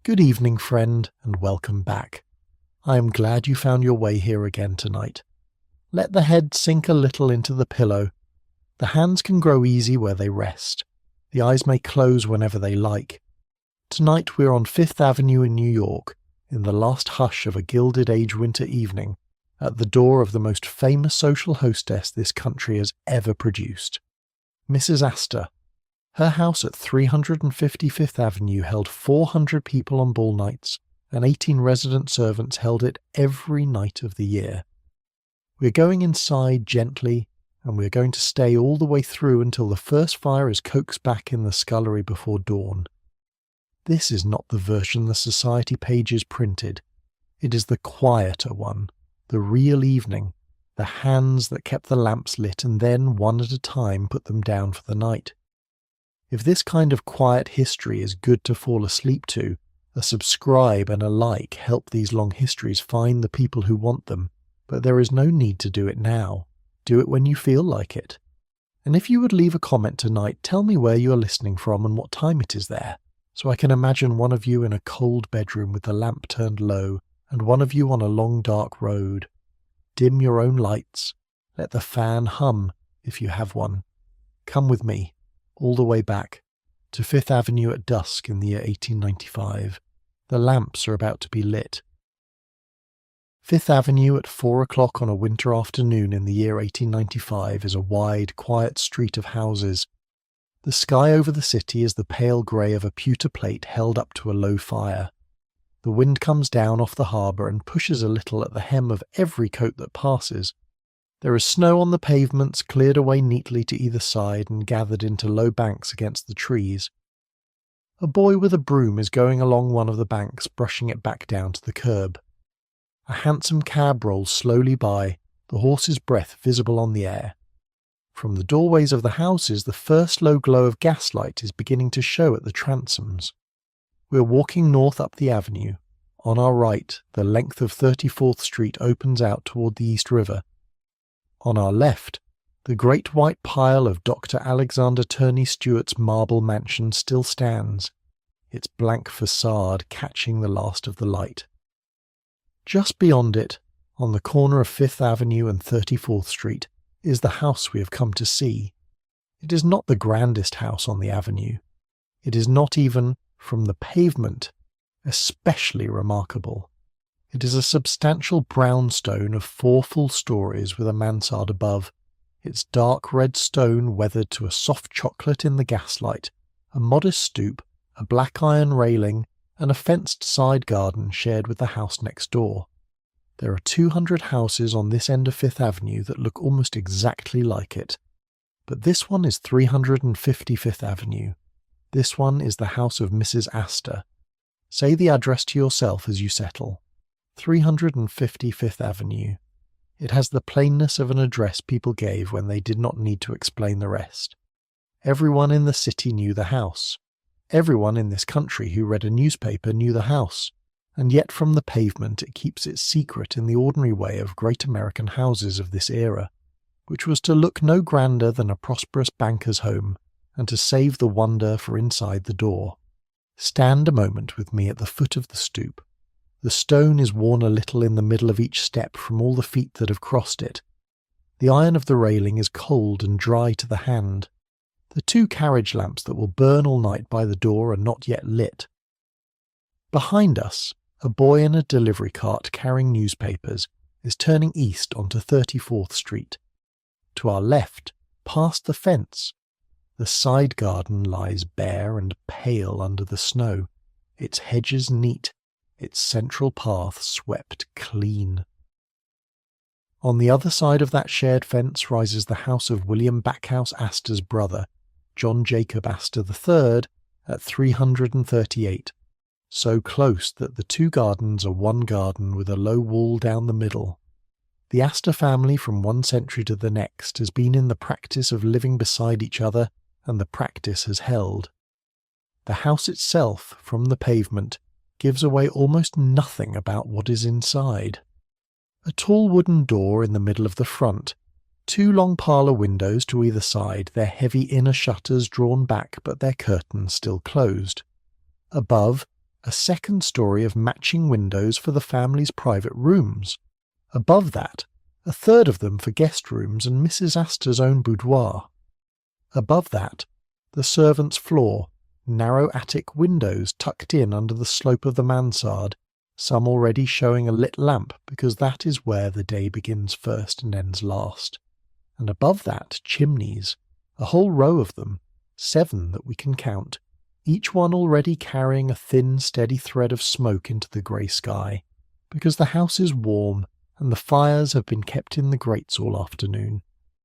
Good evening, friend, and welcome back. I am glad you found your way here again tonight. Let the head sink a little into the pillow. The hands can grow easy where they rest. The eyes may close whenever they like. Tonight we're on Fifth Avenue in New York, in the last hush of a Gilded Age winter evening, at the door of the most famous social hostess this country has ever produced, Mrs. Astor. Her house at 350 Fifth Avenue held 400 people on ball nights, and 18 resident servants held it every night of the year. We're going inside gently, and we're going to stay all the way through until the first fire is coaxed back in the scullery before dawn. This is not the version the society pages printed. It is the quieter one, the real evening, the hands that kept the lamps lit and then, one at a time, put them down for the night. If this kind of quiet history is good to fall asleep to, a subscribe and a like help these long histories find the people who want them, but there is no need to do it now. Do it when you feel like it. And if you would leave a comment tonight, tell me where you are listening from and what time it is there, so I can imagine one of you in a cold bedroom with the lamp turned low, and one of you on a long dark road. Dim your own lights. Let the fan hum, if you have one. Come with me, all the way back, to Fifth Avenue at dusk in the year 1895. The lamps are about to be lit. Fifth Avenue at 4 o'clock on a winter afternoon in the year 1895 is a wide, quiet street of houses. The sky over the city is the pale grey of a pewter plate held up to a low fire. The wind comes down off the harbour and pushes a little at the hem of every coat that passes. There is snow on the pavements, cleared away neatly to either side and gathered into low banks against the trees. A boy with a broom is going along one of the banks, brushing it back down to the curb. A hansom cab rolls slowly by, the horse's breath visible on the air. From the doorways of the houses, the first low glow of gaslight is beginning to show at the transoms. We are walking north up the avenue. On our right, the length of 34th Street opens out toward the East River. On our left, the great white pile of Dr. Alexander Turney Stewart's marble mansion still stands, its blank facade catching the last of the light. Just beyond it, on the corner of Fifth Avenue and 34th Street, is the house we have come to see. It is not the grandest house on the avenue. It is not even, from the pavement, especially remarkable. It is a substantial brownstone of 4 full stories with a mansard above, its dark red stone weathered to a soft chocolate in the gaslight, a modest stoop, a black iron railing, and a fenced side garden shared with the house next door. There are 200 houses on this end of Fifth Avenue that look almost exactly like it. But this one is 350 Fifth Avenue. This one is the house of Mrs. Astor. Say the address to yourself as you settle. 350 Fifth Avenue. It has the plainness of an address people gave when they did not need to explain the rest. Everyone in the city knew the house. Everyone in this country who read a newspaper knew the house, and yet from the pavement it keeps its secret in the ordinary way of great American houses of this era, which was to look no grander than a prosperous banker's home, and to save the wonder for inside the door. Stand a moment with me at the foot of the stoop. The stone is worn a little in the middle of each step from all the feet that have crossed it. The iron of the railing is cold and dry to the hand. The 2 carriage lamps that will burn all night by the door are not yet lit. Behind us, a boy in a delivery cart carrying newspapers is turning east onto 34th Street. To our left, past the fence, the side garden lies bare and pale under the snow, its hedges neat, its central path swept clean. On the other side of that shared fence rises the house of William Backhouse Astor's brother, John Jacob Astor III, at 338, so close that the 2 gardens are one garden with a low wall down the middle. The Astor family from one century to the next has been in the practice of living beside each other, and the practice has held. The house itself, from the pavement, gives away almost nothing about what is inside. A tall wooden door in the middle of the front, 2 long parlour windows to either side, their heavy inner shutters drawn back but their curtains still closed. Above, a second story of matching windows for the family's private rooms. Above that, a third of them for guest rooms and Mrs. Astor's own boudoir. Above that, the servants' floor, narrow attic windows tucked in under the slope of the mansard, some already showing a lit lamp because that is where the day begins first and ends last. And above that, chimneys, a whole row of them, 7 that we can count, each one already carrying a thin, steady thread of smoke into the grey sky, because the house is warm and the fires have been kept in the grates all afternoon.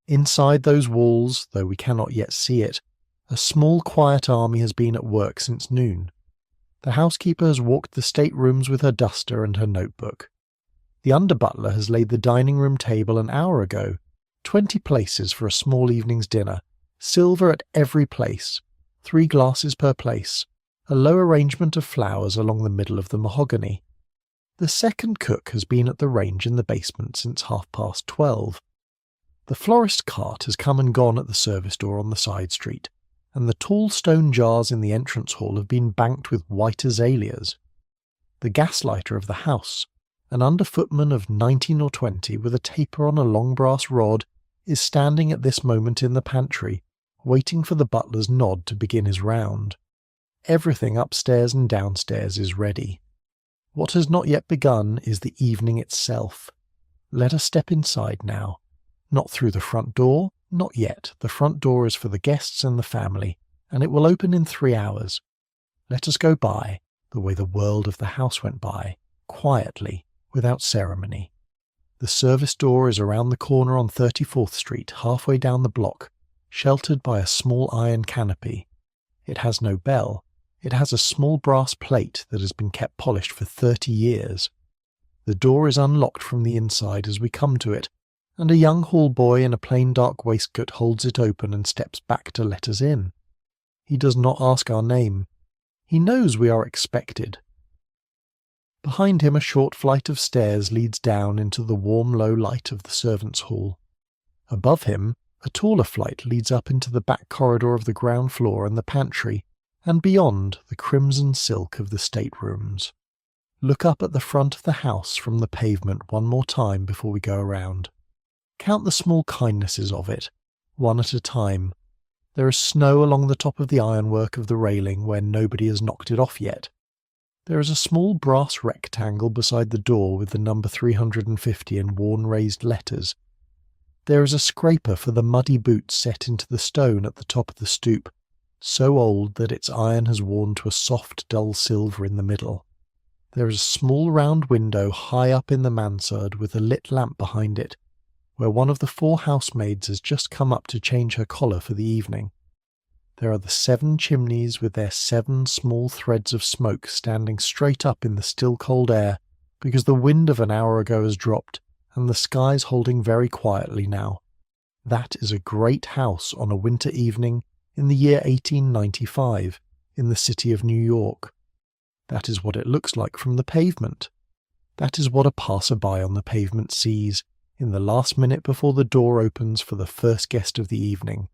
Inside those walls, though we cannot yet see it, a small quiet army has been at work since noon. The housekeeper has walked the staterooms with her duster and her notebook. The under-butler has laid the dining-room table an hour ago, 20 places for a small evening's dinner, silver at every place, 3 glasses per place, a low arrangement of flowers along the middle of the mahogany. The second cook has been at the range in the basement since 12:30. The florist's cart has come and gone at the service door on the side street, and the tall stone jars in the entrance hall have been banked with white azaleas. The gaslighter of the house, an under-footman of 19 or 20 with a taper on a long brass rod, is standing at this moment in the pantry, waiting for the butler's nod to begin his round. Everything upstairs and downstairs is ready. What has not yet begun is the evening itself. Let us step inside now. Not through the front door, not yet. The front door is for the guests and the family, and it will open in 3 hours. Let us go by, the way the world of the house went by, quietly, without ceremony. The service door is around the corner on 34th Street, halfway down the block, sheltered by a small iron canopy. It has no bell. It has a small brass plate that has been kept polished for 30 years. The door is unlocked from the inside as we come to it, and a young hall boy in a plain dark waistcoat holds it open and steps back to let us in. He does not ask our name. He knows we are expected. Behind him a short flight of stairs leads down into the warm low light of the servants' hall. Above him, a taller flight leads up into the back corridor of the ground floor and the pantry, and beyond the crimson silk of the staterooms. Look up at the front of the house from the pavement one more time before we go around. Count the small kindnesses of it, one at a time. There is snow along the top of the ironwork of the railing where nobody has knocked it off yet. There is a small brass rectangle beside the door with the number 350 in worn raised letters. There is a scraper for the muddy boots set into the stone at the top of the stoop, so old that its iron has worn to a soft dull silver in the middle. There is a small round window high up in the mansard with a lit lamp behind it, where one of the 4 housemaids has just come up to change her collar for the evening. There are the 7 chimneys with their 7 small threads of smoke standing straight up in the still cold air, because the wind of an hour ago has dropped, and the sky's holding very quietly now. That is a great house on a winter evening in the year 1895, in the city of New York. That is what it looks like from the pavement. That is what a passer-by on the pavement sees in the last minute before the door opens for the first guest of the evening.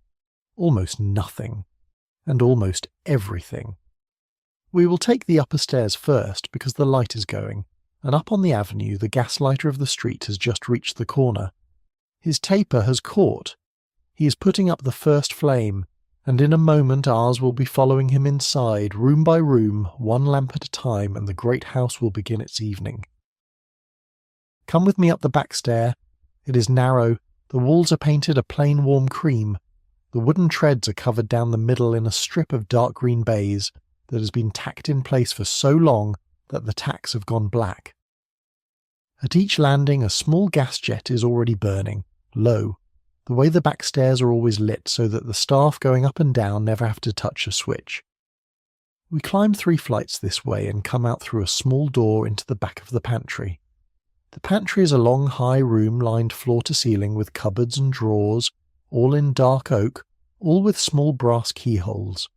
Almost nothing, and almost everything. We will take the upper stairs first because the light is going, and up on the avenue the gaslighter of the street has just reached the corner. His taper has caught. He is putting up the first flame, and in a moment ours will be following him inside, room by room, 1 lamp at a time, and the great house will begin its evening. Come with me up the back stair. It is narrow, the walls are painted a plain warm cream, the wooden treads are covered down the middle in a strip of dark green baize that has been tacked in place for so long that the tacks have gone black. At each landing a small gas jet is already burning, low, the way the back stairs are always lit so that the staff going up and down never have to touch a switch. We climb 3 flights this way and come out through a small door into the back of the pantry. The pantry is a long high room lined floor to ceiling with cupboards and drawers, all in dark oak, all with small brass keyholes.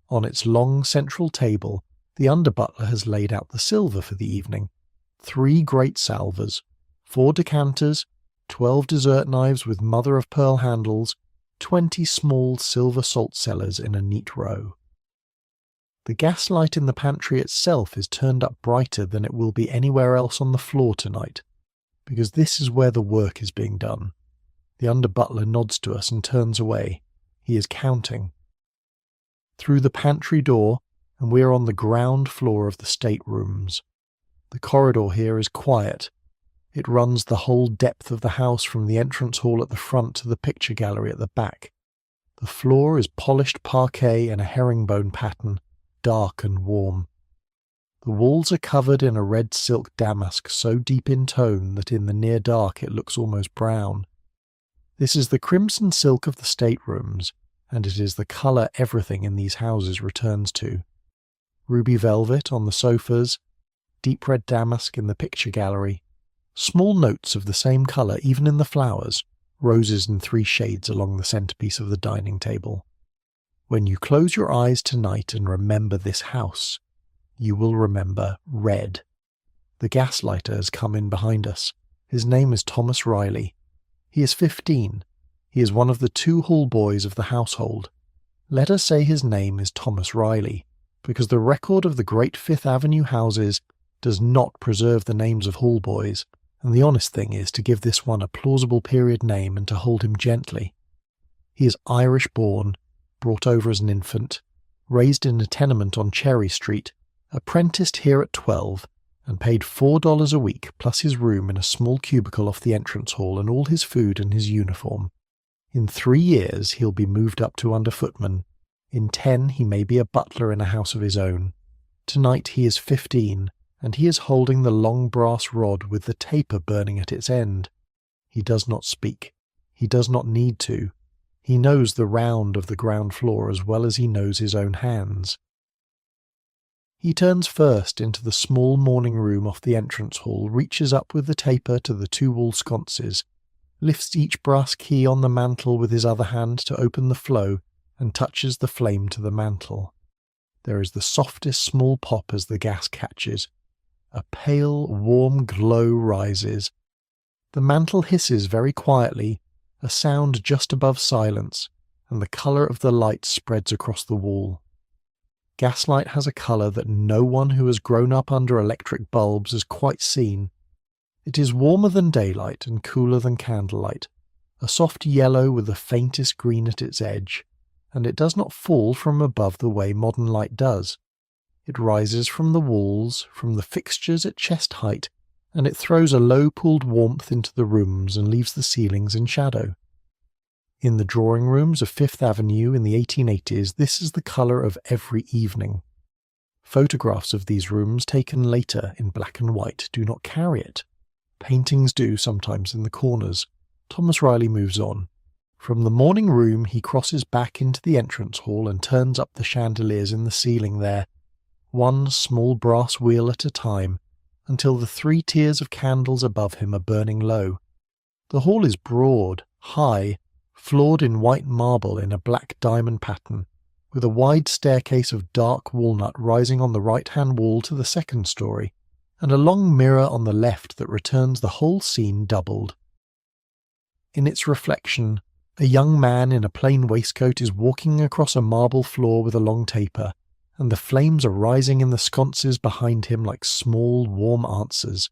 On its long central table, the under-butler has laid out the silver for the evening. 3 great salvers, 4 decanters, 12 dessert knives with mother-of-pearl handles, 20 small silver salt cellars in a neat row. The gaslight in the pantry itself is turned up brighter than it will be anywhere else on the floor tonight, because this is where the work is being done. The under-butler nods to us and turns away. He is counting. Through the pantry door, and we are on the ground floor of the staterooms. The corridor here is quiet. It runs the whole depth of the house from the entrance hall at the front to the picture gallery at the back. The floor is polished parquet in a herringbone pattern, dark and warm. The walls are covered in a red silk damask so deep in tone that in the near dark it looks almost brown. This is the crimson silk of the staterooms, and it is the colour everything in these houses returns to. Ruby velvet on the sofas, deep red damask in the picture gallery, small notes of the same colour even in the flowers, roses in 3 shades along the centrepiece of the dining table. When you close your eyes tonight and remember this house, you will remember red. The gaslighter has come in behind us. His name is Thomas Riley. He is 15. He is one of the 2 hall boys of the household. Let us say his name is Thomas Riley, because the record of the great Fifth Avenue houses does not preserve the names of hall boys, and the honest thing is to give this one a plausible period name and to hold him gently. He is Irish-born, brought over as an infant, raised in a tenement on Cherry Street, apprenticed here at 12, and paid $4 a week plus his room in a small cubicle off the entrance hall and all his food and his uniform. In 3 years he'll be moved up to under footman. In 10 he may be a butler in a house of his own. Tonight he is 15, and he is holding the long brass rod with the taper burning at its end. He does not speak. He does not need to. He knows the round of the ground floor as well as he knows his own hands. He turns first into the small morning room off the entrance hall, reaches up with the taper to the 2 wall sconces, lifts each brass key on the mantel with his other hand to open the flow, and touches the flame to the mantel. There is the softest small pop as the gas catches. A pale, warm glow rises. The mantel hisses very quietly, a sound just above silence, and the colour of the light spreads across the wall. Gaslight has a colour that no one who has grown up under electric bulbs has quite seen. It is warmer than daylight and cooler than candlelight, a soft yellow with the faintest green at its edge, and it does not fall from above the way modern light does. It rises from the walls, from the fixtures at chest height, and it throws a low-pooled warmth into the rooms and leaves the ceilings in shadow. In the drawing rooms of Fifth Avenue in the 1880s, this is the colour of every evening. Photographs of these rooms taken later in black and white do not carry it. Paintings do sometimes in the corners. Thomas Riley moves on. From the morning room he crosses back into the entrance hall and turns up the chandeliers in the ceiling there, one small brass wheel at a time, until the 3 tiers of candles above him are burning low. The hall is broad, high, floored in white marble in a black diamond pattern, with a wide staircase of dark walnut rising on the right-hand wall to the 2nd story, and a long mirror on the left that returns the whole scene doubled. In its reflection, a young man in a plain waistcoat is walking across a marble floor with a long taper, and the flames are rising in the sconces behind him like small, warm answers.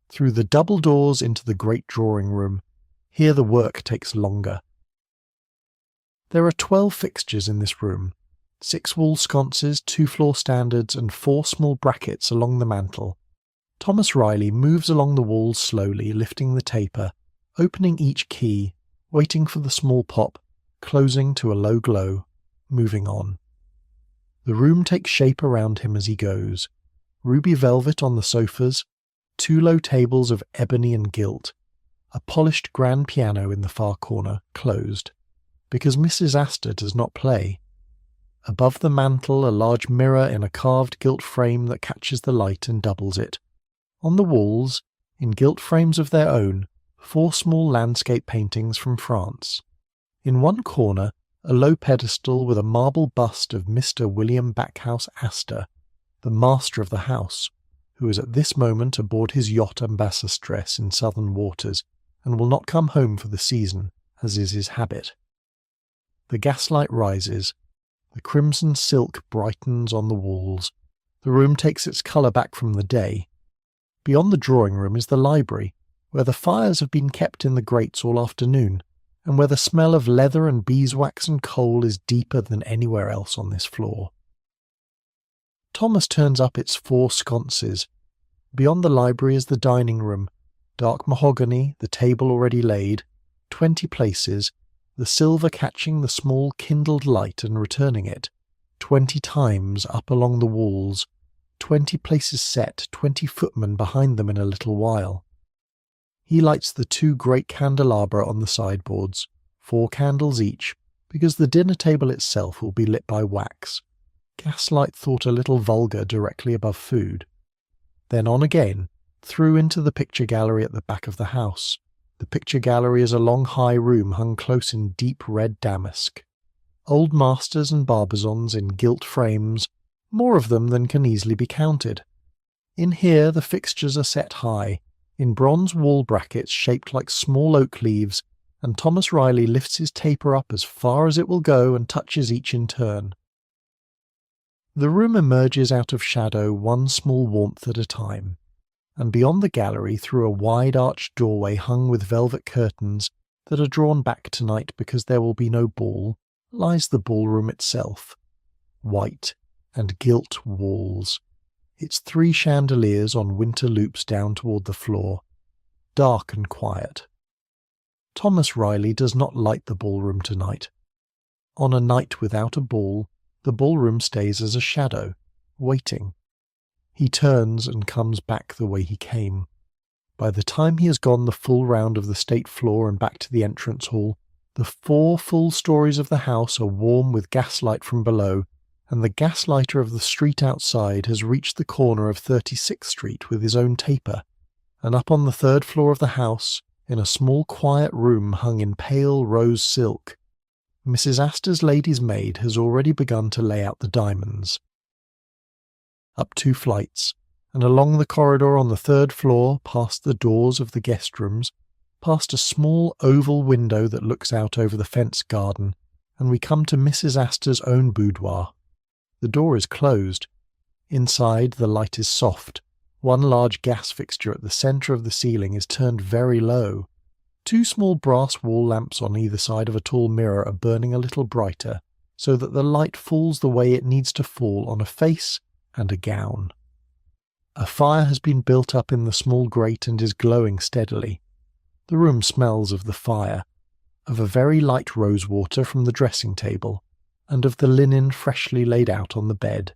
Through the double doors into the great drawing room, here the work takes longer. There are 12 fixtures in this room, 6 wall sconces, 2 floor standards, and 4 small brackets along the mantel. Thomas Riley moves along the walls slowly, lifting the taper, opening each key, waiting for the small pop, closing to a low glow, moving on. The room takes shape around him as he goes. Ruby velvet on the sofas, 2 low tables of ebony and gilt, a polished grand piano in the far corner, closed, because Mrs. Astor does not play. Above the mantel a large mirror in a carved gilt frame that catches the light and doubles it. On the walls, in gilt frames of their own, 4 small landscape paintings from France. In one corner, a low pedestal with a marble bust of Mr. William Backhouse Astor, the master of the house, who is at this moment aboard his yacht Ambassadress in southern waters, and will not come home for the season, as is his habit. The gaslight rises. The crimson silk brightens on the walls. The room takes its colour back from the day. Beyond the drawing room is the library, where the fires have been kept in the grates all afternoon, and where the smell of leather and beeswax and coal is deeper than anywhere else on this floor. Thomas turns up its 4 sconces. Beyond the library is the dining room, dark mahogany, the table already laid, 20 places, the silver catching the small kindled light and returning it, 20 times up along the walls, 20 places set, 20 footmen behind them in a little while. He lights the 2 great candelabra on the sideboards, 4 candles each, because the dinner table itself will be lit by wax. Gaslight thought a little vulgar directly above food. Then on again, through into the picture gallery at the back of the house. The picture gallery is a long high room hung close in deep red damask. Old masters and barbizons in gilt frames, more of them than can easily be counted. In here the fixtures are set high, in bronze wall brackets shaped like small oak leaves, and Thomas Riley lifts his taper up as far as it will go and touches each in turn. The room emerges out of shadow one small warmth at a time, and beyond the gallery through a wide arched doorway hung with velvet curtains that are drawn back tonight because there will be no ball, lies the ballroom itself. White and gilt walls, its 3 chandeliers on winter loops down toward the floor, dark and quiet. Thomas Riley does not light the ballroom tonight. On a night without a ball, the ballroom stays as a shadow, waiting. He turns and comes back the way he came. By the time he has gone the full round of the state floor and back to the entrance hall, the 4 full stories of the house are warm with gaslight from below, and the gaslighter of the street outside has reached the corner of 36th Street with his own taper, and up on the 3rd floor of the house, in a small quiet room hung in pale rose silk, Mrs. Astor's lady's maid has already begun to lay out the diamonds. Up 2 flights, and along the corridor on the 3rd floor, past the doors of the guest rooms, past a small oval window that looks out over the fenced garden, and we come to Mrs. Astor's own boudoir. The door is closed. Inside the light is soft. One large gas fixture at the centre of the ceiling is turned very low. 2 small brass wall lamps on either side of a tall mirror are burning a little brighter, so that the light falls the way it needs to fall on a face and a gown. A fire has been built up in the small grate and is glowing steadily. The room smells of the fire, of a very light rose water from the dressing table, and of the linen freshly laid out on the bed.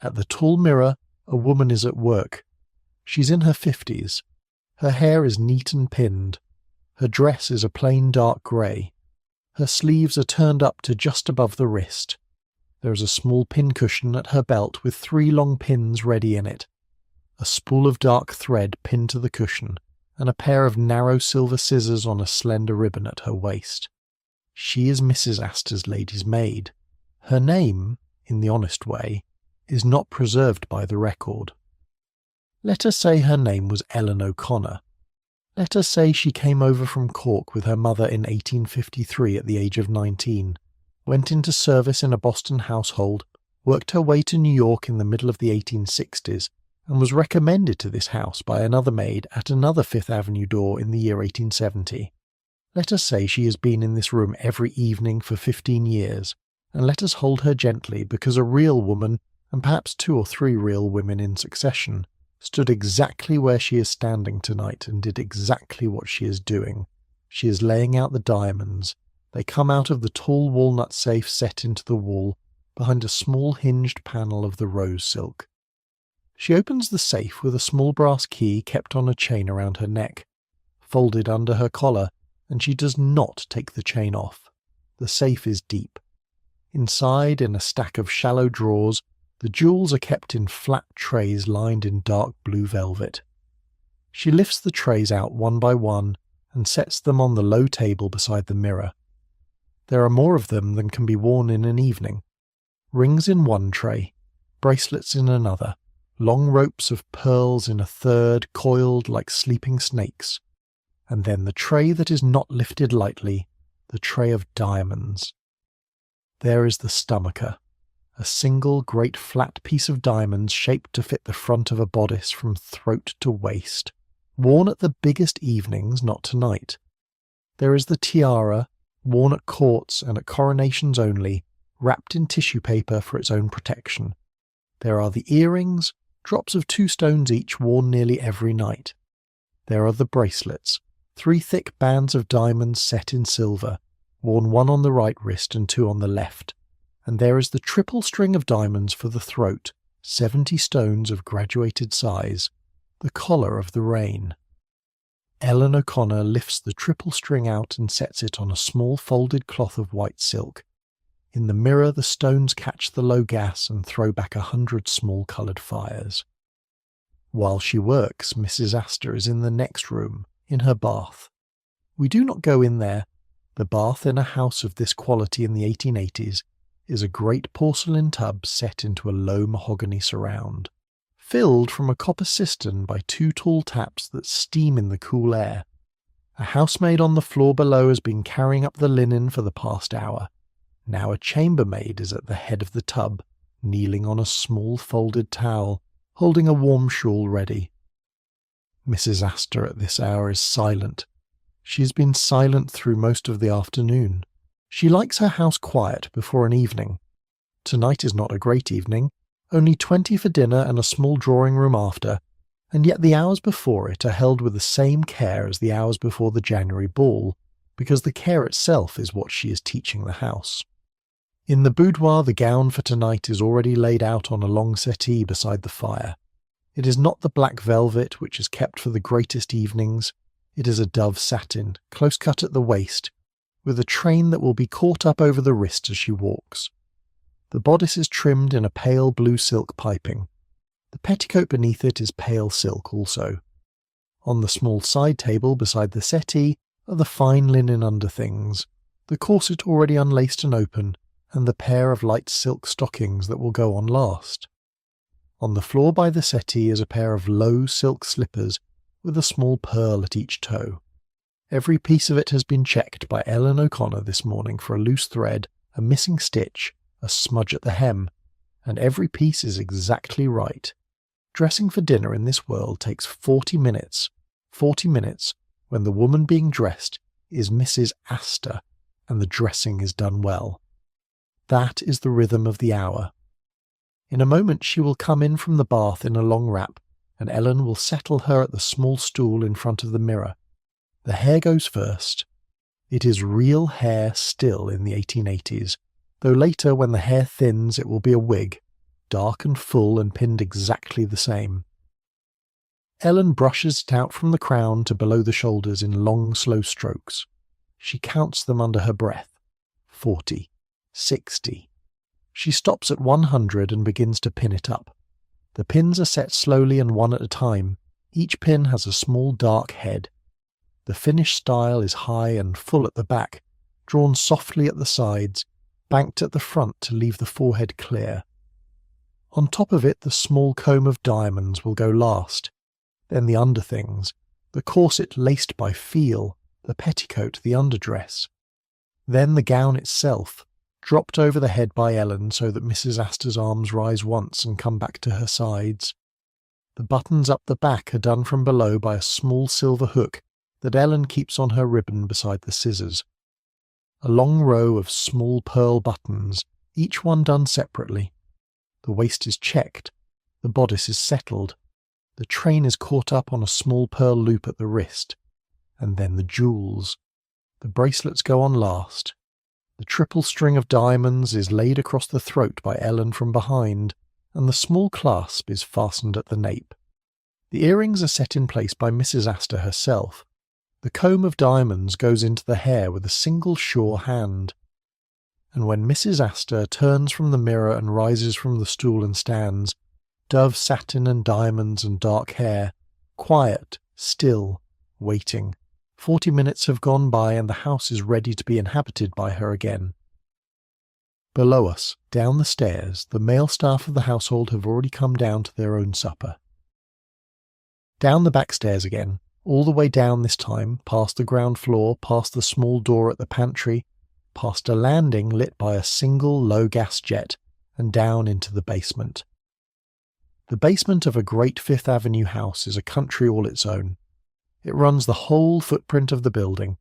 At the tall mirror, a woman is at work. She's in her 50s. Her hair is neat and pinned. Her dress is a plain dark grey. Her sleeves are turned up to just above the wrist. There is a small pincushion at her belt with 3 long pins ready in it, a spool of dark thread pinned to the cushion, and a pair of narrow silver scissors on a slender ribbon at her waist. She is Mrs. Astor's lady's maid. Her name, in the honest way, is not preserved by the record. Let us say her name was Ellen O'Connor. Let us say she came over from Cork with her mother in 1853 at the age of 19, went into service in a Boston household, worked her way to New York in the middle of the 1860s, and was recommended to this house by another maid at another Fifth Avenue door in the year 1870. Let us say she has been in this room every evening for 15 years, and let us hold her gently because a real woman, and perhaps 2 or 3 real women in succession, stood exactly where she is standing tonight and did exactly what she is doing. She is laying out the diamonds. They come out of the tall walnut safe set into the wall behind a small hinged panel of the rose silk. She opens the safe with a small brass key kept on a chain around her neck, folded under her collar, and she does not take the chain off. The safe is deep. Inside, in a stack of shallow drawers, the jewels are kept in flat trays lined in dark blue velvet. She lifts the trays out one by one and sets them on the low table beside the mirror. There are more of them than can be worn in an evening. Rings in one tray, bracelets in another, long ropes of pearls in a third, coiled like sleeping snakes, and then the tray that is not lifted lightly, the tray of diamonds. There is the stomacher, a single great flat piece of diamonds shaped to fit the front of a bodice from throat to waist, worn at the biggest evenings, not tonight. There is the tiara, worn at courts and at coronations only, wrapped in tissue paper for its own protection. There are the earrings, drops of 2 stones each, worn nearly every night. There are the bracelets, 3 thick bands of diamonds set in silver, worn 1 on the right wrist and 2 on the left. And there is the triple string of diamonds for the throat, 70 stones of graduated size, the collar of the reign. Ellen O'Connor lifts the triple string out and sets it on a small folded cloth of white silk. In the mirror the stones catch the low gas and throw back 100 small coloured fires. While she works, Mrs. Astor is in the next room, in her bath. We do not go in there. The bath in a house of this quality in the 1880s is a great porcelain tub set into a low mahogany surround, filled from a copper cistern by 2 tall taps that steam in the cool air. A housemaid on the floor below has been carrying up the linen for the past hour. Now a chambermaid is at the head of the tub, kneeling on a small folded towel, holding a warm shawl ready. Mrs. Astor at this hour is silent. She has been silent through most of the afternoon. She likes her house quiet before an evening. Tonight is not a great evening, only 20 for dinner and a small drawing-room after, and yet the hours before it are held with the same care as the hours before the January ball, because the care itself is what she is teaching the house. In the boudoir the gown for tonight is already laid out on a long settee beside the fire. It is not the black velvet which is kept for the greatest evenings. It is a dove satin, close cut at the waist, with a train that will be caught up over the wrist as she walks. The bodice is trimmed in a pale blue silk piping. The petticoat beneath it is pale silk also. On the small side table beside the settee are the fine linen underthings, the corset already unlaced and open, and the pair of light silk stockings that will go on last. On the floor by the settee is a pair of low silk slippers with a small pearl at each toe. Every piece of it has been checked by Ellen O'Connor this morning for a loose thread, a missing stitch, a smudge at the hem, and every piece is exactly right. Dressing for dinner in this world takes 40 minutes. 40 minutes when the woman being dressed is Mrs. Astor, and the dressing is done well. That is the rhythm of the hour. In a moment she will come in from the bath in a long wrap, and Ellen will settle her at the small stool in front of the mirror. The hair goes first. It is real hair still in the 1880s, though later when the hair thins it will be a wig, dark and full and pinned exactly the same. Ellen brushes it out from the crown to below the shoulders in long slow strokes. She counts them under her breath. 40, 60. She stops at 100 and begins to pin it up. The pins are set slowly and one at a time. Each pin has a small dark head. The finished style is high and full at the back, drawn softly at the sides, banked at the front to leave the forehead clear. On top of it the small comb of diamonds will go last, then the underthings, the corset laced by feel, the petticoat, the underdress. Then the gown itself, dropped over the head by Ellen so that Mrs. Astor's arms rise once and come back to her sides. The buttons up the back are done from below by a small silver hook that Ellen keeps on her ribbon beside the scissors. A long row of small pearl buttons, each one done separately. The waist is checked, the bodice is settled, the train is caught up on a small pearl loop at the wrist, and then the jewels. The bracelets go on last. The triple string of diamonds is laid across the throat by Ellen from behind, and the small clasp is fastened at the nape. The earrings are set in place by Mrs. Astor herself. The comb of diamonds goes into the hair with a single sure hand. And when Mrs. Astor turns from the mirror and rises from the stool and stands, dove satin and diamonds and dark hair, quiet, still, waiting. 40 minutes have gone by and the house is ready to be inhabited by her again. Below us, down the stairs, the male staff of the household have already come down to their own supper. Down the back stairs again, all the way down this time, past the ground floor, past the small door at the pantry, past a landing lit by a single low-gas jet, and down into the basement. The basement of a great Fifth Avenue house is a country all its own. It runs the whole footprint of the building,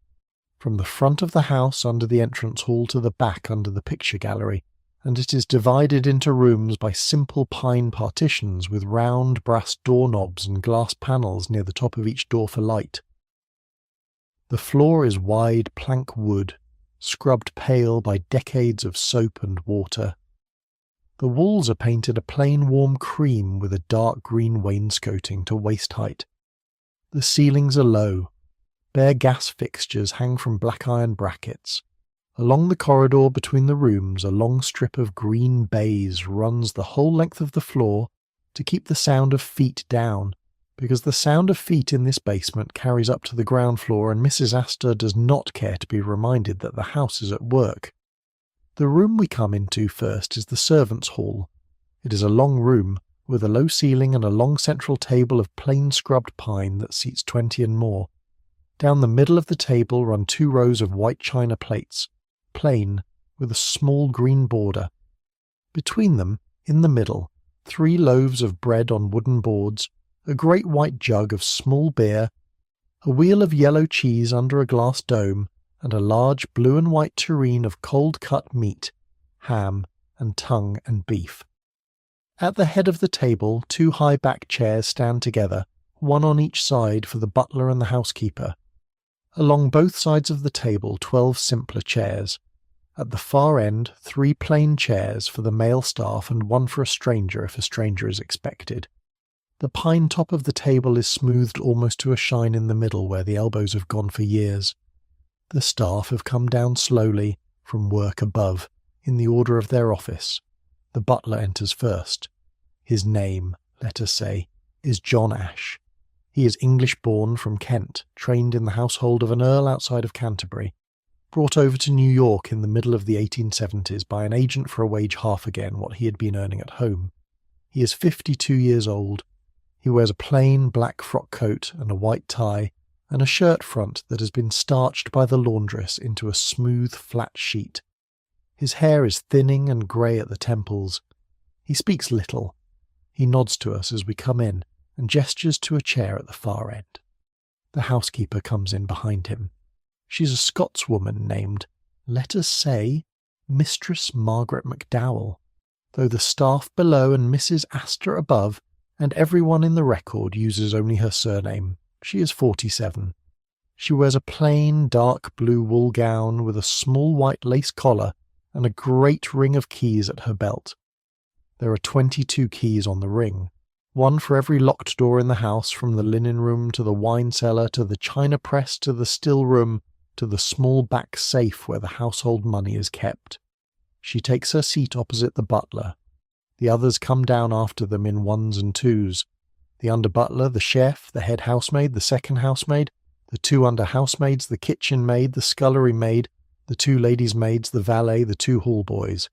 from the front of the house under the entrance hall to the back under the picture gallery, and it is divided into rooms by simple pine partitions with round brass doorknobs and glass panels near the top of each door for light. The floor is wide plank wood, scrubbed pale by decades of soap and water. The walls are painted a plain warm cream with a dark green wainscoting to waist height. The ceilings are low. Bare gas fixtures hang from black iron brackets. Along the corridor between the rooms, a long strip of green baize runs the whole length of the floor to keep the sound of feet down, because the sound of feet in this basement carries up to the ground floor and Mrs. Astor does not care to be reminded that the house is at work. The room we come into first is the servants' hall. It is a long room, with a low ceiling and a long central table of plain scrubbed pine that seats 20 and more. Down the middle of the table run 2 rows of white china plates, plain, with a small green border. Between them, in the middle, 3 loaves of bread on wooden boards, a great white jug of small beer, a wheel of yellow cheese under a glass dome, and a large blue and white tureen of cold-cut meat, ham, and tongue and beef. At the head of the table, 2 high-backed chairs stand together, one on each side for the butler and the housekeeper. Along both sides of the table, 12 simpler chairs. At the far end, 3 plain chairs for the male staff and 1 for a stranger if a stranger is expected. The pine top of the table is smoothed almost to a shine in the middle where the elbows have gone for years. The staff have come down slowly, from work above, in the order of their office. The butler enters first. His name, let us say, is John Ash. He is English-born from Kent, trained in the household of an earl outside of Canterbury, brought over to New York in the middle of the 1870s by an agent for a wage half again what he had been earning at home. He is 52 years old. He wears a plain black frock coat and a white tie, and a shirt front that has been starched by the laundress into a smooth, flat sheet. His hair is thinning and grey at the temples. He speaks little. He nods to us as we come in, and gestures to a chair at the far end. The housekeeper comes in behind him. She's a Scotswoman named, let us say, Mistress Margaret McDowell, though the staff below and Mrs. Astor above, and everyone in the record uses only her surname. She is 47. She wears a plain dark blue wool gown with a small white lace collar and a great ring of keys at her belt. There are 22 keys on the ring, 1 for every locked door in the house, from the linen room to the wine cellar to the china press to the still room to the small back safe where the household money is kept. She takes her seat opposite the butler. The others come down after them in 1s and 2s. The under-butler, the chef, the head housemaid, the second housemaid, the 2 under-housemaids, the kitchen maid, the scullery maid, the 2 ladies' maids, the valet, the 2 hall boys.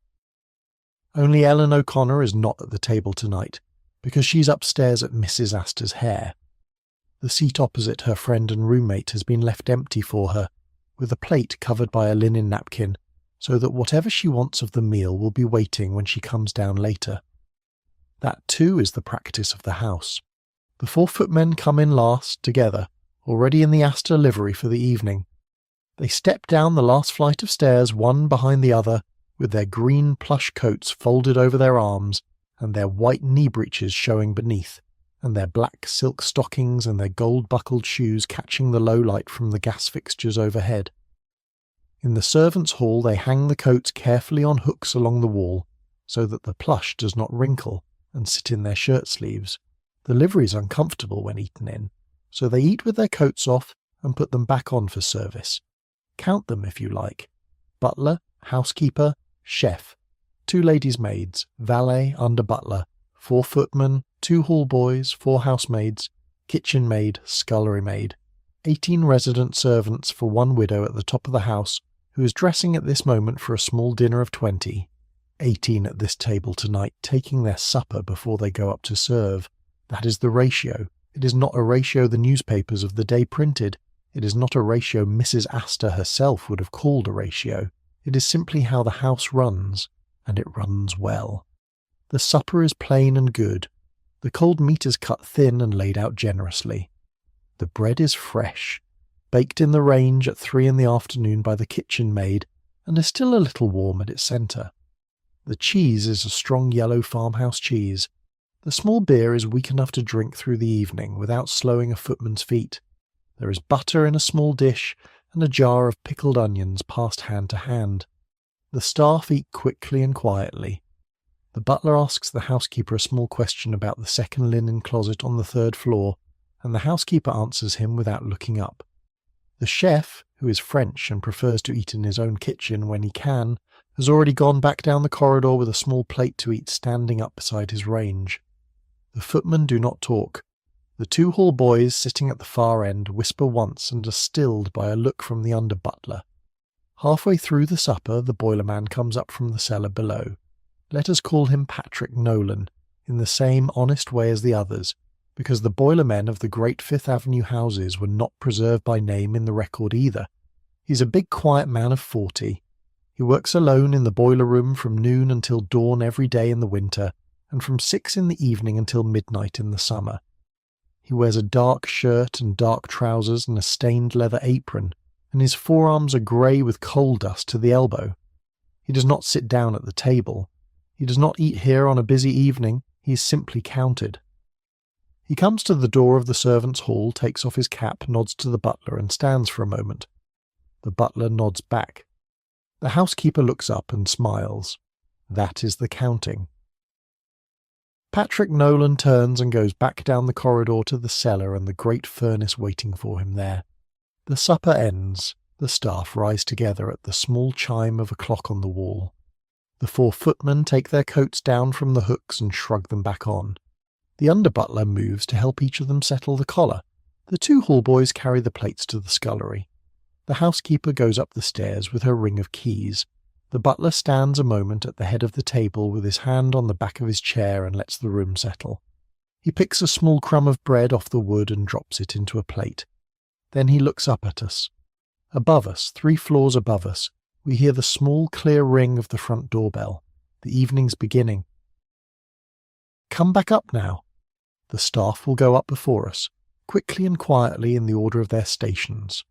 Only Ellen O'Connor is not at the table tonight, because she's upstairs at Mrs. Astor's hair. The seat opposite her friend and roommate has been left empty for her, with a plate covered by a linen napkin, so that whatever she wants of the meal will be waiting when she comes down later. That too is the practice of the house. The 4 footmen come in last, together, already in the Astor livery for the evening. They step down the last flight of stairs, one behind the other, with their green plush coats folded over their arms, and their white knee breeches showing beneath, and their black silk stockings and their gold-buckled shoes catching the low light from the gas fixtures overhead. In the servants' hall they hang the coats carefully on hooks along the wall, so that the plush does not wrinkle, and sit in their shirt sleeves. The livery is uncomfortable when eaten in, so they eat with their coats off and put them back on for service. Count them if you like. Butler, housekeeper, chef, 2 ladies' maids, valet, under-butler, 4 footmen, 2 hall boys, 4 housemaids, kitchen maid, scullery maid, 18 resident servants for 1 widow at the top of the house, who is dressing at this moment for a small dinner of 20, 18 at this table tonight taking their supper before they go up to serve. That is the ratio. It is not a ratio the newspapers of the day printed. It is not a ratio Mrs. Astor herself would have called a ratio. It is simply how the house runs, and it runs well. The supper is plain and good. The cold meat is cut thin and laid out generously. The bread is fresh, baked in the range at 3 in the afternoon by the kitchen maid, and is still a little warm at its centre. The cheese is a strong yellow farmhouse cheese. The small beer is weak enough to drink through the evening without slowing a footman's feet. There is butter in a small dish, and a jar of pickled onions passed hand to hand. The staff eat quickly and quietly. The butler asks the housekeeper a small question about the second linen closet on the 3rd floor, and the housekeeper answers him without looking up. The chef, who is French and prefers to eat in his own kitchen when he can, has already gone back down the corridor with a small plate to eat standing up beside his range. The footmen do not talk. The 2 hall boys sitting at the far end whisper once and are stilled by a look from the under-butler. Halfway through the supper, the boiler-man comes up from the cellar below. Let us call him Patrick Nolan, in the same honest way as the others, because the boiler-men of the great 5th Avenue houses were not preserved by name in the record either. He's a big quiet man of 40. He works alone in the boiler-room from noon until dawn every day in the winter, and from 6 in the evening until midnight in the summer. He wears a dark shirt and dark trousers and a stained leather apron, and his forearms are grey with coal dust to the elbow. He does not sit down at the table. He does not eat here on a busy evening. He is simply counted. He comes to the door of the servants' hall, takes off his cap, nods to the butler, and stands for a moment. The butler nods back. The housekeeper looks up and smiles. That is the counting. Patrick Nolan turns and goes back down the corridor to the cellar and the great furnace waiting for him there. The supper ends. The staff rise together at the small chime of a clock on the wall. The 4 footmen take their coats down from the hooks and shrug them back on. The under-butler moves to help each of them settle the collar. The 2 hall boys carry the plates to the scullery. The housekeeper goes up the stairs with her ring of keys. The butler stands a moment at the head of the table with his hand on the back of his chair and lets the room settle. He picks a small crumb of bread off the wood and drops it into a plate. Then he looks up at us. Above us, 3 floors above us, we hear the small clear ring of the front doorbell. The evening's beginning. Come back up now. The staff will go up before us, quickly and quietly in the order of their stations.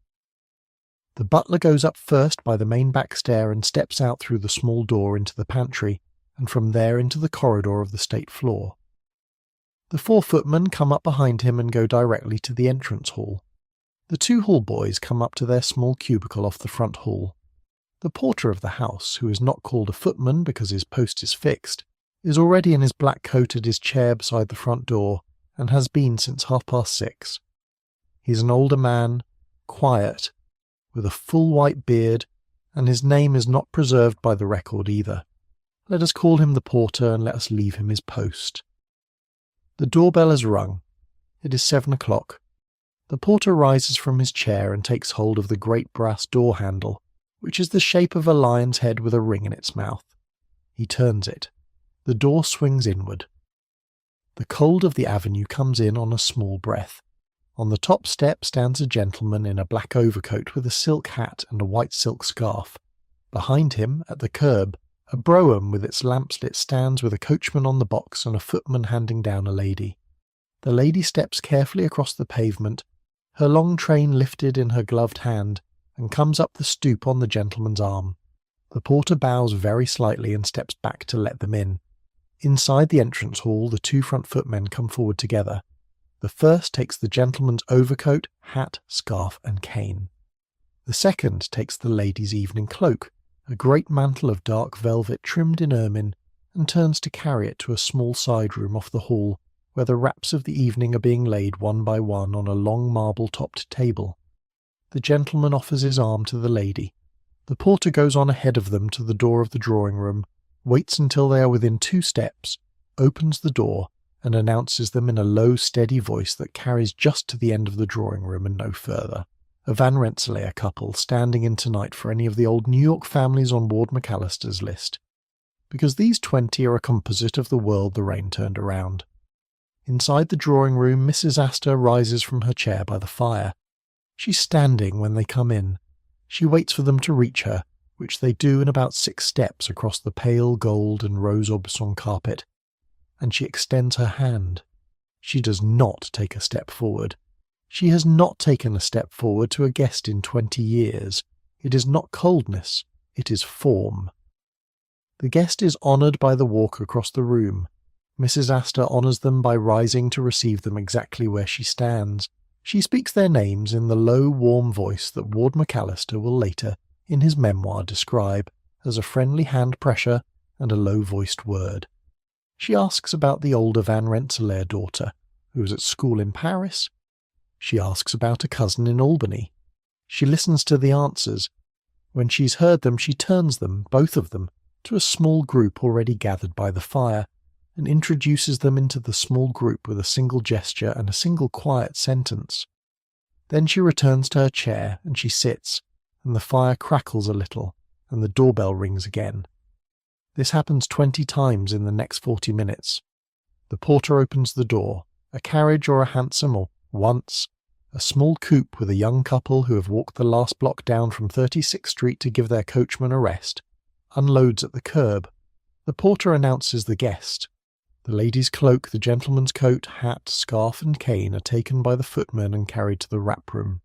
The butler goes up first by the main back stair and steps out through the small door into the pantry, and from there into the corridor of the state floor. The 4 footmen come up behind him and go directly to the entrance hall. The 2 hall boys come up to their small cubicle off the front hall. The porter of the house, who is not called a footman because his post is fixed, is already in his black coat at his chair beside the front door, and has been since 6:30. He's an older man, quiet, with a full white beard, and his name is not preserved by the record either. Let us call him the porter and let us leave him his post. The doorbell has rung. It is 7 o'clock. The porter rises from his chair and takes hold of the great brass door handle, which is the shape of a lion's head with a ring in its mouth. He turns it. The door swings inward. The cold of the avenue comes in on a small breath. On the top step stands a gentleman in a black overcoat with a silk hat and a white silk scarf. Behind him, at the curb, a brougham with its lamps lit stands with a coachman on the box and a footman handing down a lady. The lady steps carefully across the pavement, her long train lifted in her gloved hand, and comes up the stoop on the gentleman's arm. The porter bows very slightly and steps back to let them in. Inside the entrance hall, the 2 front footmen come forward together. The first takes the gentleman's overcoat, hat, scarf, and cane. The second takes the lady's evening cloak, a great mantle of dark velvet trimmed in ermine, and turns to carry it to a small side room off the hall, where the wraps of the evening are being laid one by one on a long marble-topped table. The gentleman offers his arm to the lady. The porter goes on ahead of them to the door of the drawing-room, waits until they are within 2 steps, opens the door, and announces them in a low, steady voice that carries just to the end of the drawing-room and no further. A Van Rensselaer couple standing in tonight for any of the old New York families on Ward McAllister's list. Because these 20 are a composite of the world the rain turned around. Inside the drawing-room, Mrs. Astor rises from her chair by the fire. She's standing when they come in. She waits for them to reach her, which they do in about 6 steps across the pale gold and rose aubusson carpet, and she extends her hand. She does not take a step forward. She has not taken a step forward to a guest in 20 years. It is not coldness, it is form. The guest is honoured by the walk across the room. Mrs. Astor honours them by rising to receive them exactly where she stands. She speaks their names in the low, warm voice that Ward McAllister will later, in his memoir, describe as a friendly hand pressure and a low-voiced word. She asks about the older Van Rensselaer daughter, who is at school in Paris. She asks about a cousin in Albany. She listens to the answers. When she's heard them, she turns them, both of them, to a small group already gathered by the fire, and introduces them into the small group with a single gesture and a single quiet sentence. Then she returns to her chair, and she sits, and the fire crackles a little, and the doorbell rings again. This happens 20 times in the next 40 minutes. The porter opens the door. A carriage or a hansom, or once, a small coupe with a young couple who have walked the last block down from 36th Street to give their coachman a rest, unloads at the curb. The porter announces the guest. The lady's cloak, the gentleman's coat, hat, scarf and cane are taken by the footmen and carried to the wrap room.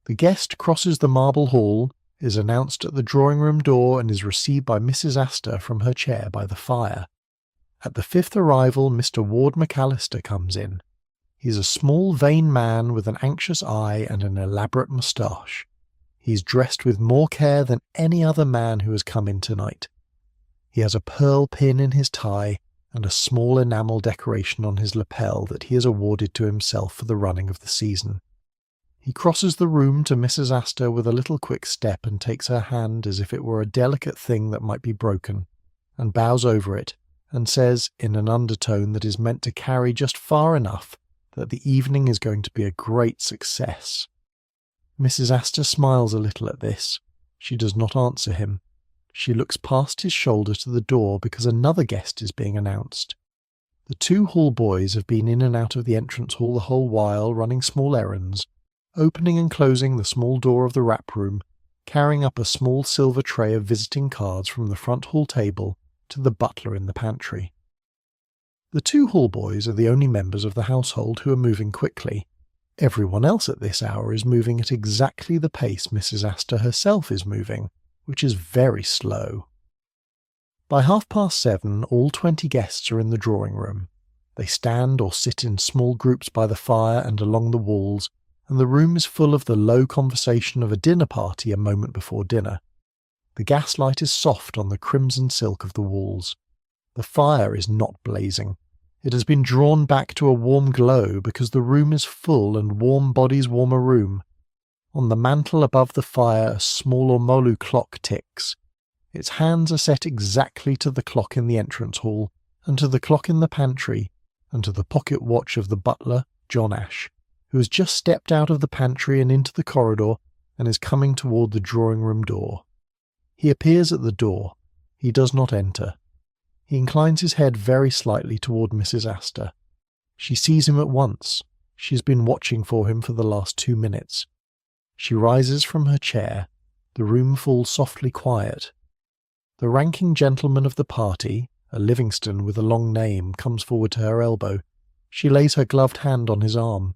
The guest crosses the marble hall, is announced at the drawing-room door and is received by Mrs. Astor from her chair by the fire. At the 5th arrival, Mr. Ward McAllister comes in. He is a small, vain man with an anxious eye and an elaborate moustache. He is dressed with more care than any other man who has come in tonight. He has a pearl pin in his tie and a small enamel decoration on his lapel that he has awarded to himself for the running of the season. He crosses the room to Mrs. Astor with a little quick step and takes her hand as if it were a delicate thing that might be broken, and bows over it, and says, in an undertone that is meant to carry just far enough, that the evening is going to be a great success. Mrs. Astor smiles a little at this. She does not answer him. She looks past his shoulder to the door because another guest is being announced. The 2 hall boys have been in and out of the entrance hall the whole while, running small errands, opening and closing the small door of the wrap room, carrying up a small silver tray of visiting cards from the front hall table to the butler in the pantry. The 2 hall boys are the only members of the household who are moving quickly. Everyone else at this hour is moving at exactly the pace Mrs. Astor herself is moving, which is very slow. By 7:30, all 20 guests are in the drawing-room. They stand or sit in small groups by the fire and along the walls, and the room is full of the low conversation of a dinner party a moment before dinner. The gaslight is soft on the crimson silk of the walls. The fire is not blazing. It has been drawn back to a warm glow because the room is full and warm bodies warm a room. On the mantel above the fire a small ormolu clock ticks. Its hands are set exactly to the clock in the entrance hall, and to the clock in the pantry, and to the pocket watch of the butler, John Ash, who has just stepped out of the pantry and into the corridor and is coming toward the drawing-room door. He appears at the door. He does not enter. He inclines his head very slightly toward Mrs. Astor. She sees him at once. She has been watching for him for the last 2 minutes. She rises from her chair. The room falls softly quiet. The ranking gentleman of the party, a Livingston with a long name, comes forward to her elbow. She lays her gloved hand on his arm.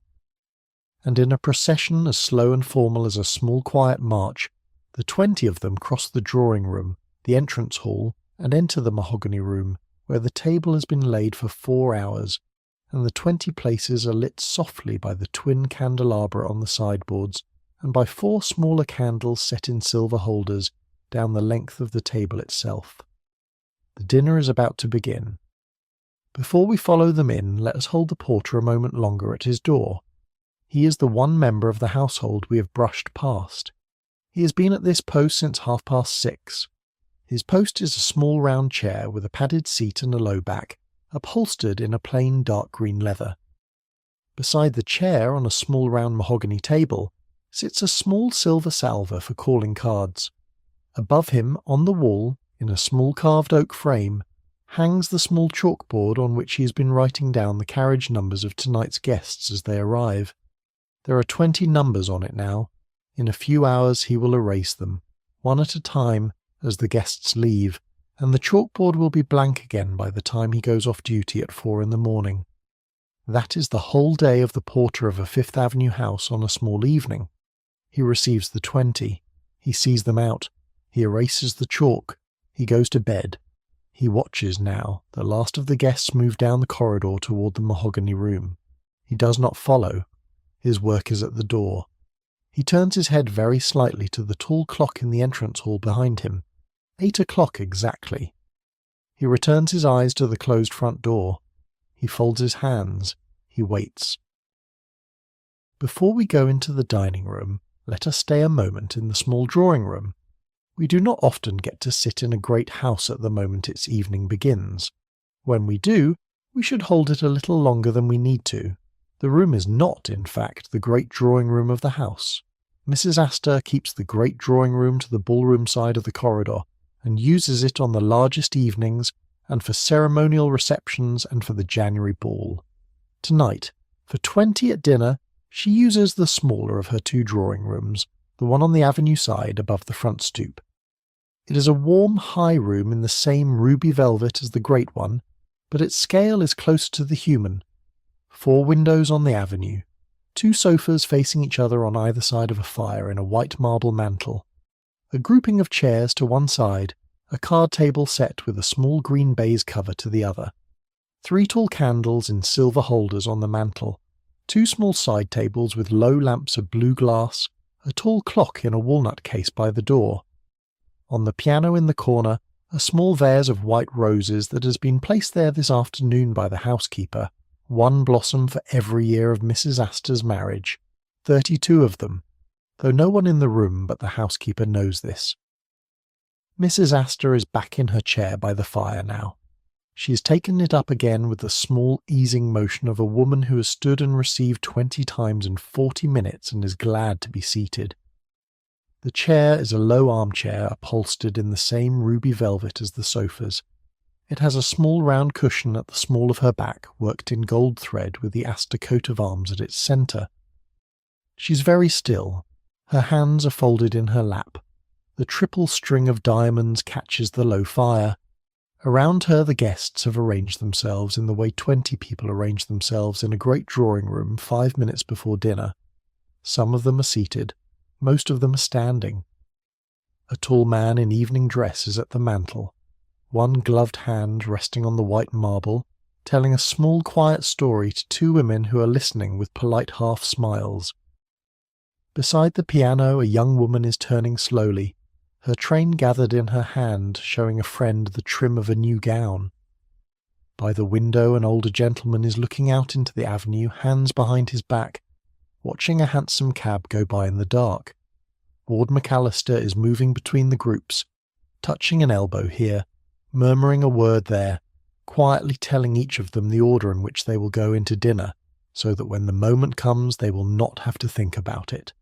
And in a procession as slow and formal as a small quiet march, the 20 of them cross the drawing-room, the entrance hall, and enter the mahogany room, where the table has been laid for 4 hours, and the 20 places are lit softly by the twin candelabra on the sideboards, and by 4 smaller candles set in silver holders down the length of the table itself. The dinner is about to begin. Before we follow them in, let us hold the porter a moment longer at his door. He is the one member of the household we have brushed past. He has been at this post since 6:30. His post is a small round chair with a padded seat and a low back, upholstered in a plain dark green leather. Beside the chair, on a small round mahogany table, sits a small silver salver for calling cards. Above him, on the wall, in a small carved oak frame, hangs the small chalkboard on which he has been writing down the carriage numbers of tonight's guests as they arrive. There are 20 numbers on it now. In a few hours he will erase them, one at a time, as the guests leave, and the chalkboard will be blank again by the time he goes off duty at 4 in the morning. That is the whole day of the porter of a Fifth Avenue house on a small evening. He receives the 20. He sees them out. He erases the chalk. He goes to bed. He watches now. The last of the guests move down the corridor toward the mahogany room. He does not follow. His work is at the door. He turns his head very slightly to the tall clock in the entrance hall behind him. 8 o'clock exactly. He returns his eyes to the closed front door. He folds his hands. He waits. Before we go into the dining room, let us stay a moment in the small drawing room. We do not often get to sit in a great house at the moment its evening begins. When we do, we should hold it a little longer than we need to. The room is not, in fact, the great drawing room of the house. Mrs. Astor keeps the great drawing room to the ballroom side of the corridor, and uses it on the largest evenings, and for ceremonial receptions and for the January ball. Tonight, for 20 at dinner, she uses the smaller of her 2 drawing rooms, the one on the avenue side above the front stoop. It is a warm, high room in the same ruby velvet as the great one, but its scale is closer to the human. 4 windows on the avenue, 2 sofas facing each other on either side of a fire in a white marble mantel, a grouping of chairs to one side, a card table set with a small green baize cover to the other, 3 tall candles in silver holders on the mantel, 2 small side tables with low lamps of blue glass, a tall clock in a walnut case by the door. On the piano in the corner, a small vase of white roses that has been placed there this afternoon by the housekeeper, 1 blossom for every year of Mrs. Astor's marriage, 32 of them, though no one in the room but the housekeeper knows this. Mrs. Astor is back in her chair by the fire now. She has taken it up again with the small easing motion of a woman who has stood and received 20 times in 40 minutes and is glad to be seated. The chair is a low armchair upholstered in the same ruby velvet as the sofas. It has a small round cushion at the small of her back worked in gold thread with the Astor coat of arms at its centre. She's very still. Her hands are folded in her lap. The triple string of diamonds catches the low fire. Around her the guests have arranged themselves in the way 20 people arrange themselves in a great drawing room 5 minutes before dinner. Some of them are seated. Most of them are standing. A tall man in evening dress is at the mantel, one gloved hand resting on the white marble, telling a small quiet story to 2 women who are listening with polite half smiles. Beside the piano a young woman is turning slowly, her train gathered in her hand, showing a friend the trim of a new gown. By the window an older gentleman is looking out into the avenue, hands behind his back, watching a hansom cab go by in the dark. Ward McAllister is moving between the groups, touching an elbow here, murmuring a word there, quietly telling each of them the order in which they will go into dinner, so that when the moment comes they will not have to think about it.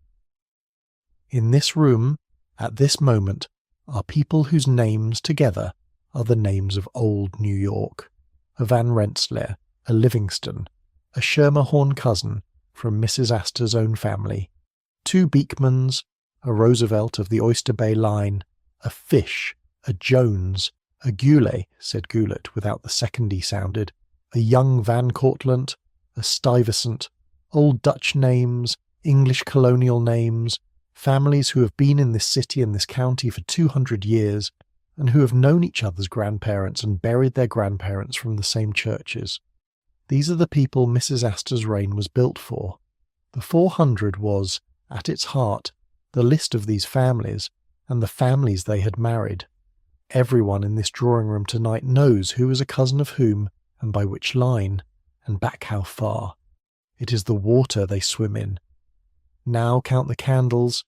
In this room, at this moment, are people whose names together are the names of old New York, a Van Rensselaer, a Livingston, a Schermerhorn cousin from Mrs. Astor's own family, 2 Beekmans, a Roosevelt of the Oyster Bay line, a Fish, a Jones, a Goulet, said Goulet without the second E sounded, a young Van Cortlandt, a Stuyvesant, old Dutch names, English colonial names, families who have been in this city and this county for 200 years, and who have known each other's grandparents and buried their grandparents from the same churches. These are the people Mrs. Astor's reign was built for. The 400 was, at its heart, the list of these families, and the families they had married. Everyone in this drawing room tonight knows who is a cousin of whom, and by which line, and back how far. It is the water they swim in. Now count the candles,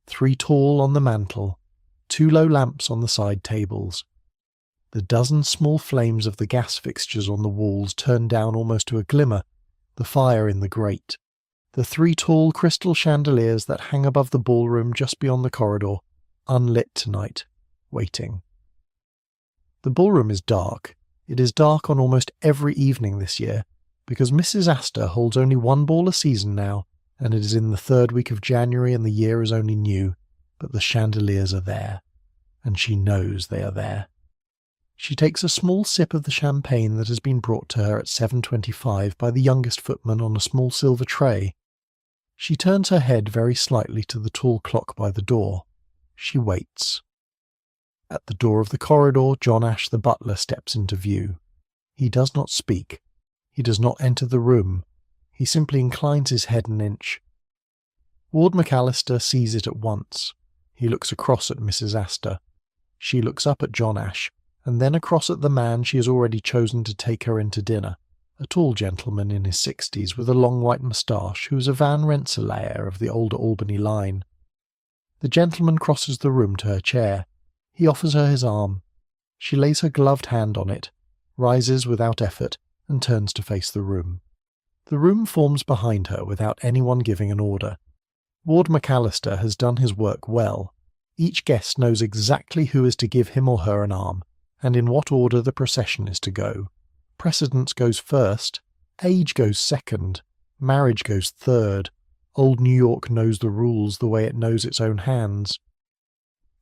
3 tall on the mantel, 2 low lamps on the side tables. The dozen small flames of the gas fixtures on the walls turned down almost to a glimmer, the fire in the grate. The 3 tall crystal chandeliers that hang above the ballroom just beyond the corridor, unlit tonight, waiting. The ballroom is dark. It is dark on almost every evening this year, because Mrs. Astor holds only 1 ball a season now, and it is in the 3rd week of January and the year is only new, but the chandeliers are there. and she knows they are there. She takes a small sip of the champagne that has been brought to her at 7:25 by the youngest footman on a small silver tray. She turns her head very slightly to the tall clock by the door. She waits. At the door of the corridor, John Ash the butler steps into view. He does not speak. He does not enter the room. He simply inclines his head an inch. Ward McAllister sees it at once. He looks across at Mrs. Astor. She looks up at John Ash, and then across at the man she has already chosen to take her into dinner, a tall gentleman in his 60s with a long white moustache who is a Van Rensselaer of the older Albany line. The gentleman crosses the room to her chair. He offers her his arm. She lays her gloved hand on it, rises without effort, and turns to face the room. The room forms behind her without anyone giving an order. Ward McAllister has done his work well. Each guest knows exactly who is to give him or her an arm, and in what order the procession is to go. Precedence goes first, age goes second, marriage goes third. Old New York knows the rules the way it knows its own hands.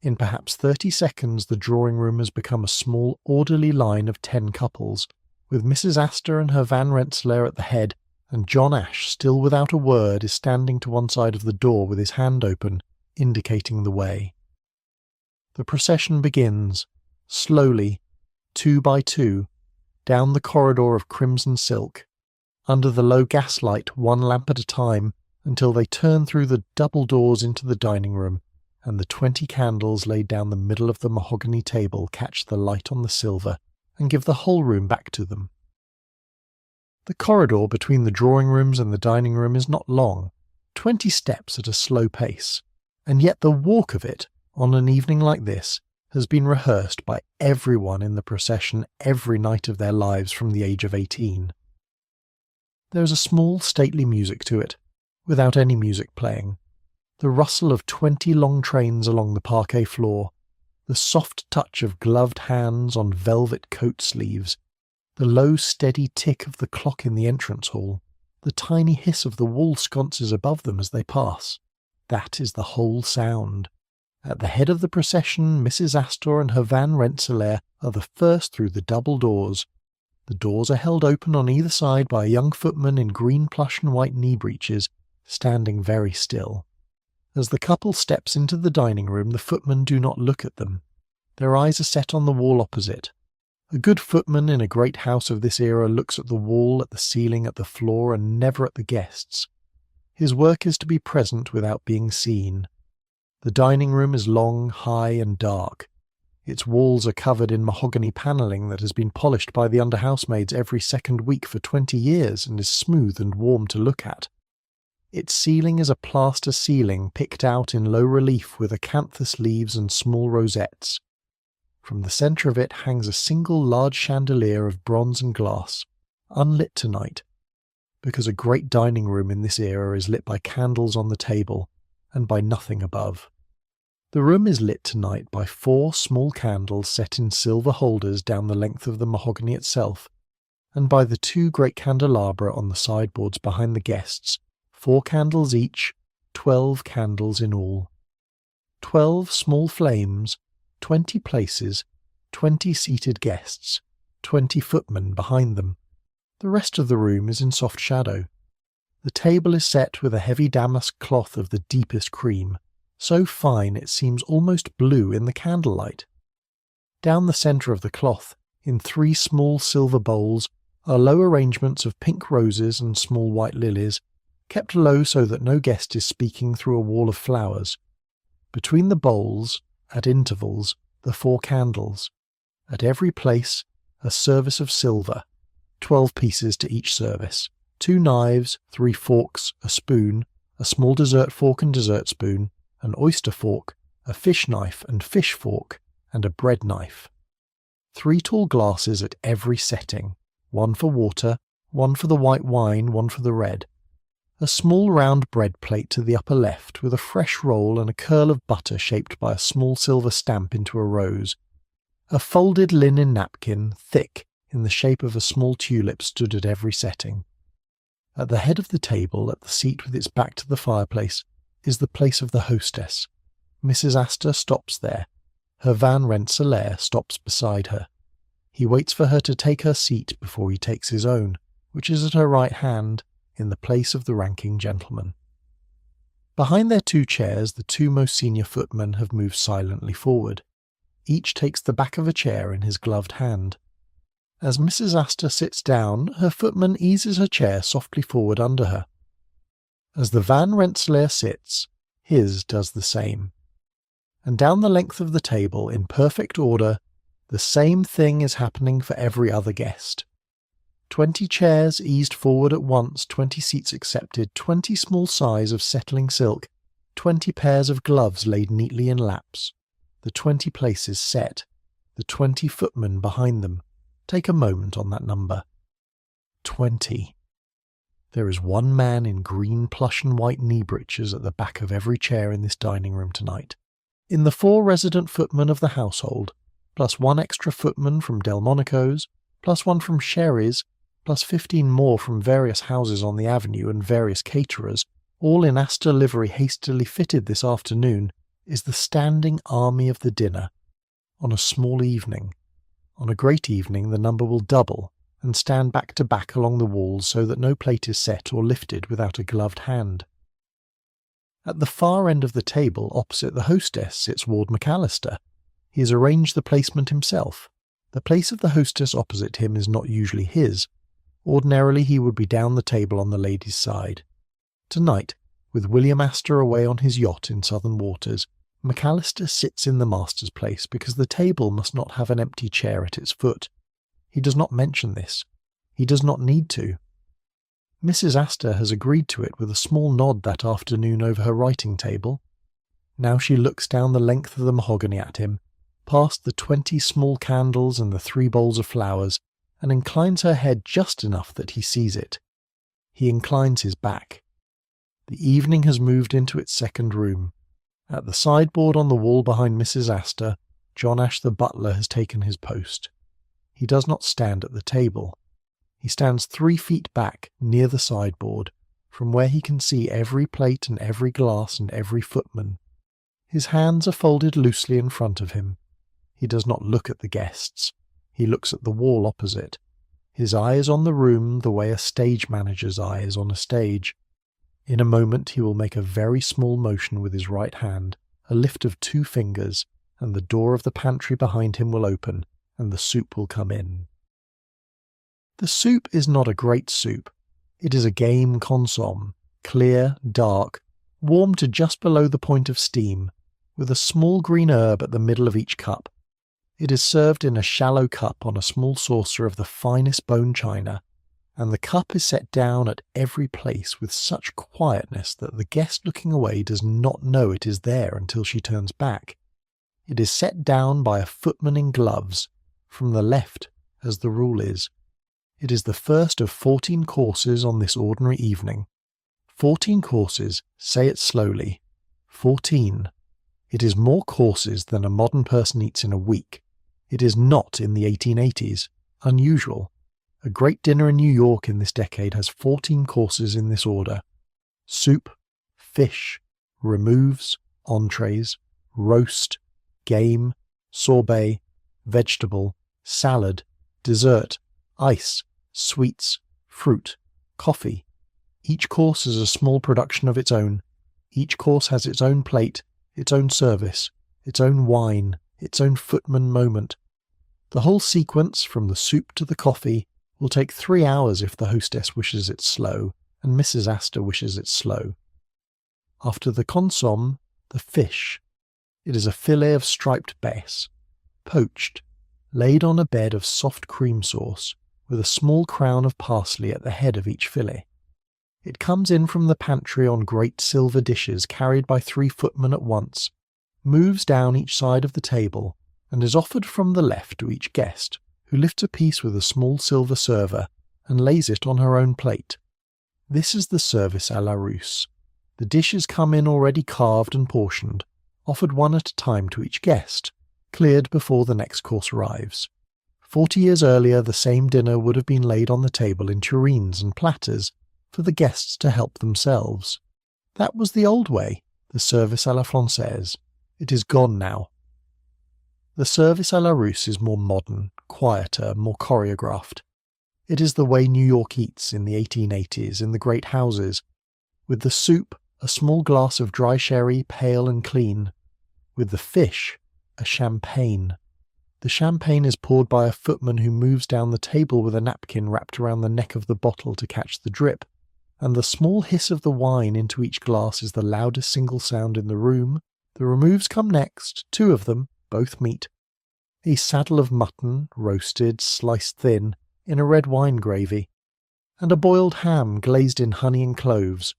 In perhaps 30 seconds the drawing-room has become a small, orderly line of 10 couples, with Mrs. Astor and her Van Rensselaer at the head, and John Ash, still without a word, is standing to one side of the door with his hand open, indicating the way. The procession begins, slowly, 2 by 2, down the corridor of crimson silk, under the low gaslight, 1 lamp at a time, until they turn through the double doors into the dining room, and the 20 candles laid down the middle of the mahogany table catch the light on the silver and give the whole room back to them. The corridor between the drawing rooms and the dining room is not long, 20 steps at a slow pace, and yet the walk of it, on an evening like this, has been rehearsed by everyone in the procession every night of their lives from the age of 18. There is a small stately music to it, without any music playing. The rustle of 20 long trains along the parquet floor, the soft touch of gloved hands on velvet coat sleeves, the low steady tick of the clock in the entrance hall, the tiny hiss of the wall sconces above them as they pass. That is the whole sound. At the head of the procession, Mrs. Astor and her Van Rensselaer are the first through the double doors. The doors are held open on either side by a young footman in green plush and white knee breeches, standing very still. As the couple steps into the dining room, the footmen do not look at them. Their eyes are set on the wall opposite. A good footman in a great house of this era looks at the wall, at the ceiling, at the floor, and never at the guests. His work is to be present without being seen. The dining room is long, high, and dark. Its walls are covered in mahogany panelling that has been polished by the under-housemaids every second week for 20 years and is smooth and warm to look at. Its ceiling is a plaster ceiling picked out in low relief with acanthus leaves and small rosettes. From the centre of it hangs a single large chandelier of bronze and glass, unlit tonight, because a great dining room in this era is lit by candles on the table and by nothing above. The room is lit tonight by 4 small candles set in silver holders down the length of the mahogany itself, and by the 2 great candelabra on the sideboards behind the guests, 4 candles each, 12 candles in all. 12 small flames, 20 places, 20 seated guests, 20 footmen behind them. The rest of the room is in soft shadow. The table is set with a heavy damask cloth of the deepest cream, so fine it seems almost blue in the candlelight. Down the centre of the cloth, in 3 small silver bowls, are low arrangements of pink roses and small white lilies, kept low so that no guest is speaking through a wall of flowers. Between the bowls, at intervals, the 4 candles. At every place, a service of silver, 12 pieces to each service, 2 knives, 3 forks, a spoon, a small dessert fork and dessert spoon, an oyster fork, a fish knife and fish fork, and a bread knife. 3 tall glasses at every setting, 1 for water, 1 for the white wine, 1 for the red. A small round bread plate to the upper left with a fresh roll and a curl of butter shaped by a small silver stamp into a rose. A folded linen napkin, thick, in the shape of a small tulip, stood at every setting. At the head of the table, at the seat with its back to the fireplace, is the place of the hostess. Mrs. Astor stops there. Her van Rensselaer stops beside her. He waits for her to take her seat before he takes his own, which is at her right hand, in the place of the ranking gentleman. Behind their 2 chairs, the 2 most senior footmen have moved silently forward. Each takes the back of a chair in his gloved hand. As Mrs. Astor sits down, her footman eases her chair softly forward under her. As the van Rensselaer sits, his does the same. And down the length of the table, in perfect order, the same thing is happening for every other guest. 20 chairs eased forward at once, 20 seats accepted, 20 small sighs of settling silk, 20 pairs of gloves laid neatly in laps, the 20 places set, the 20 footmen behind them. Take a moment on that number. 20. There is one man in green plush and white knee breeches at the back of every chair in this dining room tonight. In the 4 resident footmen of the household, plus 1 extra footman from Delmonico's, plus 1 from Sherry's, plus 15 more from various houses on the avenue and various caterers, all in Astor livery hastily fitted this afternoon, is the standing army of the dinner. On a small evening. On a great evening the number will double, and stand back to back along the walls so that no plate is set or lifted without a gloved hand. At the far end of the table, opposite the hostess, sits Ward McAllister. He has arranged the placement himself. The place of the hostess opposite him is not usually his. Ordinarily he would be down the table on the ladies' side. Tonight, with William Astor away on his yacht in southern waters, McAllister sits in the master's place because the table must not have an empty chair at its foot. He does not mention this. He does not need to. Mrs. Astor has agreed to it with a small nod that afternoon over her writing table. Now she looks down the length of the mahogany at him, past the 20 small candles and the 3 bowls of flowers, and inclines her head just enough that he sees it. He inclines his back. The evening has moved into its second room. At the sideboard on the wall behind Mrs. Astor, John Ash the butler has taken his post. He does not stand at the table. He stands 3 feet back, near the sideboard, from where he can see every plate and every glass and every footman. His hands are folded loosely in front of him. He does not look at the guests. He looks at the wall opposite. His eye is on the room the way a stage manager's eye is on a stage. In a moment he will make a very small motion with his right hand, a lift of 2 fingers, and the door of the pantry behind him will open, and the soup will come in. The soup is not a great soup. It is a game consomme, clear, dark, warm to just below the point of steam, with a small green herb at the middle of each cup. It is served in a shallow cup on a small saucer of the finest bone china, and the cup is set down at every place with such quietness that the guest looking away does not know it is there until she turns back. It is set down by a footman in gloves, from the left, as the rule is. It is the first of 14 courses on this ordinary evening. 14 courses, say it slowly. 14. It is more courses than a modern person eats in a week. It is not in the 1880s. Unusual. A great dinner in New York in this decade has 14 courses in this order. Soup, fish, removes, entrees, roast, game, sorbet, vegetable, salad, dessert, ice, sweets, fruit, coffee. Each course is a small production of its own. Each course has its own plate, its own service, its own wine, its own footman moment. The whole sequence, from the soup to the coffee, will take 3 hours if the hostess wishes it slow, and Mrs. Astor wishes it slow. After the consomme, the fish. It is a fillet of striped bass, poached, laid on a bed of soft cream sauce, with a small crown of parsley at the head of each fillet. It comes in from the pantry on great silver dishes carried by 3 footmen at once, moves down each side of the table, and is offered from the left to each guest, who lifts a piece with a small silver server and lays it on her own plate. This is the service à la Russe. The dishes come in already carved and portioned, offered one at a time to each guest, cleared before the next course arrives. 40 years earlier the same dinner would have been laid on the table in tureens and platters, for the guests to help themselves. That was the old way, the service à la Française. It is gone now. The service à la Russe is more modern, quieter, more choreographed. It is the way New York eats in the 1880s in the great houses, with the soup, a small glass of dry sherry, pale and clean. With the fish, a champagne. The champagne is poured by a footman who moves down the table with a napkin wrapped around the neck of the bottle to catch the drip, and the small hiss of the wine into each glass is the loudest single sound in the room. The removes come next, 2 of them, both meat. A saddle of mutton, roasted, sliced thin, in a red wine gravy, and a boiled ham glazed in honey and cloves.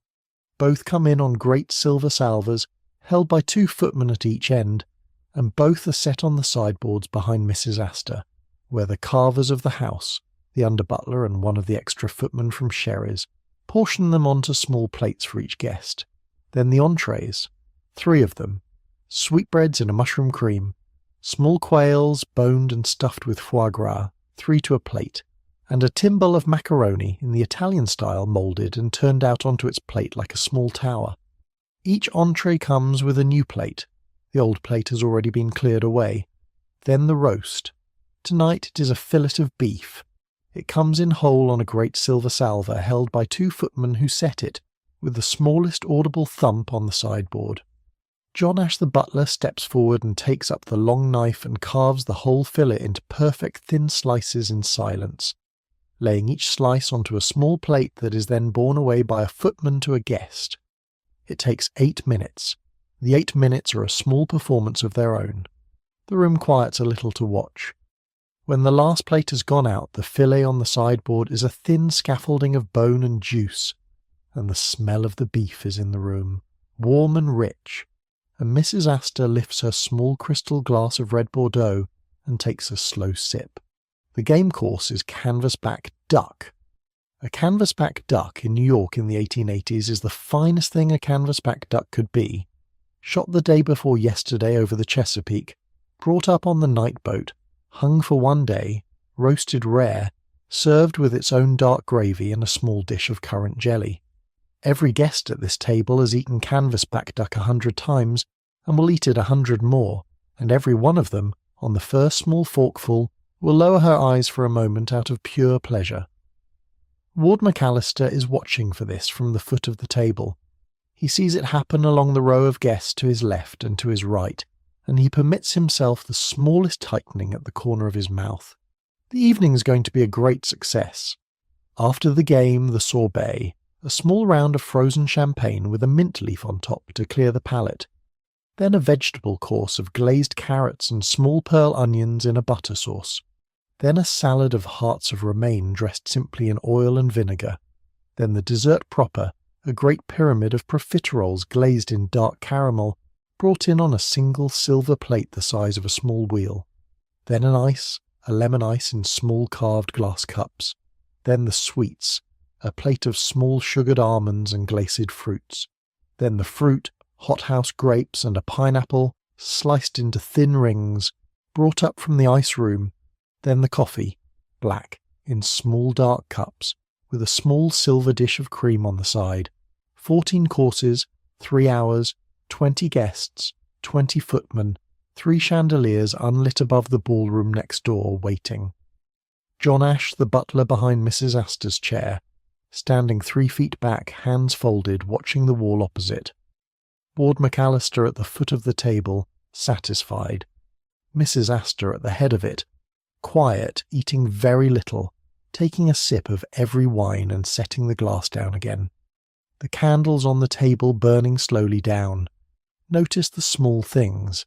Both come in on great silver salvers, held by 2 footmen at each end, and both are set on the sideboards behind Mrs. Astor, where the carvers of the house, the under-butler and one of the extra footmen from Sherry's, portion them onto small plates for each guest. Then the entrees, 3 of them, sweetbreads in a mushroom cream, small quails boned and stuffed with foie gras, 3 to a plate, and a timbale of macaroni in the Italian style moulded and turned out onto its plate like a small tower. Each entree comes with a new plate. The old plate has already been cleared away. Then the roast. Tonight it is a fillet of beef. It comes in whole on a great silver salver held by 2 footmen who set it, with the smallest audible thump on the sideboard. John Ash the butler steps forward and takes up the long knife and carves the whole fillet into perfect thin slices in silence, laying each slice onto a small plate that is then borne away by a footman to a guest. It takes 8 minutes. The 8 minutes are a small performance of their own. The room quiets a little to watch. When the last plate has gone out, the fillet on the sideboard is a thin scaffolding of bone and juice, and the smell of the beef is in the room, warm and rich, and Mrs. Astor lifts her small crystal glass of red Bordeaux and takes a slow sip. The game course is canvasback duck. A canvasback duck in New York in the 1880s is the finest thing a canvasback duck could be. Shot the day before yesterday over the Chesapeake, brought up on the night boat, hung for 1 day, roasted rare, served with its own dark gravy and a small dish of currant jelly. Every guest at this table has eaten canvasback duck 100 times and will eat it 100 more, and every one of them, on the first small forkful, will lower her eyes for a moment out of pure pleasure. Ward McAllister is watching for this from the foot of the table. He sees it happen along the row of guests to his left and to his right, and he permits himself the smallest tightening at the corner of his mouth. The evening is going to be a great success. After the game, the sorbet, a small round of frozen champagne with a mint leaf on top to clear the palate. Then a vegetable course of glazed carrots and small pearl onions in a butter sauce. Then a salad of hearts of romaine dressed simply in oil and vinegar. Then the dessert proper, a great pyramid of profiteroles glazed in dark caramel, brought in on a single silver plate the size of a small wheel. Then an ice, a lemon ice in small carved glass cups. Then the sweets, a plate of small sugared almonds and glacid fruits. Then the fruit, hothouse grapes and a pineapple, sliced into thin rings, brought up from the ice room. Then the coffee, black, in small dark cups, with a small silver dish of cream on the side. 14 courses, 3 hours, 20 guests, 20 footmen, 3 chandeliers unlit above the ballroom next door, waiting. John Ash, the butler behind Mrs. Astor's chair, standing 3 feet back, hands folded, watching the wall opposite. Ward McAllister at the foot of the table, satisfied. Mrs. Astor at the head of it, quiet, eating very little, taking a sip of every wine and setting the glass down again. The candles on the table burning slowly down. Notice the small things.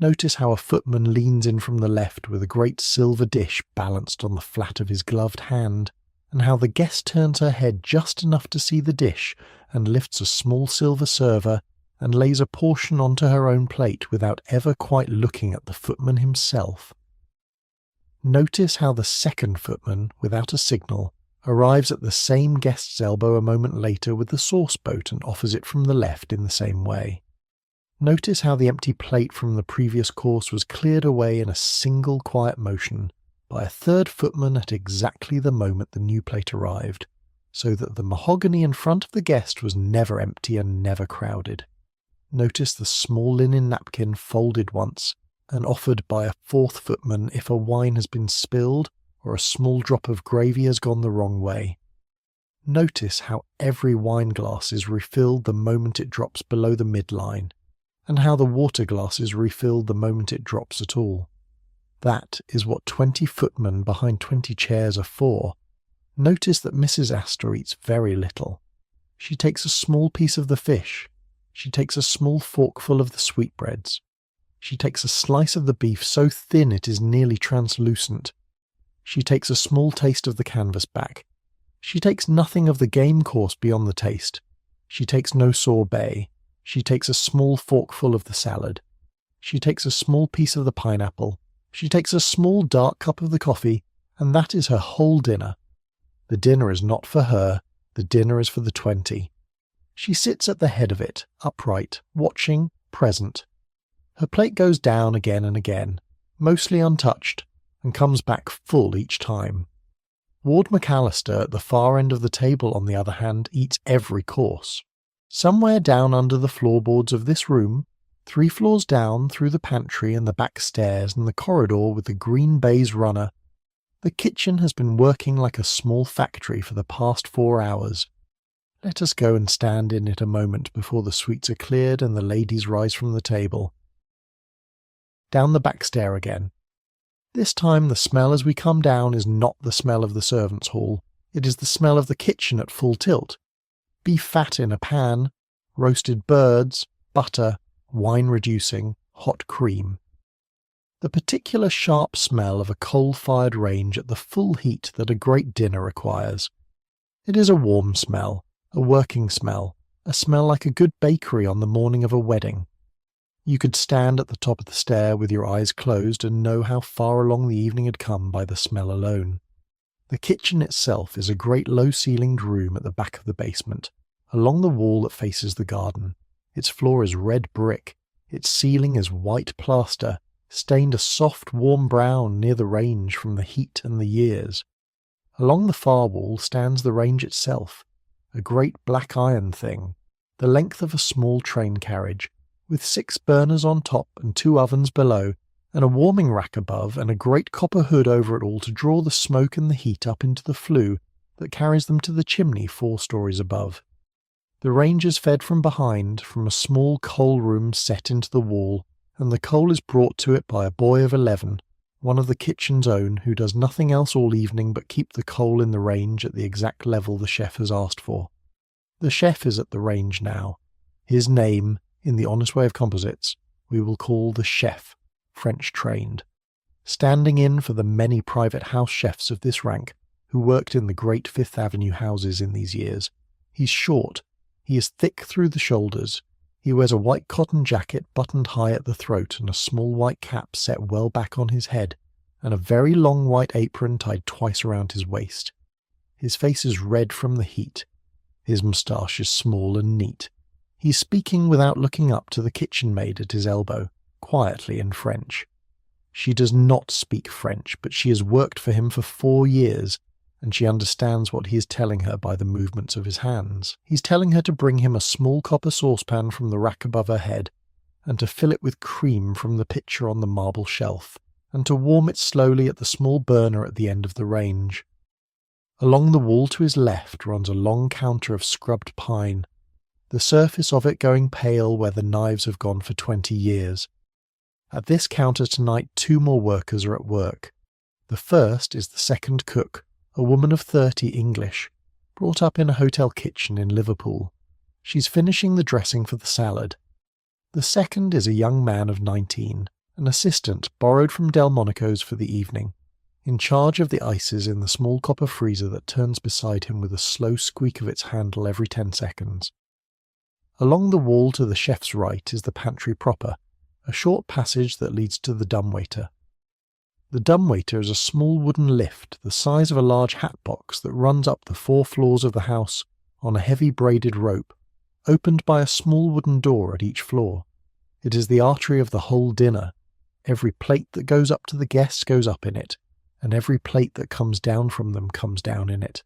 Notice how a footman leans in from the left with a great silver dish balanced on the flat of his gloved hand, and how the guest turns her head just enough to see the dish and lifts a small silver server and lays a portion onto her own plate without ever quite looking at the footman himself. Notice how the second footman, without a signal, arrives at the same guest's elbow a moment later with the sauce boat and offers it from the left in the same way. Notice how the empty plate from the previous course was cleared away in a single quiet motion by a third footman at exactly the moment the new plate arrived, so that the mahogany in front of the guest was never empty and never crowded. Notice the small linen napkin folded once, and offered by a fourth footman if a wine has been spilled or a small drop of gravy has gone the wrong way. Notice how every wine glass is refilled the moment it drops below the midline, and how the water glass is refilled the moment it drops at all. That is what 20 footmen behind 20 chairs are for. Notice that Mrs. Astor eats very little. She takes a small piece of the fish. She takes a small forkful of the sweetbreads. She takes a slice of the beef so thin it is nearly translucent. She takes a small taste of the canvasback. She takes nothing of the game course beyond the taste. She takes no sorbet. She takes a small forkful of the salad. She takes a small piece of the pineapple. She takes a small dark cup of the coffee, and that is her whole dinner. The dinner is not for her, the dinner is for the 20. She sits at the head of it, upright, watching, present. Her plate goes down again and again, mostly untouched, and comes back full each time. Ward McAllister at the far end of the table, on the other hand, eats every course. Somewhere down under the floorboards of this room, 3 floors down through the pantry and the back stairs and the corridor with the green baize runner, the kitchen has been working like a small factory for the past 4 hours. Let us go and stand in it a moment before the sweets are cleared and the ladies rise from the table. Down the back stair again. This time the smell as we come down is not the smell of the servants' hall, it is the smell of the kitchen at full tilt. Beef fat in a pan, roasted birds, butter, wine reducing, hot cream. The particular sharp smell of a coal-fired range at the full heat that a great dinner requires. It is a warm smell, a working smell, a smell like a good bakery on the morning of a wedding. You could stand at the top of the stair with your eyes closed and know how far along the evening had come by the smell alone. The kitchen itself is a great low-ceilinged room at the back of the basement, along the wall that faces the garden. Its floor is red brick, its ceiling is white plaster, stained a soft warm brown near the range from the heat and the years. Along the far wall stands the range itself, a great black iron thing, the length of a small train carriage, with 6 burners on top and 2 ovens below, and a warming rack above, and a great copper hood over it all to draw the smoke and the heat up into the flue that carries them to the chimney 4 stories above. The range is fed from behind, from a small coal room set into the wall, and the coal is brought to it by a boy of 11, one of the kitchen's own, who does nothing else all evening but keep the coal in the range at the exact level the chef has asked for. The chef is at the range now. His name, in the honest way of composites, we will call the chef, French trained, standing in for the many private house chefs of this rank who worked in the great Fifth Avenue houses in these years. He's short, he is thick through the shoulders, he wears a white cotton jacket buttoned high at the throat and a small white cap set well back on his head, and a very long white apron tied twice around his waist. His face is red from the heat, his moustache is small and neat. He's speaking without looking up to the kitchen maid at his elbow, quietly in French. She does not speak French, but she has worked for him for 4 years, and she understands what he is telling her by the movements of his hands. He's telling her to bring him a small copper saucepan from the rack above her head, and to fill it with cream from the pitcher on the marble shelf, and to warm it slowly at the small burner at the end of the range. Along the wall to his left runs a long counter of scrubbed pine, the surface of it going pale where the knives have gone for 20 years. At this counter tonight 2 more workers are at work. The first is the second cook, a woman of 30 English, brought up in a hotel kitchen in Liverpool. She's finishing the dressing for the salad. The second is a young man of 19, an assistant borrowed from Delmonico's for the evening, in charge of the ices in the small copper freezer that turns beside him with a slow squeak of its handle every 10 seconds. Along the wall to the chef's right is the pantry proper, a short passage that leads to the dumbwaiter. The dumbwaiter is a small wooden lift the size of a large hat box that runs up the 4 floors of the house on a heavy braided rope, opened by a small wooden door at each floor. It is the artery of the whole dinner. Every plate that goes up to the guests goes up in it, and every plate that comes down from them comes down in it.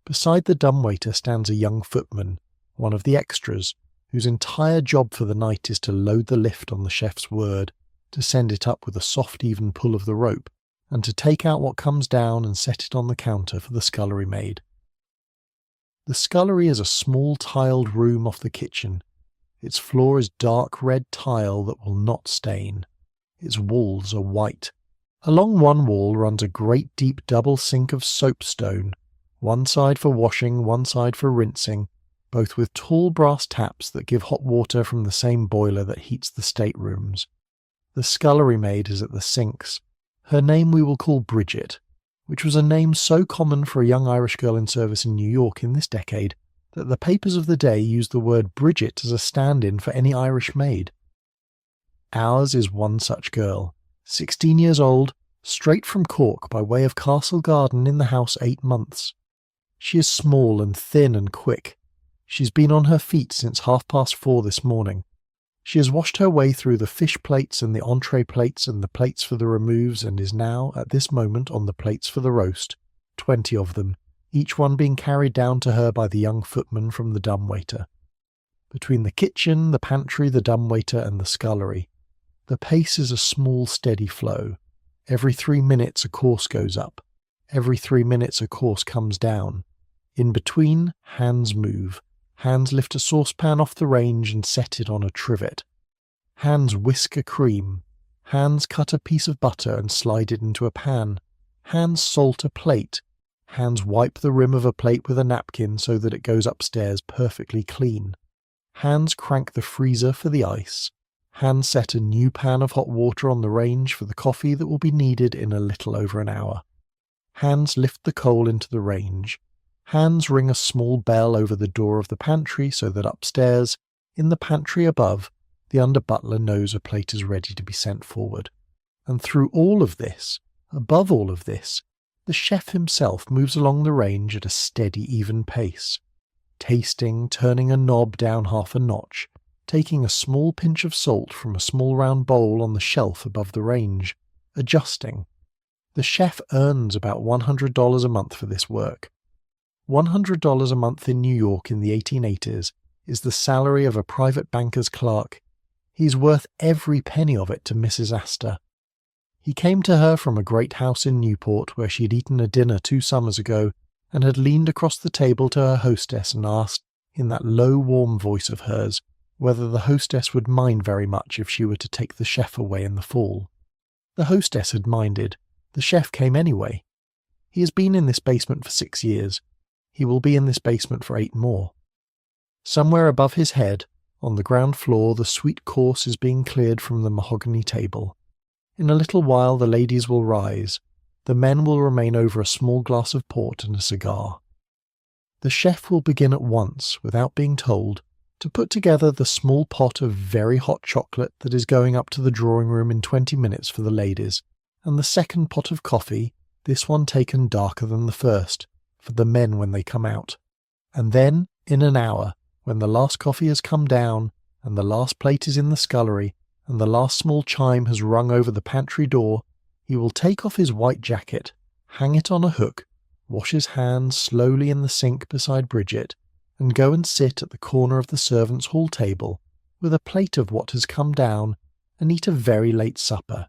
Beside the dumbwaiter stands a young footman, one of the extras, whose entire job for the night is to load the lift on the chef's word, to send it up with a soft even pull of the rope, and to take out what comes down and set it on the counter for the scullery maid. The scullery is a small tiled room off the kitchen. Its floor is dark red tile that will not stain. Its walls are white. Along one wall runs a great deep double sink of soapstone, one side for washing, one side for rinsing, both with tall brass taps that give hot water from the same boiler that heats the staterooms. The scullery maid is at the sinks. Her name we will call Bridget, which was a name so common for a young Irish girl in service in New York in this decade that the papers of the day used the word Bridget as a stand-in for any Irish maid. Ours is one such girl, 16 years old, straight from Cork by way of Castle Garden in the house 8 months. She is small and thin and quick. She's been on her feet since 4:30 this morning. She has washed her way through the fish plates and the entree plates and the plates for the removes, and is now, at this moment, on the plates for the roast, 20 of them, each one being carried down to her by the young footman from the dumbwaiter. Between the kitchen, the pantry, the dumbwaiter, and the scullery, the pace is a small steady flow. Every 3 minutes a course goes up. Every 3 minutes a course comes down. In between, hands move. Hands lift a saucepan off the range and set it on a trivet. Hands whisk a cream. Hands cut a piece of butter and slide it into a pan. Hands salt a plate. Hands wipe the rim of a plate with a napkin so that it goes upstairs perfectly clean. Hands crank the freezer for the ice. Hands set a new pan of hot water on the range for the coffee that will be needed in a little over an hour. Hands lift the coal into the range. Hands ring a small bell over the door of the pantry so that upstairs, in the pantry above, the under-butler knows a plate is ready to be sent forward. And through all of this, above all of this, the chef himself moves along the range at a steady, even pace, tasting, turning a knob down half a notch, taking a small pinch of salt from a small round bowl on the shelf above the range, adjusting. The chef earns about $100 a month for this work. $100 a month in New York in the 1880s is the salary of a private banker's clerk. He's worth every penny of it to Mrs. Astor. He came to her from a great house in Newport where she had eaten a dinner 2 summers ago and had leaned across the table to her hostess and asked, in that low, warm voice of hers, whether the hostess would mind very much if she were to take the chef away in the fall. The hostess had minded. The chef came anyway. He has been in this basement for 6 years. He will be in this basement for 8 more. Somewhere above his head, on the ground floor, the sweet course is being cleared from the mahogany table. In a little while the ladies will rise. The men will remain over a small glass of port and a cigar. The chef will begin at once, without being told, to put together the small pot of very hot chocolate that is going up to the drawing-room in 20 minutes for the ladies, and the second pot of coffee, this one taken darker than the first, for the men when they come out. And then, in an hour, when the last coffee has come down, and the last plate is in the scullery, and the last small chime has rung over the pantry door, he will take off his white jacket, hang it on a hook, wash his hands slowly in the sink beside Bridget, and go and sit at the corner of the servants' hall table, with a plate of what has come down, and eat a very late supper.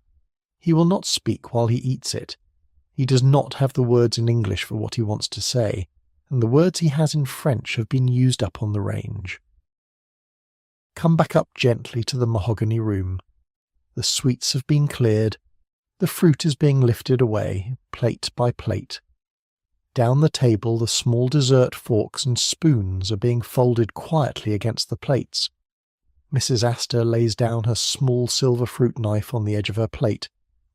He will not speak while he eats it. He does not have the words in English for what he wants to say, and the words he has in French have been used up on the range. Come back up gently to the mahogany room. The sweets have been cleared. The fruit is being lifted away, plate by plate. Down the table the small dessert forks and spoons are being folded quietly against the plates. Mrs. Astor lays down her small silver fruit knife on the edge of her plate,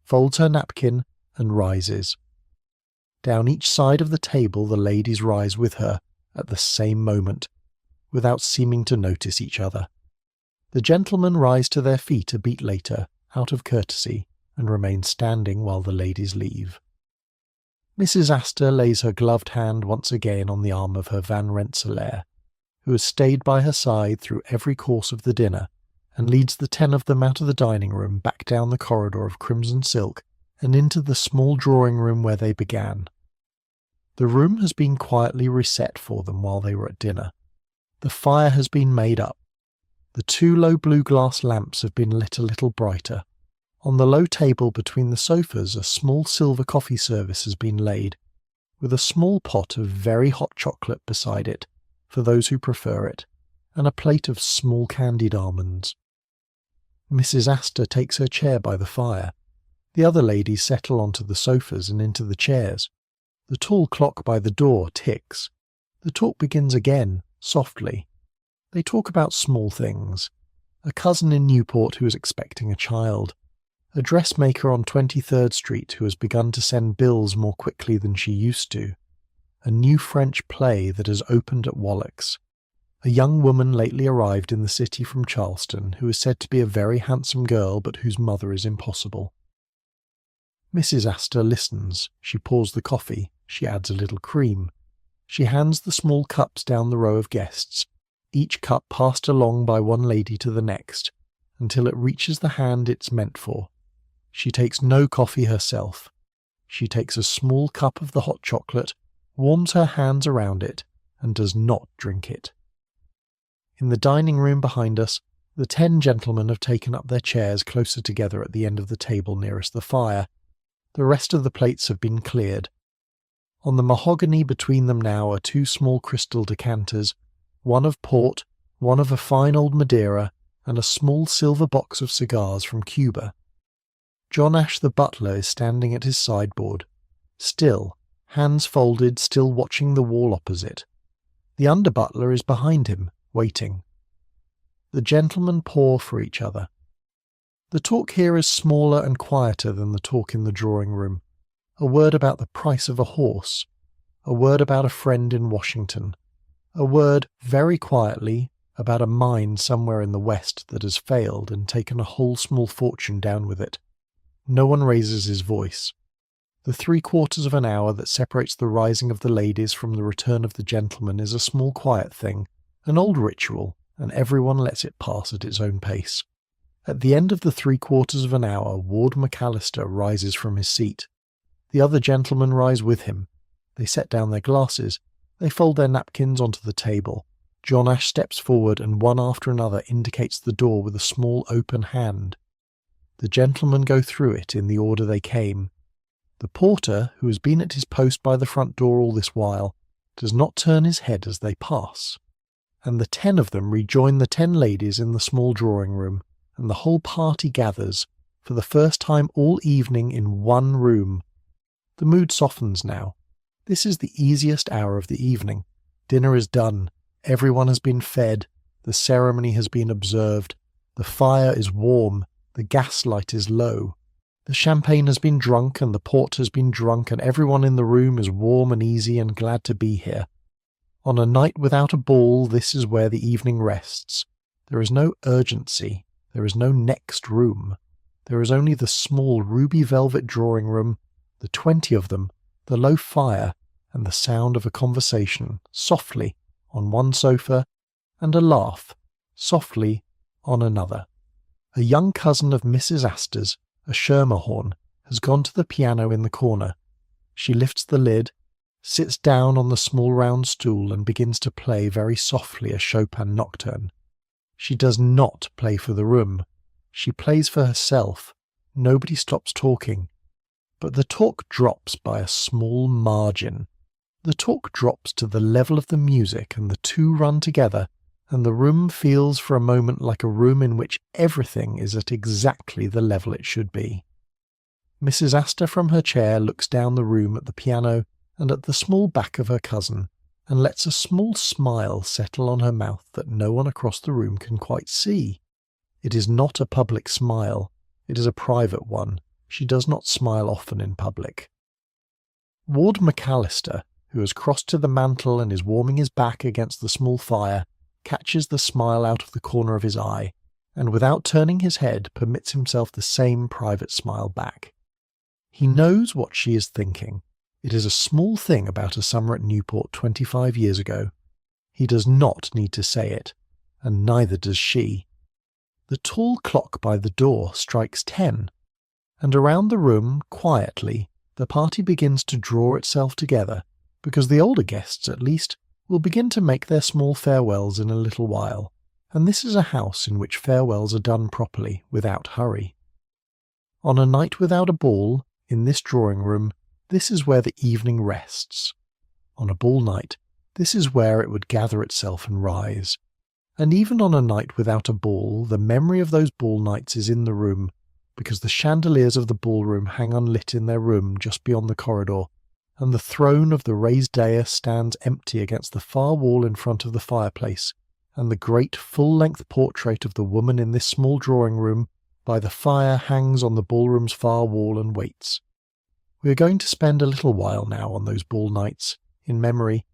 folds her napkin, and rises. Down each side of the table the ladies rise with her at the same moment, without seeming to notice each other. The gentlemen rise to their feet a beat later, out of courtesy, and remain standing while the ladies leave. Mrs. Astor lays her gloved hand once again on the arm of her Van Rensselaer, who has stayed by her side through every course of the dinner, and leads the 10 of them out of the dining room, back down the corridor of crimson silk, and into the small drawing-room where they began. The room has been quietly reset for them while they were at dinner. The fire has been made up. The 2 low blue glass lamps have been lit a little brighter. On the low table between the sofas a small silver coffee service has been laid, with a small pot of very hot chocolate beside it, for those who prefer it, and a plate of small candied almonds. Mrs. Astor takes her chair by the fire. The other ladies settle onto the sofas and into the chairs. The tall clock by the door ticks. The talk begins again, softly. They talk about small things. A cousin in Newport who is expecting a child. A dressmaker on 23rd Street who has begun to send bills more quickly than she used to. A new French play that has opened at Wallach's. A young woman lately arrived in the city from Charleston who is said to be a very handsome girl but whose mother is impossible. Mrs. Astor listens. She pours the coffee. She adds a little cream. She hands the small cups down the row of guests, each cup passed along by one lady to the next, until it reaches the hand it's meant for. She takes no coffee herself. She takes a small cup of the hot chocolate, warms her hands around it, and does not drink it. In the dining room behind us, the 10 gentlemen have taken up their chairs closer together at the end of the table nearest the fire. The rest of the plates have been cleared. On the mahogany between them now are 2 small crystal decanters, one of port, one of a fine old Madeira, and a small silver box of cigars from Cuba. John Ash the butler is standing at his sideboard, still, hands folded, still watching the wall opposite. The under-butler is behind him, waiting. The gentlemen pour for each other. The talk here is smaller and quieter than the talk in the drawing-room. A word about the price of a horse. A word about a friend in Washington. A word, very quietly, about a mine somewhere in the West that has failed and taken a whole small fortune down with it. No one raises his voice. The 3/4 of an hour that separates the rising of the ladies from the return of the gentlemen is a small quiet thing, an old ritual, and everyone lets it pass at its own pace. At the end of the 3/4 of an hour, Ward McAllister rises from his seat. The other gentlemen rise with him. They set down their glasses. They fold their napkins onto the table. John Ash steps forward and one after another indicates the door with a small open hand. The gentlemen go through it in the order they came. The porter, who has been at his post by the front door all this while, does not turn his head as they pass. And the 10 of them rejoin the 10 ladies in the small drawing-room, and the whole party gathers, for the first time all evening in one room. The mood softens now. This is the easiest hour of the evening. Dinner is done. Everyone has been fed. The ceremony has been observed. The fire is warm. The gaslight is low. The champagne has been drunk and the port has been drunk, and everyone in the room is warm and easy and glad to be here. On a night without a ball, this is where the evening rests. There is no urgency. There is no next room. There is only the small ruby velvet drawing-room, the 20 of them, the low fire, and the sound of a conversation, softly, on one sofa, and a laugh, softly, on another. A young cousin of Mrs. Astor's, a Schermerhorn, has gone to the piano in the corner. She lifts the lid, sits down on the small round stool and begins to play very softly a Chopin nocturne. She does not play for the room. She plays for herself. Nobody stops talking. But the talk drops by a small margin. The talk drops to the level of the music, and the two run together, and the room feels for a moment like a room in which everything is at exactly the level it should be. Mrs. Astor from her chair looks down the room at the piano and at the small back of her cousin, and lets a small smile settle on her mouth that no one across the room can quite see. It is not a public smile. It is a private one. She does not smile often in public. Ward McAllister, who has crossed to the mantel and is warming his back against the small fire, catches the smile out of the corner of his eye, and without turning his head permits himself the same private smile back. He knows what she is thinking. It is a small thing about a summer at Newport 25 years ago. He does not need to say it, and neither does she. The tall clock by the door strikes 10, and around the room, quietly, the party begins to draw itself together, because the older guests, at least, will begin to make their small farewells in a little while, and this is a house in which farewells are done properly, without hurry. On a night without a ball, in this drawing room, this is where the evening rests. On a ball night, this is where it would gather itself and rise. And even on a night without a ball, the memory of those ball nights is in the room, because the chandeliers of the ballroom hang unlit in their room just beyond the corridor, and the throne of the raised dais stands empty against the far wall in front of the fireplace, and the great full-length portrait of the woman in this small drawing-room by the fire hangs on the ballroom's far wall and waits. We are going to spend a little while now on those ball nights, in memory,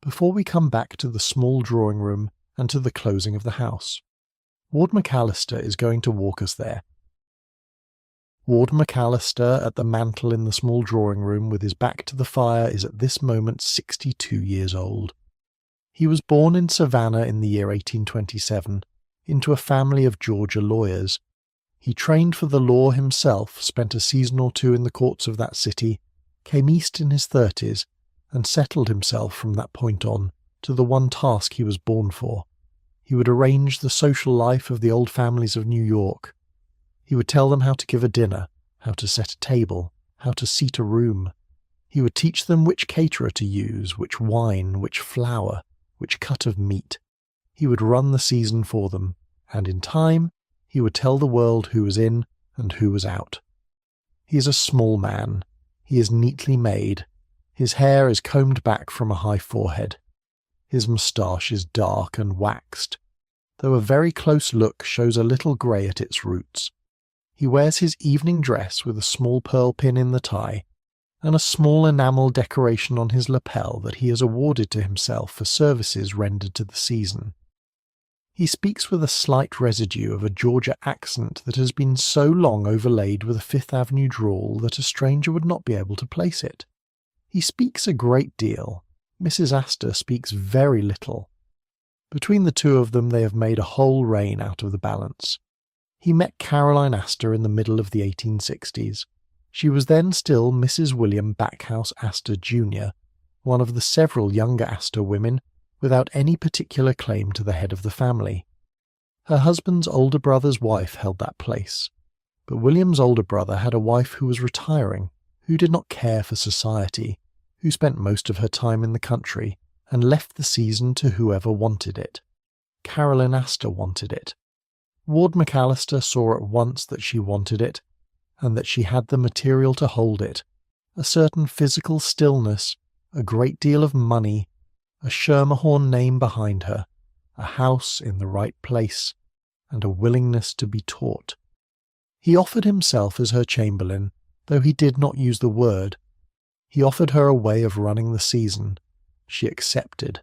before we come back to the small drawing-room and to the closing of the house. Ward McAllister is going to walk us there. Ward McAllister at the mantel in the small drawing-room with his back to the fire is at this moment 62 years old. He was born in Savannah in the year 1827, into a family of Georgia lawyers. He trained for the law himself, spent a season or two in the courts of that city, came east in his 30s, and settled himself from that point on to the one task he was born for. He would arrange the social life of the old families of New York. He would tell them how to give a dinner, how to set a table, how to seat a room. He would teach them which caterer to use, which wine, which flour, which cut of meat. He would run the season for them, and in time he would tell the world who was in and who was out. He is a small man. He is neatly made. His hair is combed back from a high forehead. His moustache is dark and waxed, though a very close look shows a little grey at its roots. He wears his evening dress with a small pearl pin in the tie, and a small enamel decoration on his lapel that he has awarded to himself for services rendered to the season. He speaks with a slight residue of a Georgia accent that has been so long overlaid with a Fifth Avenue drawl that a stranger would not be able to place it. He speaks a great deal. Mrs. Astor speaks very little. Between the two of them they have made a whole reign out of the balance. He met Caroline Astor in the middle of the 1860s. She was then still Mrs. William Backhouse Astor, Jr., one of the several younger Astor women, without any particular claim to the head of the family. Her husband's older brother's wife held that place, but William's older brother had a wife who was retiring, who did not care for society, who spent most of her time in the country, and left the season to whoever wanted it. Caroline Astor wanted it. Ward McAllister saw at once that she wanted it, and that she had the material to hold it, a certain physical stillness, a great deal of money, a Schermerhorn name behind her, a house in the right place, and a willingness to be taught. He offered himself as her chamberlain, though he did not use the word. He offered her a way of running the season. She accepted.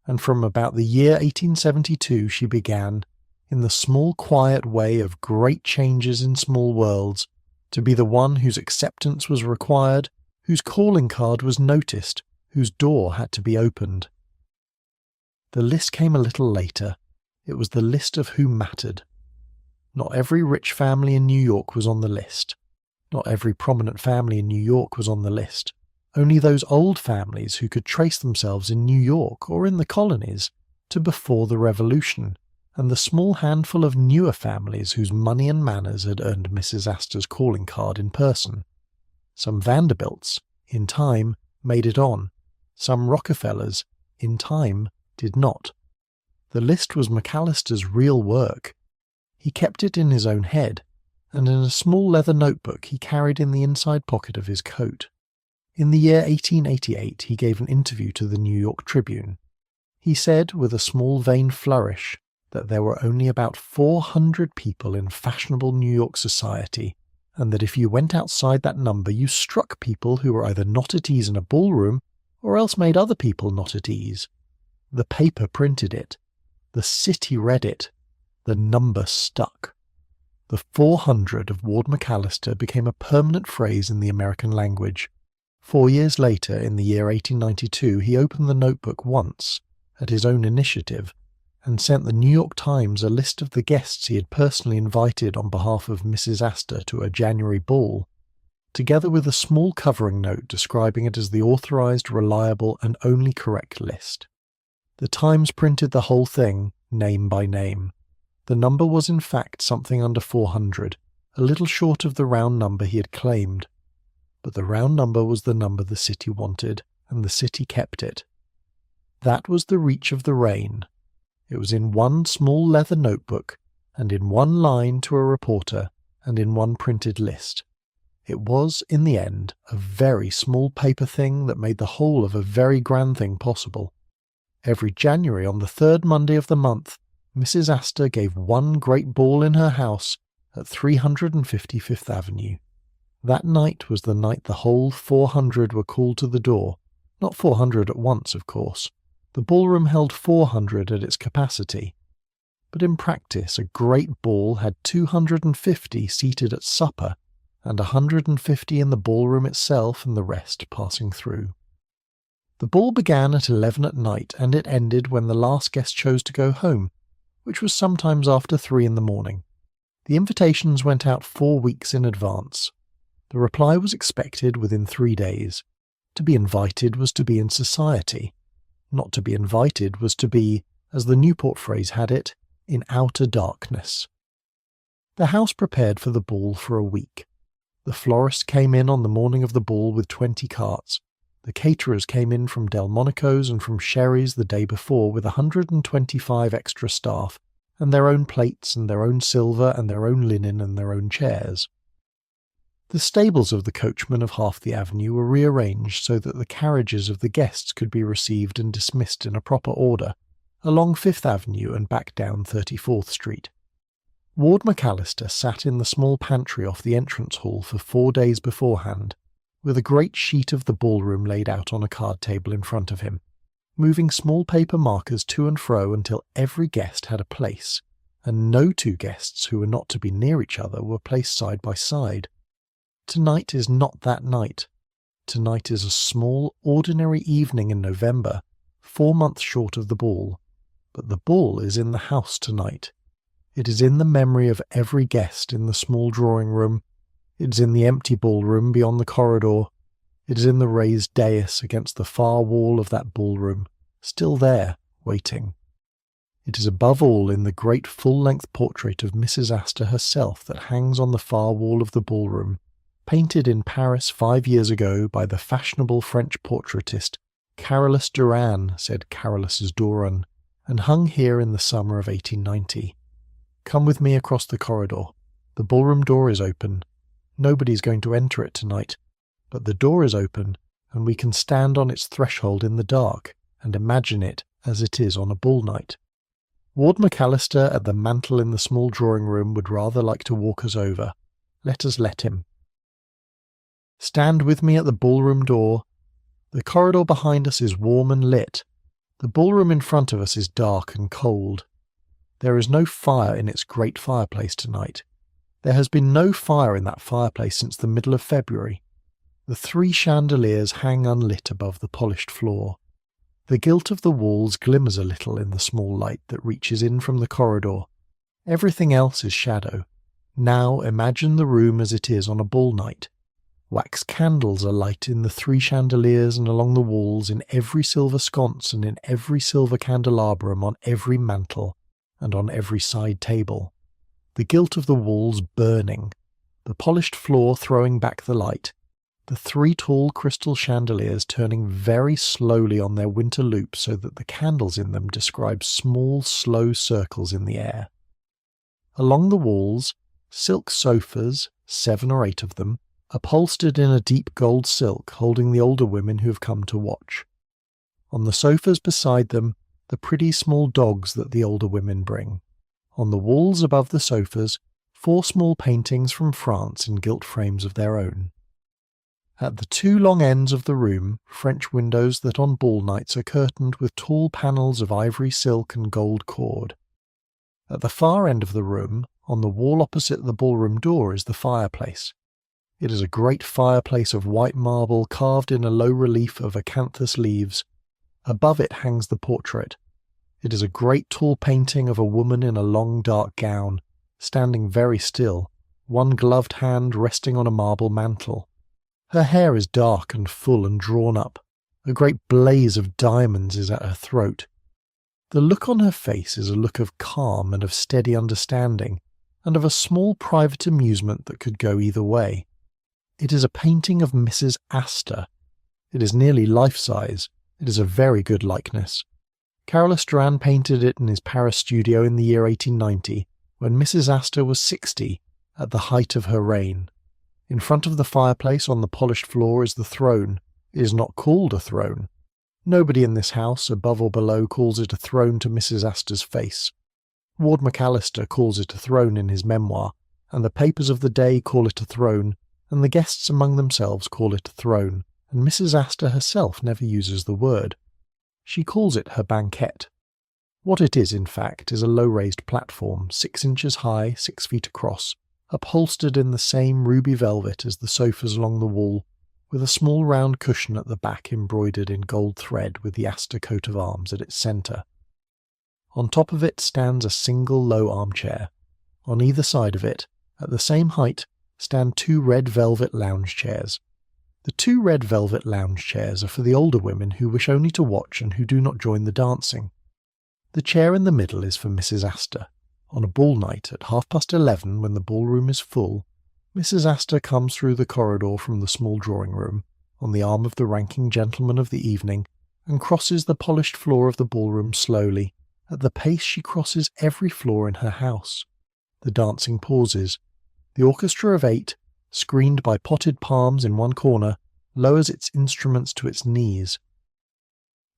And from about the year 1872 she began, in the small quiet way of great changes in small worlds, to be the one whose acceptance was required, whose calling card was noticed, whose door had to be opened. The list came a little later. It was the list of who mattered. Not every rich family in New York was on the list. Not every prominent family in New York was on the list. Only those old families who could trace themselves in New York or in the colonies to before the Revolution, and the small handful of newer families whose money and manners had earned Mrs. Astor's calling card in person. Some Vanderbilts, in time, made it on. Some Rockefellers, in time, did not. The list was McAllister's real work. He kept it in his own head, and in a small leather notebook he carried in the inside pocket of his coat. In the year 1888 he gave an interview to the New York Tribune. He said, with a small vain flourish, that there were only about 400 people in fashionable New York society, and that if you went outside that number you struck people who were either not at ease in a ballroom or else made other people not at ease. The paper printed it. The city read it. The number stuck. The 400 of Ward McAllister became a permanent phrase in the American language. 4 years later, in the year 1892, he opened the notebook once, at his own initiative, and sent the New York Times a list of the guests he had personally invited on behalf of Mrs. Astor to a January ball, together with a small covering note describing it as the authorized, reliable, and only correct list. The Times printed the whole thing, name by name. The number was in fact something under 400, a little short of the round number he had claimed. But the round number was the number the city wanted, and the city kept it. That was the reach of the rain. It was in one small leather notebook, and in one line to a reporter, and in one printed list. It was, in the end, a very small paper thing that made the whole of a very grand thing possible. Every January on the third Monday of the month, Mrs. Astor gave one great ball in her house at 355th Avenue. That night was the night the whole 400 were called to the door. Not 400 at once, of course. The ballroom held 400 at its capacity. But in practice, a great ball had 250 seated at supper, and 150 in the ballroom itself and the rest passing through. The ball began at 11 at night, and it ended when the last guest chose to go home, which was sometimes after 3 in the morning. The invitations went out 4 weeks in advance. The reply was expected within 3 days. To be invited was to be in society. Not to be invited was to be, as the Newport phrase had it, in outer darkness. The house prepared for the ball for a week. The florist came in on the morning of the ball with 20 carts. The caterers came in from Delmonico's and from Sherry's the day before with 125 extra staff, and their own plates and their own silver and their own linen and their own chairs. The stables of the coachmen of half the avenue were rearranged so that the carriages of the guests could be received and dismissed in a proper order, along 5th Avenue and back down 34th Street. Ward McAllister sat in the small pantry off the entrance hall for 4 days beforehand, with a great sheet of the ballroom laid out on a card table in front of him, moving small paper markers to and fro until every guest had a place, and no 2 guests who were not to be near each other were placed side by side. Tonight is not that night. Tonight is a small, ordinary evening in November, 4 months short of the ball. But the ball is in the house tonight. It is in the memory of every guest in the small drawing-room. It is in the empty ballroom beyond the corridor. It is in the raised dais against the far wall of that ballroom, still there, waiting. It is above all in the great full-length portrait of Mrs. Astor herself that hangs on the far wall of the ballroom, painted in Paris 5 years ago by the fashionable French portraitist Carolus Duran, said Carolus's Duran, and hung here in the summer of 1890. Come with me across the corridor. The ballroom door is open. Nobody's going to enter it tonight, but the door is open, and we can stand on its threshold in the dark and imagine it as it is on a ball night. Ward McAllister at the mantel in the small drawing-room would rather like to walk us over. Let us let him. Stand with me at the ballroom door. The corridor behind us is warm and lit. The ballroom in front of us is dark and cold. There is no fire in its great fireplace tonight. There has been no fire in that fireplace since the middle of February. The 3 chandeliers hang unlit above the polished floor. The gilt of the walls glimmers a little in the small light that reaches in from the corridor. Everything else is shadow. Now imagine the room as it is on a ball night. Wax candles are light in the 3 chandeliers and along the walls, in every silver sconce and in every silver candelabrum on every mantel and on every side table. The gilt of the walls burning, the polished floor throwing back the light, the 3 tall crystal chandeliers turning very slowly on their winter loop so that the candles in them describe small, slow circles in the air. Along the walls, silk sofas, 7 or 8 of them, upholstered in a deep gold silk, holding the older women who have come to watch. On the sofas beside them, the pretty small dogs that the older women bring. On the walls above the sofas, 4 small paintings from France in gilt frames of their own. At the 2 long ends of the room, French windows that on ball nights are curtained with tall panels of ivory silk and gold cord. At the far end of the room, on the wall opposite the ballroom door, is the fireplace. It is a great fireplace of white marble carved in a low relief of acanthus leaves. Above it hangs the portrait. It is a great tall painting of a woman in a long dark gown, standing very still, one gloved hand resting on a marble mantle. Her hair is dark and full and drawn up. A great blaze of diamonds is at her throat. The look on her face is a look of calm and of steady understanding, and of a small private amusement that could go either way. It is a painting of Mrs. Astor. It is nearly life-size. It is a very good likeness. McAllister painted it in his Paris studio in the year 1890, when Mrs. Astor was 60, at the height of her reign. In front of the fireplace on the polished floor is the throne. It is not called a throne. Nobody in this house, above or below, calls it a throne to Mrs. Astor's face. Ward McAllister calls it a throne in his memoir, and the papers of the day call it a throne, and the guests among themselves call it a throne, and Mrs. Astor herself never uses the word. She calls it her banquette. What it is, in fact, is a low-raised platform, 6 inches high, 6 feet across, upholstered in the same ruby velvet as the sofas along the wall, with a small round cushion at the back embroidered in gold thread with the Astor coat of arms at its centre. On top of it stands a single low armchair. On either side of it, at the same height, stand 2 red velvet lounge chairs. The 2 red velvet lounge chairs are for the older women who wish only to watch and who do not join the dancing. The chair in the middle is for Mrs. Astor. On a ball night at 11:30, when the ballroom is full, Mrs. Astor comes through the corridor from the small drawing-room, on the arm of the ranking gentleman of the evening, and crosses the polished floor of the ballroom slowly, at the pace she crosses every floor in her house. The dancing pauses. The orchestra of 8, screened by potted palms in one corner, lowers its instruments to its knees.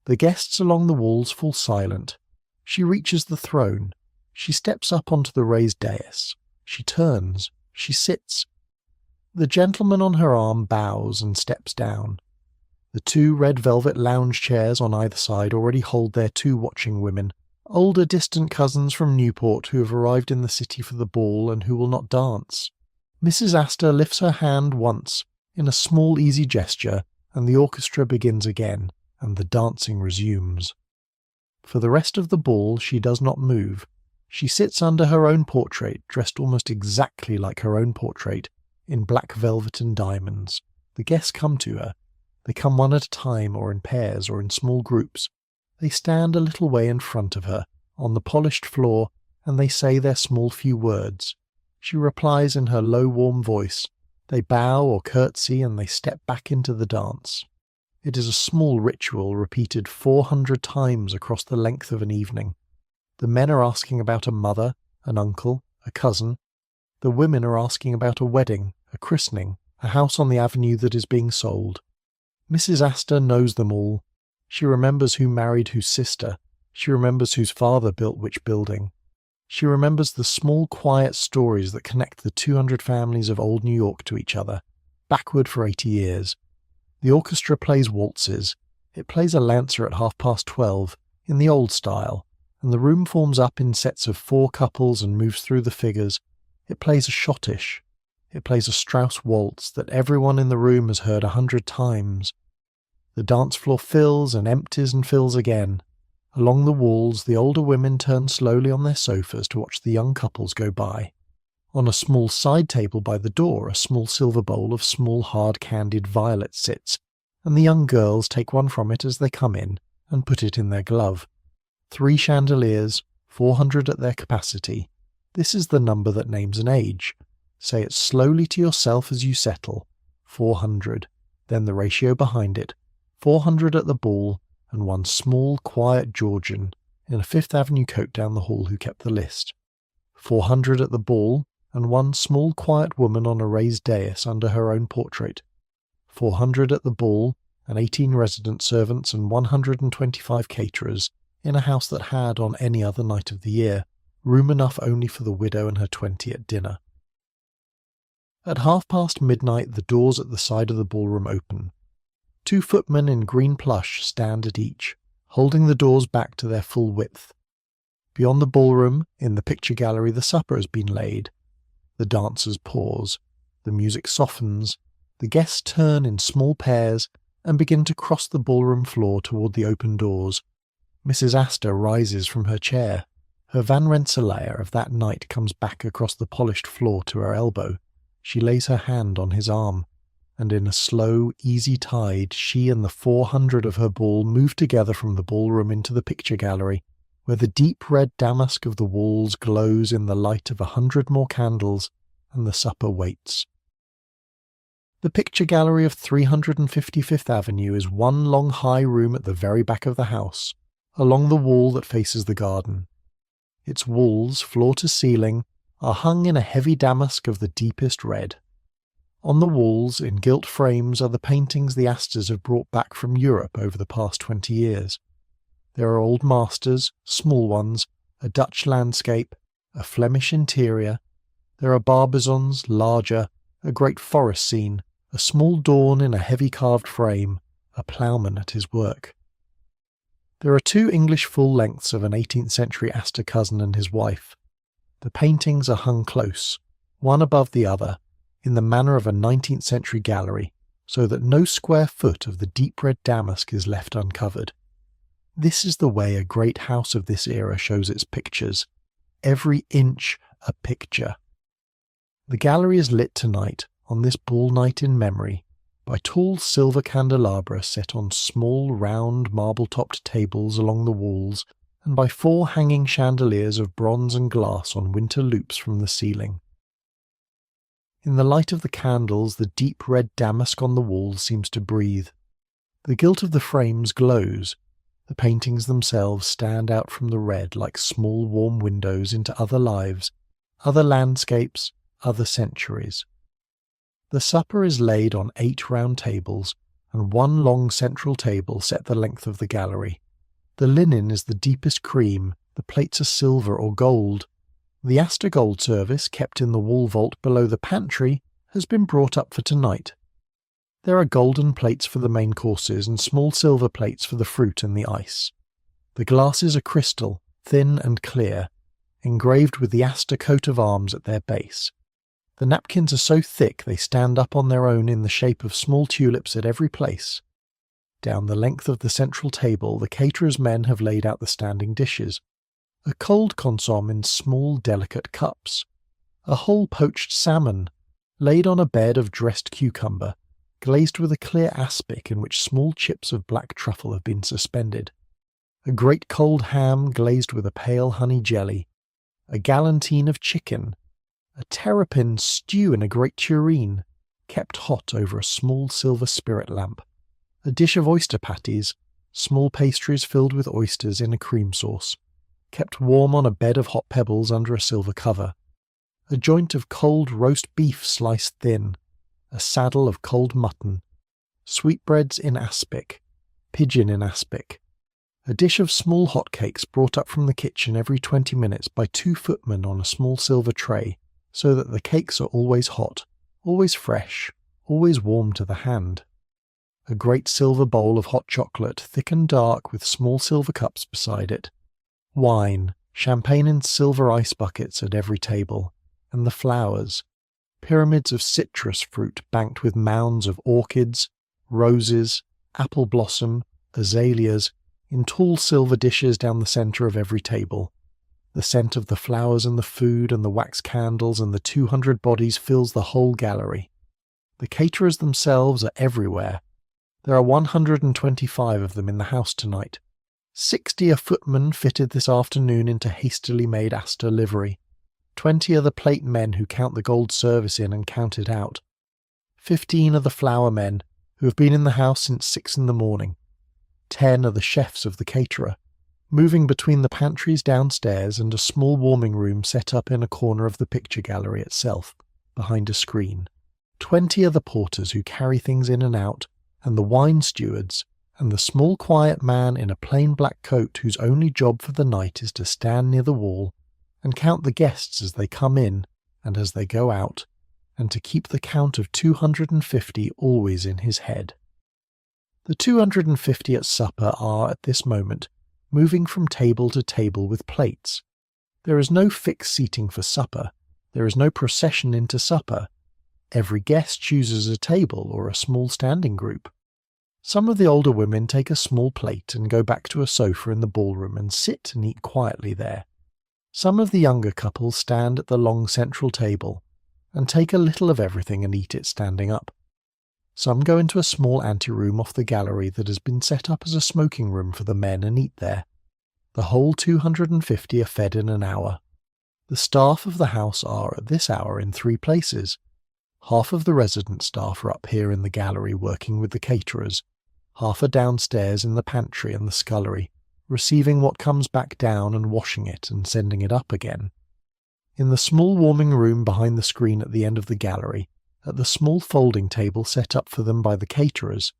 The guests along the walls fall silent. She reaches the throne. She steps up onto the raised dais. She turns. She sits. The gentleman on her arm bows and steps down. The 2 red velvet lounge chairs on either side already hold their 2 watching women, older distant cousins from Newport who have arrived in the city for the ball and who will not dance. Mrs. Astor lifts her hand once, in a small easy gesture, and the orchestra begins again, and the dancing resumes. For the rest of the ball she does not move. She sits under her own portrait, dressed almost exactly like her own portrait, in black velvet and diamonds. The guests come to her. They come one at a time, or in pairs, or in small groups. They stand a little way in front of her, on the polished floor, and they say their small few words. She replies in her low, warm voice. They bow or curtsy, and they step back into the dance. It is a small ritual repeated 400 times across the length of an evening. The men are asking about a mother, an uncle, a cousin. The women are asking about a wedding, a christening, a house on the avenue that is being sold. Mrs. Astor knows them all. She remembers who married whose sister. She remembers whose father built which building. She remembers the small, quiet stories that connect the 200 families of old New York to each other, backward for 80 years. The orchestra plays waltzes. It plays a lancer at 12:30, in the old style, and the room forms up in sets of 4 couples and moves through the figures. It plays a schottisch. It plays a Strauss waltz that everyone in the room has heard 100 times. The dance floor fills and empties and fills again. Along the walls, the older women turn slowly on their sofas to watch the young couples go by. On a small side table by the door, a small silver bowl of small hard-candied violets sits, and the young girls take one from it as they come in and put it in their glove. 3 chandeliers, 400 at their capacity. This is the number that names an age. Say it slowly to yourself as you settle. 400. Then the ratio behind it. 400 at the ball, and one small, quiet Georgian in a Fifth Avenue coat down the hall who kept the list. 400 at the ball, and one small, quiet woman on a raised dais under her own portrait. 400 at the ball, and 18 resident servants and 125 caterers in a house that had, on any other night of the year, room enough only for the widow and her 20 at dinner. At midnight, the doors at the side of the ballroom open. 2 footmen in green plush stand at each, holding the doors back to their full width. Beyond the ballroom, in the picture gallery, the supper has been laid. The dancers pause. The music softens. The guests turn in small pairs and begin to cross the ballroom floor toward the open doors. Mrs. Astor rises from her chair. Her Van Rensselaer of that night comes back across the polished floor to her elbow. She lays her hand on his arm, and in a slow, easy tide she and the 400 of her ball move together from the ballroom into the picture gallery, where the deep red damask of the walls glows in the light of 100 more candles, and the supper waits. The picture gallery of 355th Avenue is one long high room at the very back of the house, along the wall that faces the garden. Its walls, floor to ceiling, are hung in a heavy damask of the deepest red. On the walls, in gilt frames, are the paintings the Astors have brought back from Europe over the past 20 years. There are old masters, small ones, a Dutch landscape, a Flemish interior. There are Barbizons, larger, a great forest scene, a small dawn in a heavy carved frame, a ploughman at his work. There are 2 English full lengths of an 18th century Astor cousin and his wife. The paintings are hung close, one above the other, in the manner of a 19th century gallery, so that no square foot of the deep red damask is left uncovered. This is the way a great house of this era shows its pictures, every inch a picture. The gallery is lit tonight, on this ball night in memory, by tall silver candelabra set on small round marble-topped tables along the walls, and by 4 hanging chandeliers of bronze and glass on winter loops from the ceiling. In the light of the candles, the deep red damask on the walls seems to breathe. The gilt of the frames glows. The paintings themselves stand out from the red like small warm windows into other lives, other landscapes, other centuries. The supper is laid on 8 round tables, and 1 long central table set the length of the gallery. The linen is the deepest cream, the plates are silver or gold. The Astor gold service, kept in the wall vault below the pantry, has been brought up for tonight. There are golden plates for the main courses and small silver plates for the fruit and the ice. The glasses are crystal, thin and clear, engraved with the Astor coat of arms at their base. The napkins are so thick they stand up on their own in the shape of small tulips at every place. Down the length of the central table, the caterers' men have laid out the standing dishes. A cold consomme in small, delicate cups. A whole poached salmon, laid on a bed of dressed cucumber, glazed with a clear aspic in which small chips of black truffle have been suspended. A great cold ham glazed with a pale honey jelly. A galantine of chicken. A terrapin stew in a great tureen, kept hot over a small silver spirit lamp. A dish of oyster patties, small pastries filled with oysters in a cream sauce, kept warm on a bed of hot pebbles under a silver cover. A joint of cold roast beef sliced thin. A saddle of cold mutton. Sweetbreads in aspic. Pigeon in aspic. A dish of small hot cakes brought up from the kitchen every 20 minutes by 2 footmen on a small silver tray, so that the cakes are always hot, always fresh, always warm to the hand. A great silver bowl of hot chocolate, thick and dark, with small silver cups beside it. Wine, champagne in silver ice buckets at every table, and the flowers, pyramids of citrus fruit banked with mounds of orchids, roses, apple blossom, azaleas, in tall silver dishes down the centre of every table. The scent of the flowers and the food and the wax candles and the 200 bodies fills the whole gallery. The caterers themselves are everywhere. There are 125 of them in the house tonight. 60 are footmen fitted this afternoon into hastily made Astor livery. 20 are the plate men who count the gold service in and count it out. 15 are the flour men, who have been in the house since 6 in the morning. 10 are the chefs of the caterer, moving between the pantries downstairs and a small warming room set up in a corner of the picture gallery itself, behind a screen. 20 are the porters who carry things in and out, and the wine stewards, and the small quiet man in a plain black coat whose only job for the night is to stand near the wall and count the guests as they come in and as they go out, and to keep the count of 250 always in his head. The 250 at supper are, at this moment, moving from table to table with plates. There is no fixed seating for supper. There is no procession into supper. Every guest chooses a table or a small standing group. Some of the older women take a small plate and go back to a sofa in the ballroom and sit and eat quietly there. Some of the younger couples stand at the long central table and take a little of everything and eat it standing up. Some go into a small anteroom off the gallery that has been set up as a smoking room for the men and eat there. The whole 250 are fed in an hour. The staff of the house are at this hour in 3 places. Half of the resident staff are up here in the gallery working with the caterers. Half are downstairs in the pantry and the scullery, receiving what comes back down and washing it and sending it up again. In the small warming room behind the screen at the end of the gallery, at the small folding table set up for them by the caterers,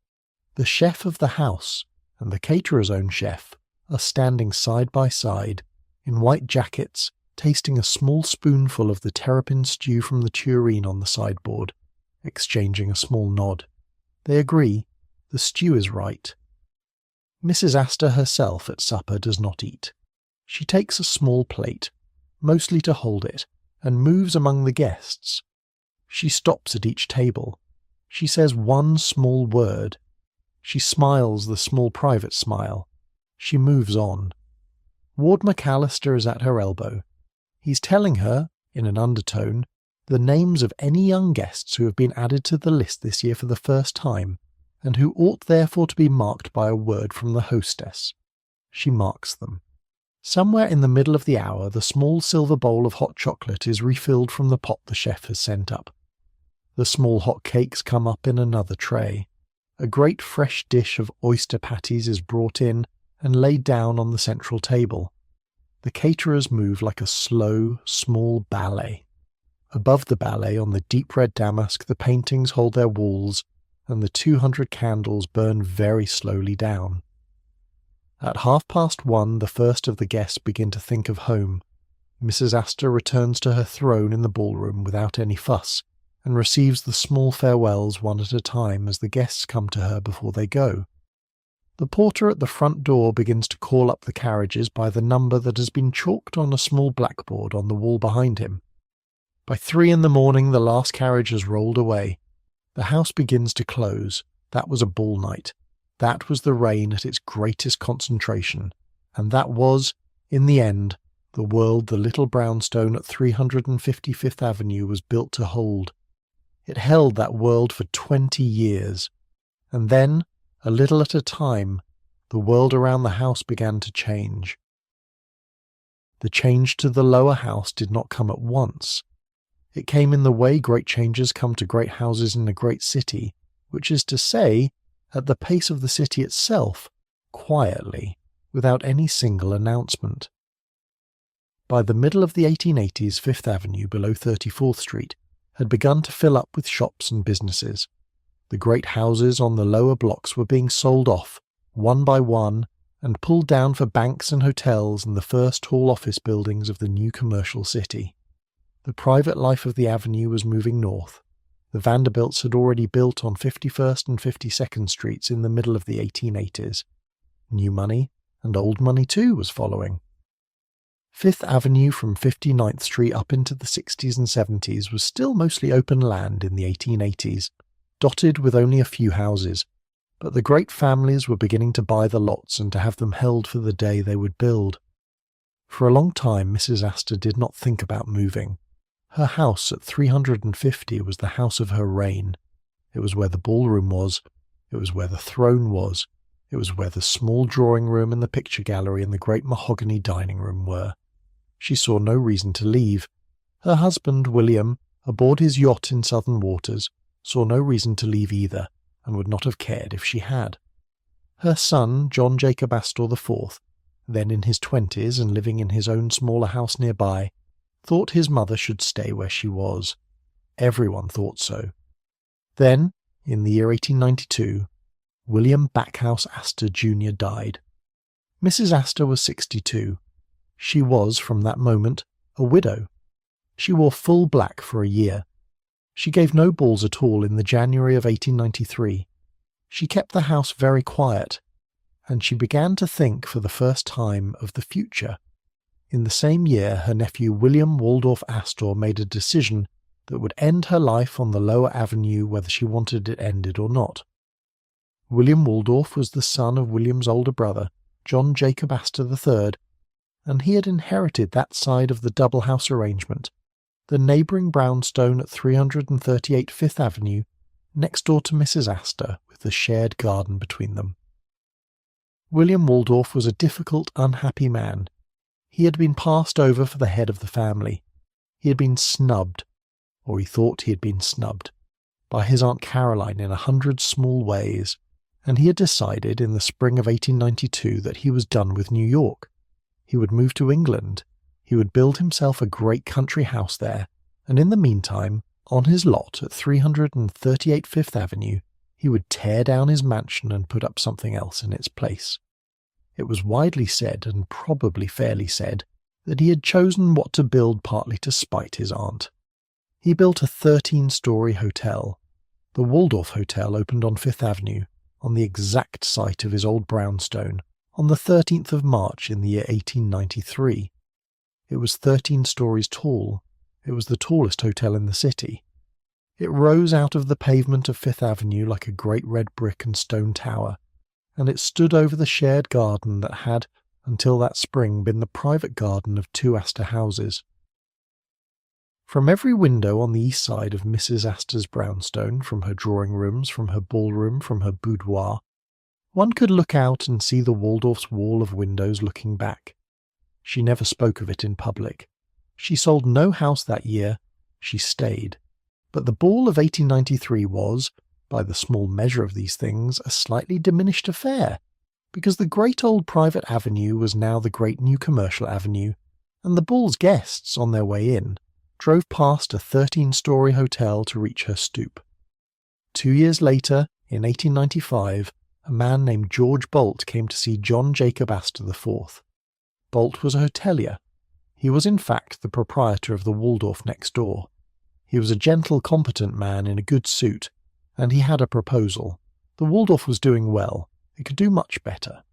the chef of the house and the caterer's own chef are standing side by side, in white jackets, tasting a small spoonful of the terrapin stew from the tureen on the sideboard, exchanging a small nod. They agree, the stew is right. Mrs. Astor herself at supper does not eat. She takes a small plate, mostly to hold it, and moves among the guests. She stops at each table. She says one small word. She smiles the small private smile. She moves on. Ward McAllister is at her elbow. He's telling her, in an undertone, the names of any young guests who have been added to the list this year for the first time, and who ought therefore to be marked by a word from the hostess. She marks them. Somewhere in the middle of the hour, the small silver bowl of hot chocolate is refilled from the pot the chef has sent up. The small hot cakes come up in another tray. A great fresh dish of oyster patties is brought in and laid down on the central table. The caterers move like a slow, small ballet. Above the ballet, on the deep red damask, the paintings hold their walls, and the 200 candles burn very slowly down. At 1:30, the first of the guests begin to think of home. Mrs. Astor returns to her throne in the ballroom without any fuss, and receives the small farewells one at a time as the guests come to her before they go. The porter at the front door begins to call up the carriages by the number that has been chalked on a small blackboard on the wall behind him. By 3 in the morning the last carriage has rolled away. The house begins to close. That was a ball night. That was the rain at its greatest concentration. And that was, in the end, the world the little brownstone at 355th Avenue was built to hold. It held that world for 20 years. And then, a little at a time, the world around the house began to change. The change to the lower house did not come at once. It came in the way great changes come to great houses in a great city, which is to say, at the pace of the city itself, quietly, without any single announcement. By the middle of the 1880s, Fifth Avenue below 34th Street had begun to fill up with shops and businesses. The great houses on the lower blocks were being sold off, one by one, and pulled down for banks and hotels and the first tall office buildings of the new commercial city. The private life of the avenue was moving north. The Vanderbilts had already built on 51st and 52nd Streets in the middle of the 1880s. New money, and old money too, was following. Fifth Avenue from 59th Street up into the 60s and 70s was still mostly open land in the 1880s, dotted with only a few houses, but the great families were beginning to buy the lots and to have them held for the day they would build. For a long time Mrs. Astor did not think about moving. Her house at 350 was the house of her reign. It was where the ballroom was. It was where the throne was. It was where the small drawing room and the picture gallery and the great mahogany dining room were. She saw no reason to leave. Her husband, William, aboard his yacht in southern waters, saw no reason to leave either, and would not have cared if she had. Her son, John Jacob Astor IV, then in his 20s and living in his own smaller house nearby, thought his mother should stay where she was. Everyone thought so. Then, in the year 1892, William Backhouse Astor Jr. died. Mrs. Astor was 62. She was, from that moment, a widow. She wore full black for a year. She gave no balls at all in the January of 1893. She kept the house very quiet, and she began to think for the first time of the future. In the same year, her nephew William Waldorf Astor made a decision that would end her life on the lower avenue whether she wanted it ended or not. William Waldorf was the son of William's older brother, John Jacob Astor III, and he had inherited that side of the double house arrangement, the neighbouring brownstone at 338 Fifth Avenue, next door to Mrs. Astor, with the shared garden between them. William Waldorf was a difficult, unhappy man. He had been passed over for the head of the family. He had been snubbed, or he thought he had been snubbed, by his Aunt Caroline in 100 small ways, and he had decided in the spring of 1892 that he was done with New York. He would move to England. He would build himself a great country house there, and in the meantime, on his lot at 338 Fifth Avenue, he would tear down his mansion and put up something else in its place. It was widely said, and probably fairly said, that he had chosen what to build partly to spite his aunt. He built a 13-story hotel. The Waldorf Hotel opened on Fifth Avenue, on the exact site of his old brownstone, on the 13th of March in the year 1893. It was 13 stories tall. It was the tallest hotel in the city. It rose out of the pavement of Fifth Avenue like a great red brick and stone tower, and it stood over the shared garden that had, until that spring, been the private garden of 2 Astor houses. From every window on the east side of Mrs. Astor's brownstone, from her drawing rooms, from her ballroom, from her boudoir, one could look out and see the Waldorf's wall of windows looking back. She never spoke of it in public. She sold no house that year. She stayed. But the ball of 1893 was, by the small measure of these things, a slightly diminished affair, because the great old private avenue was now the great new commercial avenue, and the ball's guests, on their way in, drove past a 13-story hotel to reach her stoop. 2 years later, in 1895, a man named George Bolt came to see John Jacob Astor IV. Bolt was a hotelier. He was in fact the proprietor of the Waldorf next door. He was a gentle, competent man in a good suit, and he had a proposal. The Waldorf was doing well. It could do much better.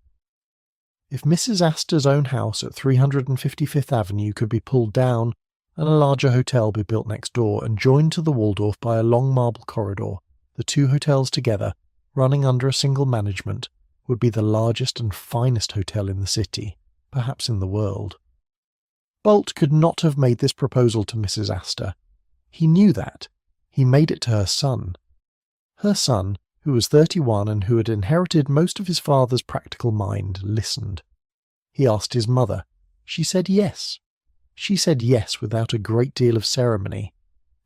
If Mrs. Astor's own house at 355th Avenue could be pulled down, and a larger hotel be built next door and joined to the Waldorf by a long marble corridor, the 2 hotels together, running under a single management, would be the largest and finest hotel in the city, perhaps in the world. Bolt could not have made this proposal to Mrs. Astor. He knew that. He made it to her son. Her son, who was 31 and who had inherited most of his father's practical mind, listened. He asked his mother. She said yes. She said yes without a great deal of ceremony.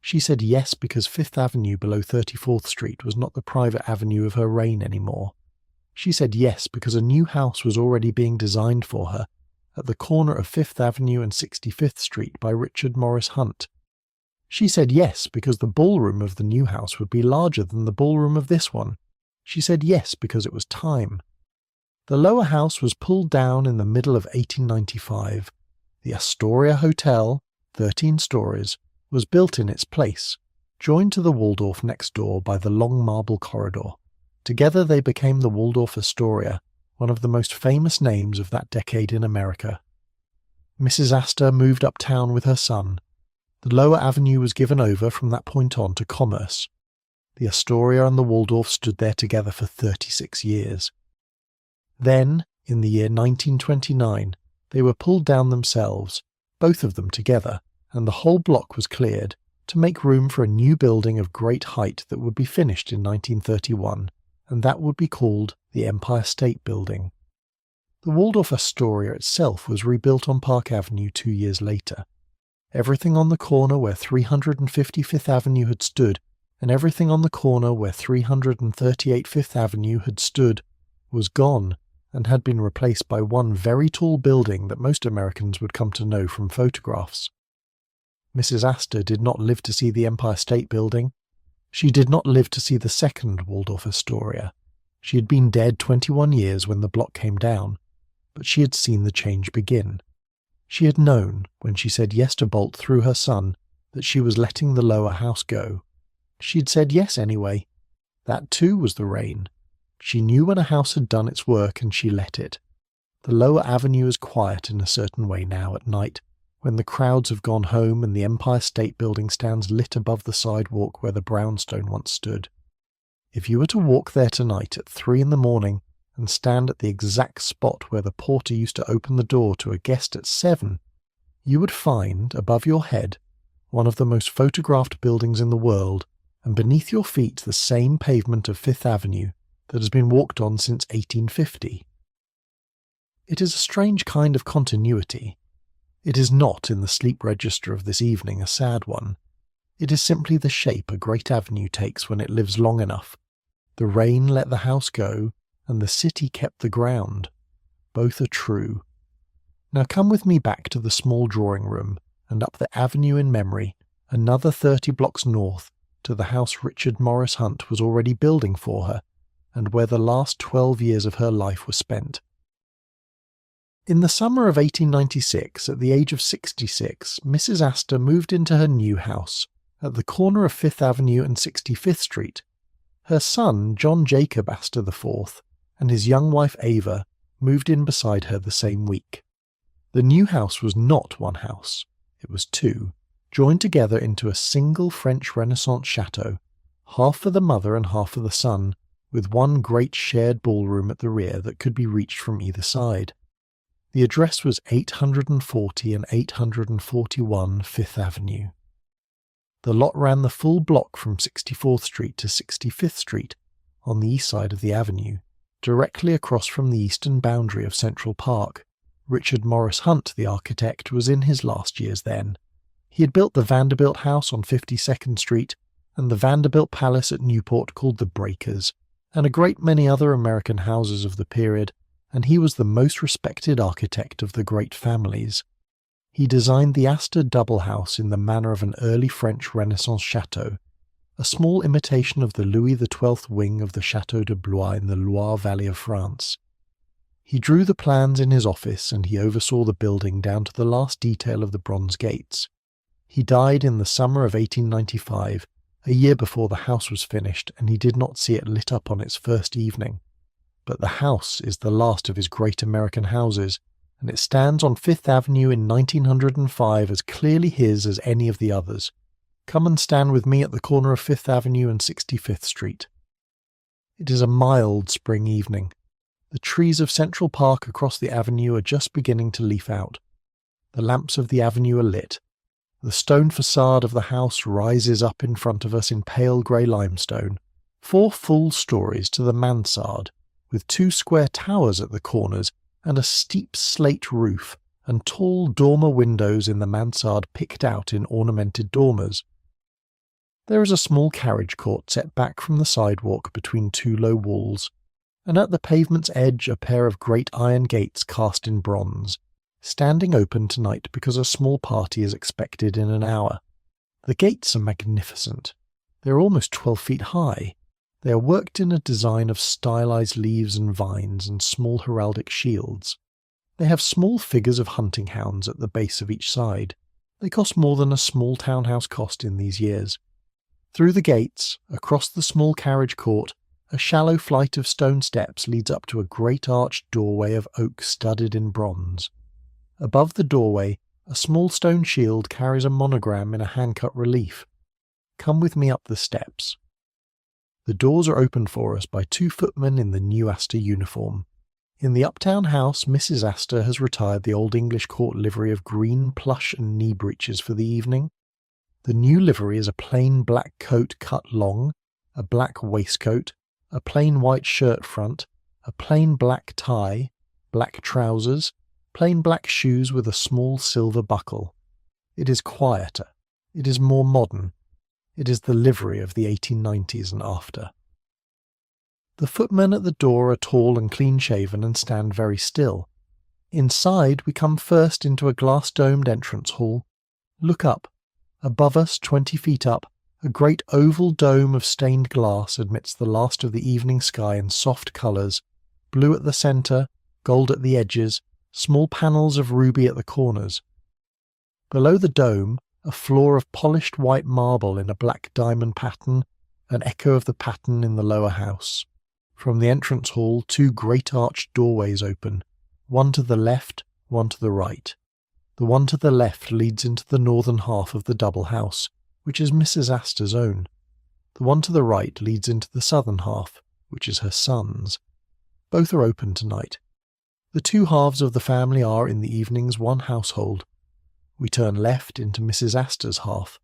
She said yes because Fifth Avenue below 34th Street was not the private avenue of her reign anymore. She said yes because a new house was already being designed for her at the corner of Fifth Avenue and 65th Street by Richard Morris Hunt. She said yes because the ballroom of the new house would be larger than the ballroom of this one. She said yes because it was time. The lower house was pulled down in the middle of 1895. The Astoria Hotel, 13 stories, was built in its place, joined to the Waldorf next door by the long marble corridor. Together they became the Waldorf Astoria, one of the most famous names of that decade in America. Mrs. Astor moved uptown with her son. The lower avenue was given over from that point on to commerce. The Astoria and the Waldorf stood there together for 36 years. Then, in the year 1929, they were pulled down themselves, both of them together, and the whole block was cleared to make room for a new building of great height that would be finished in 1931, and that would be called the Empire State Building. The Waldorf Astoria itself was rebuilt on Park Avenue 2 years later. Everything on the corner where 355th Avenue had stood, and everything on the corner where 338 Fifth Avenue had stood, was gone and had been replaced by one very tall building that most Americans would come to know from photographs. Mrs. Astor did not live to see the Empire State Building. She did not live to see the second Waldorf Astoria. She had been dead 21 years when the block came down, but she had seen the change begin. She had known, when she said yes to Bolt through her son, that she was letting the lower house go. She had said yes anyway. That too was the reign. She knew when a house had done its work and she let it. The lower avenue is quiet in a certain way now at night, when the crowds have gone home and the Empire State Building stands lit above the sidewalk where the brownstone once stood. If you were to walk there tonight at 3 a.m. and stand at the exact spot where the porter used to open the door to a guest at 7, you would find, above your head, one of the most photographed buildings in the world, and beneath your feet the same pavement of Fifth Avenue that has been walked on since 1850. It is a strange kind of continuity. It is not, in the sleep register of this evening, a sad one. It is simply the shape a great avenue takes when it lives long enough. The rain let the house go, and the city kept the ground. Both are true. Now come with me back to the small drawing room, and up the avenue in memory, another 30 blocks north, to the house Richard Morris Hunt was already building for her, and where the last 12 years of her life were spent. In the summer of 1896, at the age of 66, Mrs. Astor moved into her new house, at the corner of 5th Avenue and 65th Street. Her son, John Jacob Astor IV, and his young wife Ava, moved in beside her the same week. The new house was not one house, it was two, joined together into a single French Renaissance chateau, half for the mother and half for the son, with one great shared ballroom at the rear that could be reached from either side. The address was 840 and 841 Fifth Avenue. The lot ran the full block from 64th Street to 65th Street, on the east side of the avenue, directly across from the eastern boundary of Central Park. Richard Morris Hunt, the architect, was in his last years then. He had built the Vanderbilt House on 52nd Street and the Vanderbilt Palace at Newport called the Breakers, and a great many other American houses of the period, and he was the most respected architect of the great families. He designed the Astor double house in the manner of an early French Renaissance chateau, a small imitation of the Louis XII wing of the Château de Blois in the Loire Valley of France. He drew the plans in his office, and he oversaw the building down to the last detail of the bronze gates. He died in the summer of 1895, a year before the house was finished, and he did not see it lit up on its first evening. But the house is the last of his great American houses, and it stands on Fifth Avenue in 1905 as clearly his as any of the others. Come and stand with me at the corner of 5th Avenue and 65th Street. It is a mild spring evening. The trees of Central Park across the avenue are just beginning to leaf out. The lamps of the avenue are lit. The stone facade of the house rises up in front of us in pale grey limestone, 4 full stories to the mansard, with 2 square towers at the corners and a steep slate roof, and tall dormer windows in the mansard picked out in ornamented dormers. There is a small carriage court set back from the sidewalk between 2 low walls, and at the pavement's edge a pair of great iron gates cast in bronze, standing open tonight because a small party is expected in an hour. The gates are magnificent. They are almost 12 feet high. They are worked in a design of stylized leaves and vines and small heraldic shields. They have small figures of hunting hounds at the base of each side. They cost more than a small townhouse cost in these years. Through the gates, across the small carriage court, a shallow flight of stone steps leads up to a great arched doorway of oak studded in bronze. Above the doorway, a small stone shield carries a monogram in a hand-cut relief. Come with me up the steps. The doors are opened for us by 2 footmen in the new Astor uniform. In the uptown house, Mrs. Astor has retired the old English court livery of green plush and knee breeches for the evening. The new livery is a plain black coat cut long, a black waistcoat, a plain white shirt front, a plain black tie, black trousers, plain black shoes with a small silver buckle. It is quieter. It is more modern. It is the livery of the 1890s and after. The footmen at the door are tall and clean-shaven and stand very still. Inside we come first into a glass-domed entrance hall. Look up. Above us, 20 feet up, a great oval dome of stained glass admits the last of the evening sky in soft colours, blue at the centre, gold at the edges, small panels of ruby at the corners. Below the dome, a floor of polished white marble in a black diamond pattern, an echo of the pattern in the lower house. From the entrance hall, 2 great arched doorways open, one to the left, one to the right. The one to the left leads into the northern half of the double house, which is Mrs. Astor's own. The one to the right leads into the southern half, which is her son's. Both are open tonight. The 2 halves of the family are, in the evenings, one household. We turn left into Mrs. Astor's half.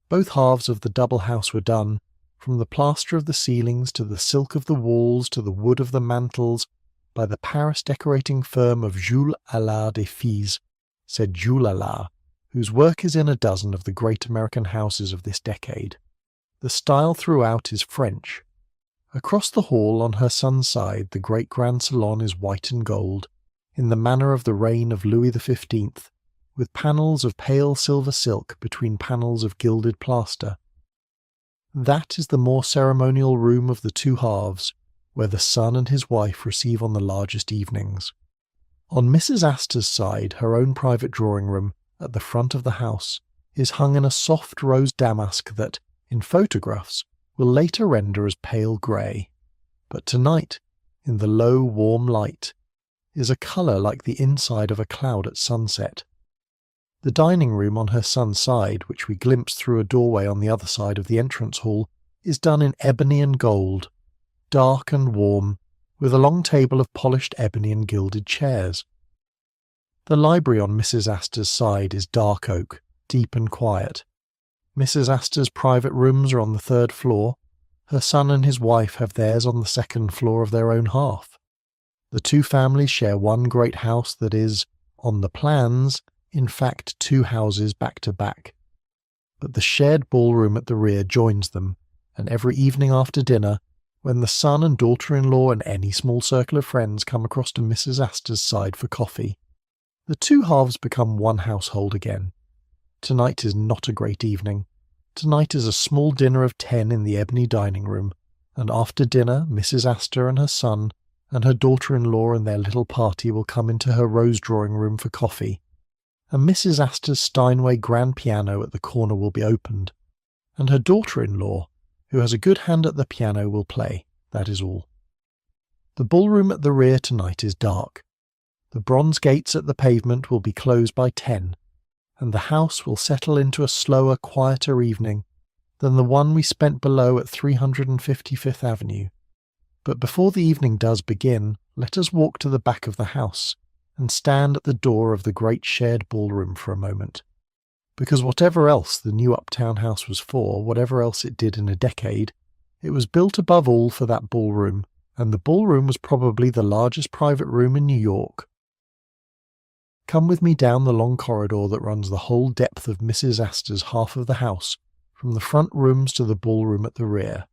Both halves of the double house were done, from the plaster of the ceilings to the silk of the walls to the wood of the mantels, by the Paris decorating firm of Jules Allard et Fils, said Jules Allard, whose work is in a dozen of the great American houses of this decade. The style throughout is French. Across the hall on her son's side the great grand salon is white and gold, in the manner of the reign of Louis XV, with panels of pale silver silk between panels of gilded plaster. That is the more ceremonial room of the two halves, where the son and his wife receive on the largest evenings. On Mrs. Astor's side, her own private drawing-room, at the front of the house, is hung in a soft rose damask that, in photographs, will later render as pale grey. But tonight, in the low, warm light, is a colour like the inside of a cloud at sunset. The dining room on her son's side, which we glimpse through a doorway on the other side of the entrance hall, is done in ebony and gold, dark and warm, with a long table of polished ebony and gilded chairs. The library on Mrs. Astor's side is dark oak, deep and quiet. Mrs. Astor's private rooms are on the third floor. Her son and his wife have theirs on the second floor of their own half. The two families share one great house that is, on the plans, in fact 2 houses back to back. But the shared ballroom at the rear joins them, and every evening after dinner, when the son and daughter-in-law and any small circle of friends come across to Mrs. Astor's side for coffee, the two halves become one household again. Tonight is not a great evening. Tonight is a small dinner of 10 in the ebony dining room, and after dinner Mrs. Astor and her son and her daughter-in-law and their little party will come into her rose drawing-room for coffee, and Mrs. Astor's Steinway grand piano at the corner will be opened, and her daughter-in-law, who has a good hand at the piano, will play. That is all. The ballroom at the rear tonight is dark. The bronze gates at the pavement will be closed by 10, and the house will settle into a slower, quieter evening than the one we spent below at 355th Avenue. But before the evening does begin, let us walk to the back of the house and stand at the door of the great shared ballroom for a moment. Because whatever else the new uptown house was for, whatever else it did in a decade, it was built above all for that ballroom, and the ballroom was probably the largest private room in New York. Come with me down the long corridor that runs the whole depth of Mrs. Astor's half of the house, from the front rooms to the ballroom at the rear.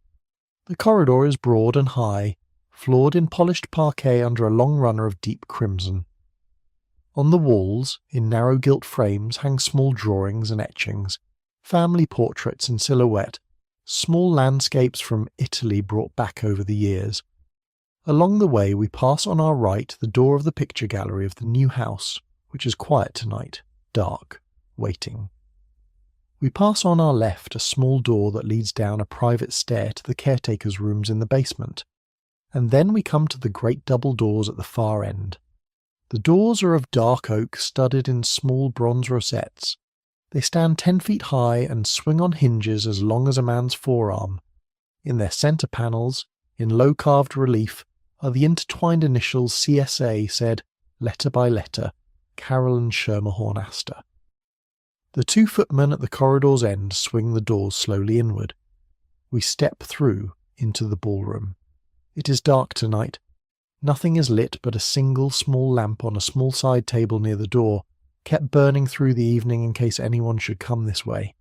The corridor is broad and high, floored in polished parquet under a long runner of deep crimson. On the walls, in narrow gilt frames, hang small drawings and etchings, family portraits in silhouette, small landscapes from Italy brought back over the years. Along the way we pass on our right the door of the picture gallery of the new house, which is quiet tonight, dark, waiting. We pass on our left a small door that leads down a private stair to the caretaker's rooms in the basement, and then we come to the great double doors at the far end. The doors are of dark oak studded in small bronze rosettes. They stand 10 feet high and swing on hinges as long as a man's forearm. In their centre panels, in low carved relief, are the intertwined initials CSA said, letter by letter, Carolyn Schermerhorn Astor. The 2 footmen at the corridor's end swing the doors slowly inward. We step through into the ballroom. It is dark tonight. Nothing is lit but a single small lamp on a small side table near the door, kept burning through the evening in case anyone should come this way.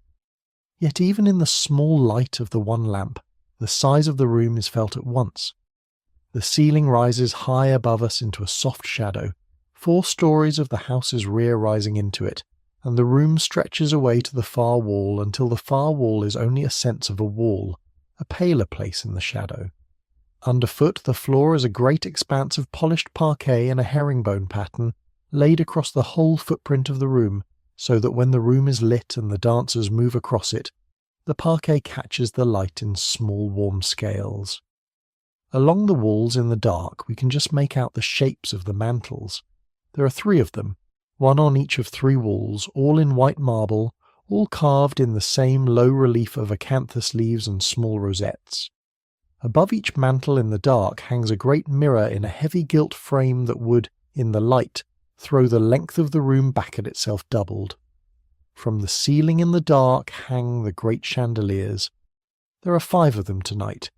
Yet even in the small light of the one lamp, the size of the room is felt at once. The ceiling rises high above us into a soft shadow, 4 stories of the house's rear rising into it, and the room stretches away to the far wall until the far wall is only a sense of a wall, a paler place in the shadow. Underfoot the floor is a great expanse of polished parquet in a herringbone pattern, laid across the whole footprint of the room, so that when the room is lit and the dancers move across it, the parquet catches the light in small warm scales. Along the walls in the dark we can just make out the shapes of the mantels. There are 3 of them, one on each of 3 walls, all in white marble, all carved in the same low relief of acanthus leaves and small rosettes. Above each mantel in the dark hangs a great mirror in a heavy gilt frame that would, in the light, throw the length of the room back at itself doubled. From the ceiling in the dark hang the great chandeliers. There are 5 of them tonight,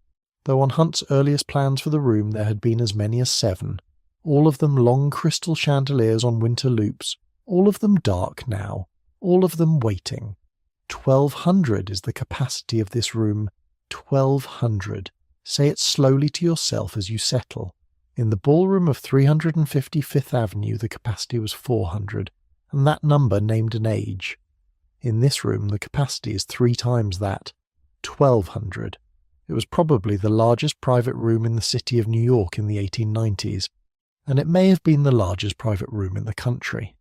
though on Hunt's earliest plans for the room there had been as many as 7, all of them long crystal chandeliers on winter loops, all of them dark now, all of them waiting. 1,200 is the capacity of this room. 1,200. Say it slowly to yourself as you settle. In the ballroom of 350 Fifth Avenue the capacity was 400, and that number named an age. In this room the capacity is 3 times that. 1,200. It was probably the largest private room in the city of New York in the 1890s, and it may have been the largest private room in the country.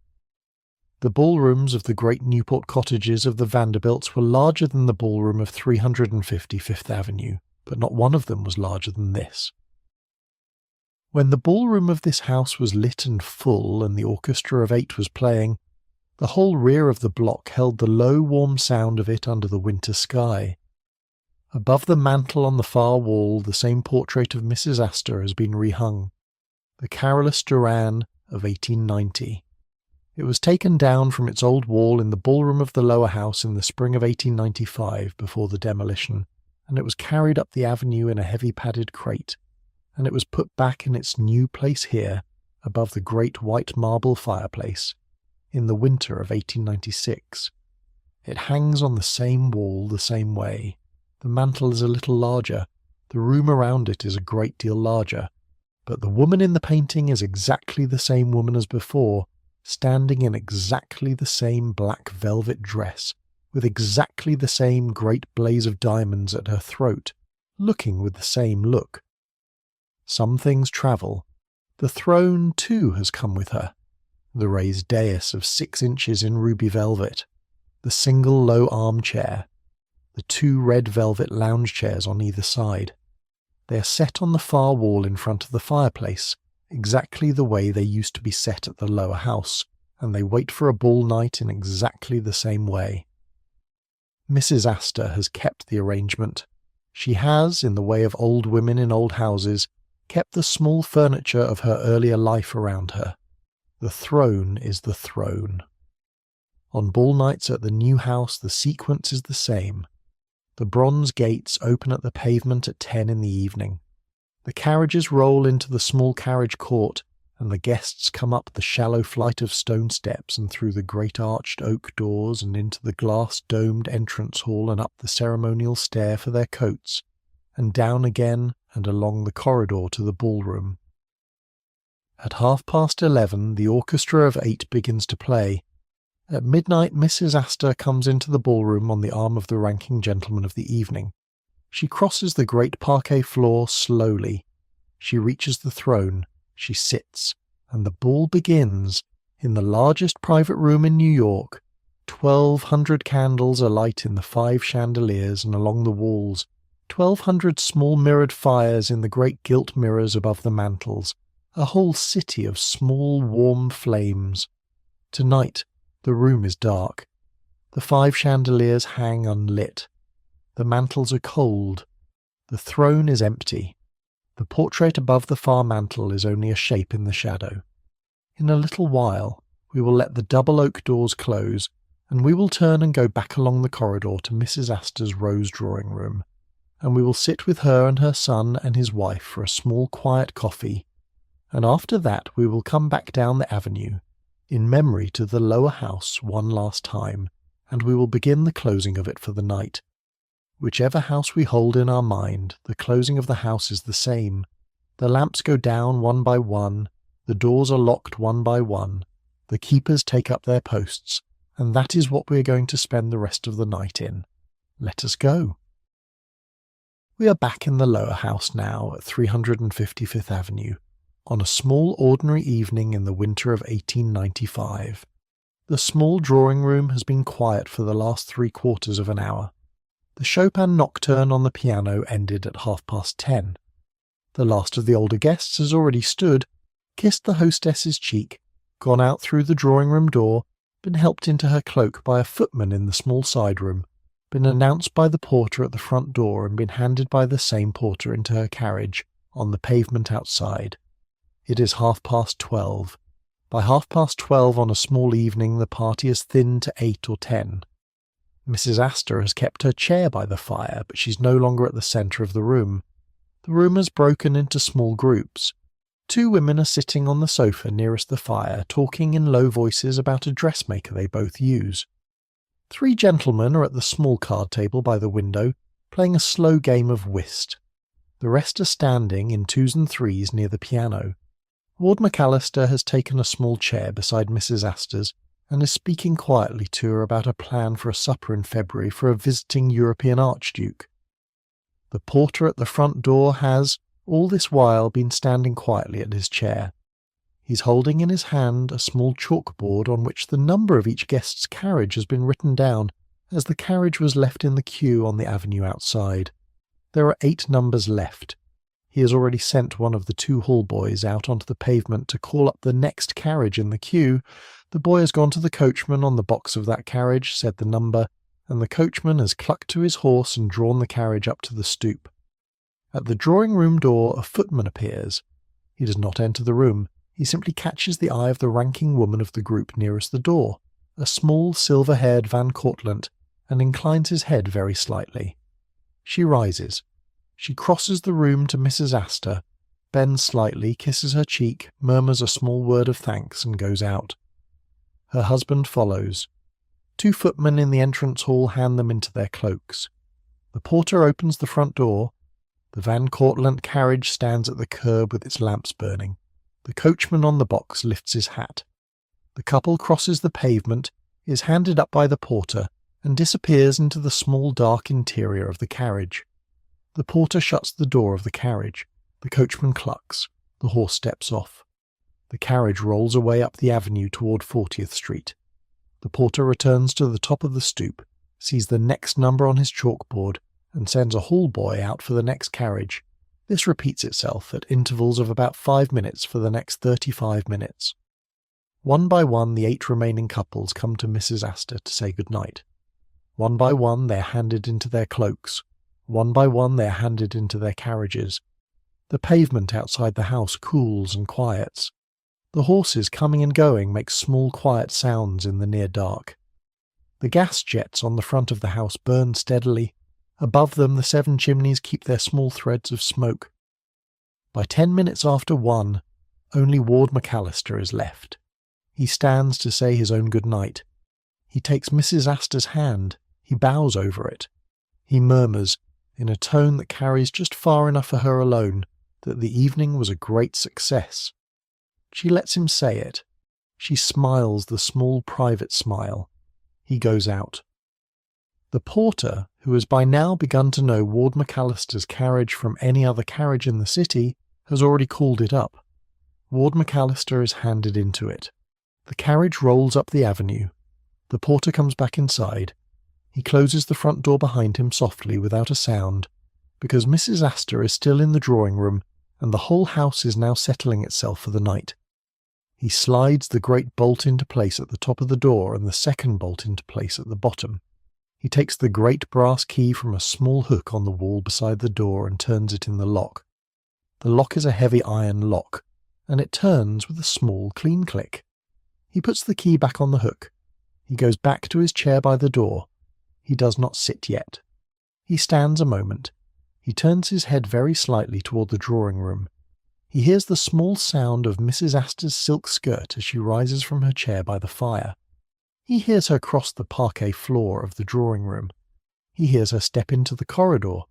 The ballrooms of the great Newport cottages of the Vanderbilts were larger than the ballroom of 350 Fifth Avenue, but not one of them was larger than this. When the ballroom of this house was lit and full and the orchestra of 8 was playing, the whole rear of the block held the low warm sound of it under the winter sky. Above the mantel on the far wall the same portrait of Mrs. Astor has been rehung, the Carolus Duran of 1890. It was taken down from its old wall in the ballroom of the lower house in the spring of 1895 before the demolition, and it was carried up the avenue in a heavy padded crate, and it was put back in its new place here, above the great white marble fireplace, in the winter of 1896. It hangs on the same wall the same way. The mantel is a little larger, the room around it is a great deal larger, but the woman in the painting is exactly the same woman as before, standing in exactly the same black velvet dress, with exactly the same great blaze of diamonds at her throat, looking with the same look. Some things travel. The throne, too, has come with her. The raised dais of 6 inches in ruby velvet, the single low armchair, the 2 red velvet lounge chairs on either side. They are set on the far wall in front of the fireplace, exactly the way they used to be set at the lower house, and they wait for a ball night in exactly the same way. Mrs. Astor has kept the arrangement. She has, in the way of old women in old houses, kept the small furniture of her earlier life around her. The throne is the throne. On ball nights at the new house the sequence is the same. The bronze gates open at the pavement at 10 in the evening. The carriages roll into the small carriage court, and the guests come up the shallow flight of stone steps and through the great arched oak doors and into the glass-domed entrance hall and up the ceremonial stair for their coats, and down again and along the corridor to the ballroom. At 11:30 the orchestra of 8 begins to play. At midnight Mrs. Astor comes into the ballroom on the arm of the ranking gentleman of the evening. She crosses the great parquet floor slowly. She reaches the throne. She sits, and the ball begins. In the largest private room in New York, 1,200 candles alight in the 5 chandeliers and along the walls, 1,200 small mirrored fires in the great gilt mirrors above the mantels, a whole city of small warm flames. Tonight the room is dark. The 5 chandeliers hang unlit. The mantels are cold. The throne is empty. The portrait above the far mantel is only a shape in the shadow. In a little while we will let the double oak doors close, and we will turn and go back along the corridor to Mrs. Astor's rose drawing-room, and we will sit with her and her son and his wife for a small quiet coffee, and after that we will come back down the avenue, in memory to the lower house one last time, and we will begin the closing of it for the night. Whichever house we hold in our mind, the closing of the house is the same. The lamps go down one by one, the doors are locked one by one, the keepers take up their posts, and that is what we are going to spend the rest of the night in. Let us go. We are back in the lower house now at 355th Avenue, on a small ordinary evening in the winter of 1895. The small drawing-room has been quiet for the last 3/4 of an hour. The Chopin nocturne on the piano ended at 10:30. The last of the older guests has already stood, kissed the hostess's cheek, gone out through the drawing-room door, been helped into her cloak by a footman in the small side-room, been announced by the porter at the front door and been handed by the same porter into her carriage, on the pavement outside. It is 12:30. By 12:30 on a small evening the party has thinned to 8 or 10. Mrs. Astor has kept her chair by the fire, but she's no longer at the centre of the room. The room has broken into small groups. Two women are sitting on the sofa nearest the fire, talking in low voices about a dressmaker they both use. Three gentlemen are at the small card table by the window, playing a slow game of whist. The rest are standing in twos and threes near the piano. Ward McAllister has taken a small chair beside Mrs. Astor's and is speaking quietly to her about a plan for a supper in February for a visiting European archduke. The porter at the front door has, all this while, been standing quietly at his chair. He's holding in his hand a small chalkboard on which the number of each guest's carriage has been written down, as the carriage was left in the queue on the avenue outside. There are 8 numbers left. He has already sent one of the 2 hall boys out onto the pavement to call up the next carriage in the queue. The boy has gone to the coachman on the box of that carriage, said the number, and the coachman has clucked to his horse and drawn the carriage up to the stoop. At the drawing-room door a footman appears. He does not enter the room. He simply catches the eye of the ranking woman of the group nearest the door, a small silver-haired Van Cortlandt, and inclines his head very slightly. She rises. She crosses the room to Mrs. Astor, bends slightly, kisses her cheek, murmurs a small word of thanks, and goes out. Her husband follows. 2 footmen in the entrance hall hand them into their cloaks. The porter opens the front door. The Van Cortlandt carriage stands at the curb with its lamps burning. The coachman on the box lifts his hat. The couple crosses the pavement, is handed up by the porter, and disappears into the small dark interior of the carriage. The porter shuts the door of the carriage. The coachman clucks. The horse steps off. The carriage rolls away up the avenue toward 40th Street. The porter returns to the top of the stoop, sees the next number on his chalkboard, and sends a hall boy out for the next carriage. This repeats itself at intervals of about 5 minutes for the next 35 minutes. One by one the 8 remaining couples come to Mrs. Astor to say goodnight. One by one they are handed into their cloaks. One by one they are handed into their carriages. The pavement outside the house cools and quiets. The horses coming and going make small quiet sounds in the near dark. The gas jets on the front of the house burn steadily. Above them the 7 chimneys keep their small threads of smoke. By 10 minutes after 1, only Ward McAllister is left. He stands to say his own good night. He takes Mrs. Astor's hand. He bows over it. He murmurs, in a tone that carries just far enough for her alone, that the evening was a great success. She lets him say it. She smiles the small private smile. He goes out. The porter, who has by now begun to know Ward McAllister's carriage from any other carriage in the city, has already called it up. Ward McAllister is handed into it. The carriage rolls up the avenue. The porter comes back inside. He closes the front door behind him softly without a sound, because Mrs. Astor is still in the drawing-room, and the whole house is now settling itself for the night. He slides the great bolt into place at the top of the door and the second bolt into place at the bottom. He takes the great brass key from a small hook on the wall beside the door and turns it in the lock. The lock is a heavy iron lock, and it turns with a small, clean click. He puts the key back on the hook. He goes back to his chair by the door. He does not sit yet. He stands a moment. He turns his head very slightly toward the drawing-room. He hears the small sound of Mrs. Astor's silk skirt as she rises from her chair by the fire. He hears her cross the parquet floor of the drawing-room. He hears her step into the corridor.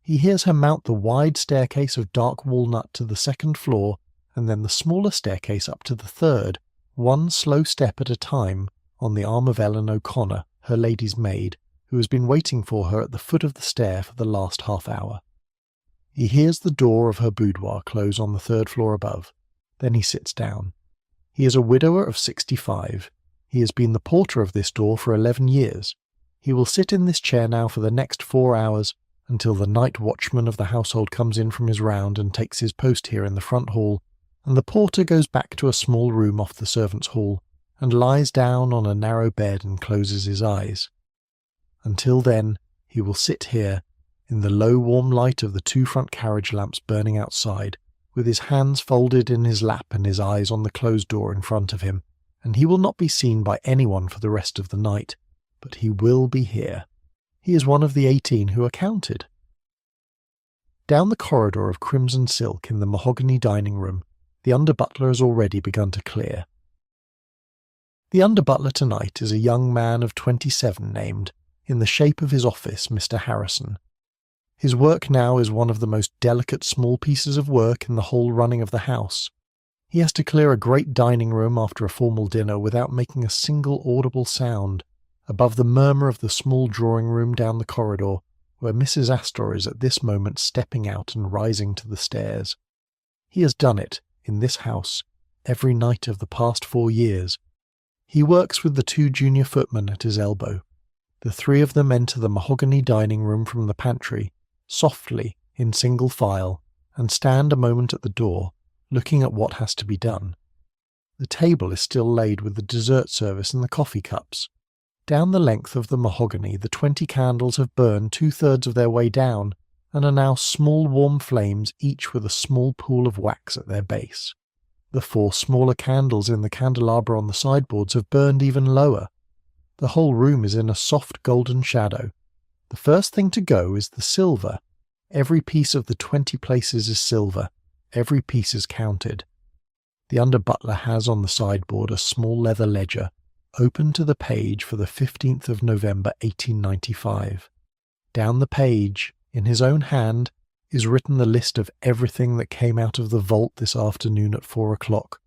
He hears her mount the wide staircase of dark walnut to the second floor, and then the smaller staircase up to the third, one slow step at a time, on the arm of Ellen O'Connor, her lady's maid, who has been waiting for her at the foot of the stair for the last half-hour. He hears the door of her boudoir close on the 3rd floor above. Then he sits down. He is a widower of 65. He has been the porter of this door for 11 years. He will sit in this chair now for the next 4 hours, until the night watchman of the household comes in from his round and takes his post here in the front hall, and the porter goes back to a small room off the servants' hall, and lies down on a narrow bed and closes his eyes. Until then, he will sit here, in the low warm light of the 2 front carriage lamps burning outside, with his hands folded in his lap and his eyes on the closed door in front of him, and he will not be seen by anyone for the rest of the night, but he will be here. He is one of the 18 who are counted. Down the corridor of crimson silk in the mahogany dining room, The under-butler has already begun to clear. The under-butler tonight is a young man of 27 named, in the shape of his office, Mr. Harrison. His work now is one of the most delicate small pieces of work in the whole running of the house. He has to clear a great dining room after a formal dinner without making a single audible sound, above the murmur of the small drawing room down the corridor, where Mrs. Astor is at this moment stepping out and rising to the stairs. He has done it, in this house, every night of the past 4 years. He works with the 2 junior footmen at his elbow. The 3 of them enter the mahogany dining room from the pantry, softly, in single file, and stand a moment at the door, looking at what has to be done. The table is still laid with the dessert service and the coffee cups. Down the length of the mahogany the 20 candles have burned 2/3 of their way down, and are now small warm flames, each with a small pool of wax at their base. The 4 smaller candles in the candelabra on the sideboards have burned even lower. The whole room is in a soft golden shadow. The first thing to go is the silver. Every piece of the 20 places is silver. Every piece is counted. The under-butler has on the sideboard a small leather ledger, open to the page for the 15th of November 1895. Down the page, in his own hand, is written the list of everything that came out of the vault this afternoon at 4 o'clock.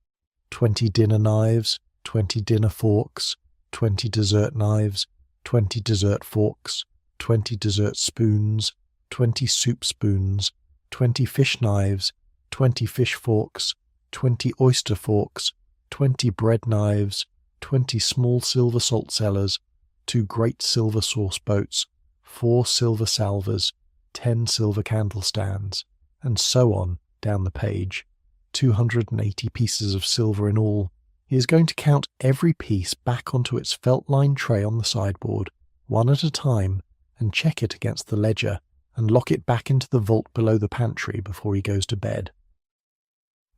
20 dinner knives, 20 dinner forks, 20 dessert knives, 20 dessert forks, 20 dessert spoons, 20 soup spoons, 20 fish knives, 20 fish forks, 20 oyster forks, 20 bread knives, 20 small silver salt cellars, 2 great silver sauce boats, 4 silver salvers, 10 silver candlestands, and so on down the page. 280 pieces of silver in all. He is going to count every piece back onto its felt-lined tray on the sideboard, one at a time, and check it against the ledger, and lock it back into the vault below the pantry before he goes to bed.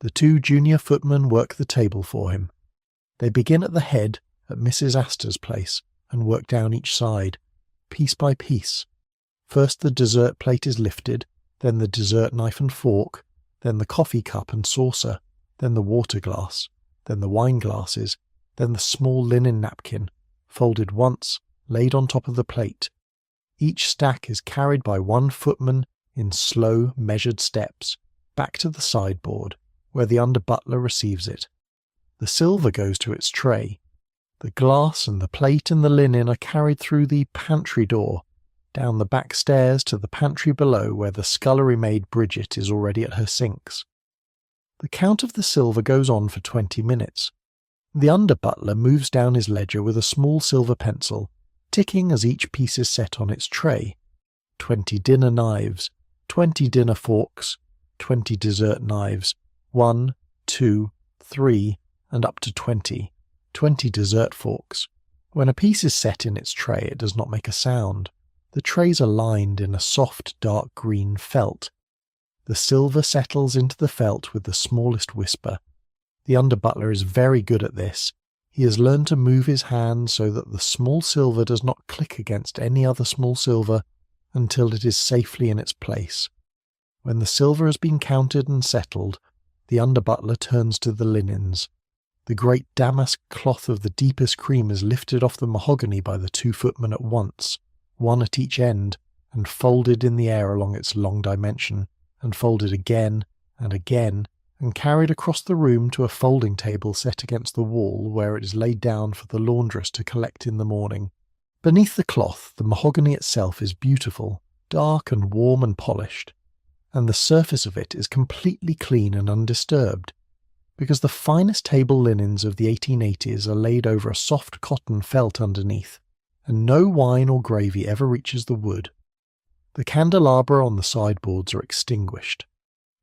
The 2 junior footmen work the table for him. They begin at the head, at Mrs. Astor's place, and work down each side, piece by piece. First the dessert plate is lifted, then the dessert knife and fork, then the coffee cup and saucer, then the water glass, then the wine glasses, then the small linen napkin, folded once, laid on top of the plate. Each stack is carried by 1 footman in slow, measured steps, back to the sideboard, where the under-butler receives it. The silver goes to its tray. The glass and the plate and the linen are carried through the pantry door, down the back stairs to the pantry below where the scullery maid Bridget is already at her sinks. The count of the silver goes on for 20 minutes. The under-butler moves down his ledger with a small silver pencil, ticking as each piece is set on its tray. 20 dinner knives, 20 dinner forks, 20 dessert knives, 1, 2, 3, and up to 20. 20 dessert forks. When a piece is set in its tray, it does not make a sound. The trays are lined in a soft dark green felt. The silver settles into the felt with the smallest whisper. The under-butler is very good at this. He has learned to move his hand so that the small silver does not click against any other small silver until it is safely in its place. When the silver has been counted and settled, the under-butler turns to the linens. The great damask cloth of the deepest cream is lifted off the mahogany by the 2 footmen at once, one at each end, and folded in the air along its long dimension, and folded again, and carried across the room to a folding table set against the wall where it is laid down for the laundress to collect in the morning. Beneath the cloth, the mahogany itself is beautiful, dark and warm and polished, and the surface of it is completely clean and undisturbed, because the finest table linens of the 1880s are laid over a soft cotton felt underneath, and no wine or gravy ever reaches the wood. The candelabra on the sideboards are extinguished.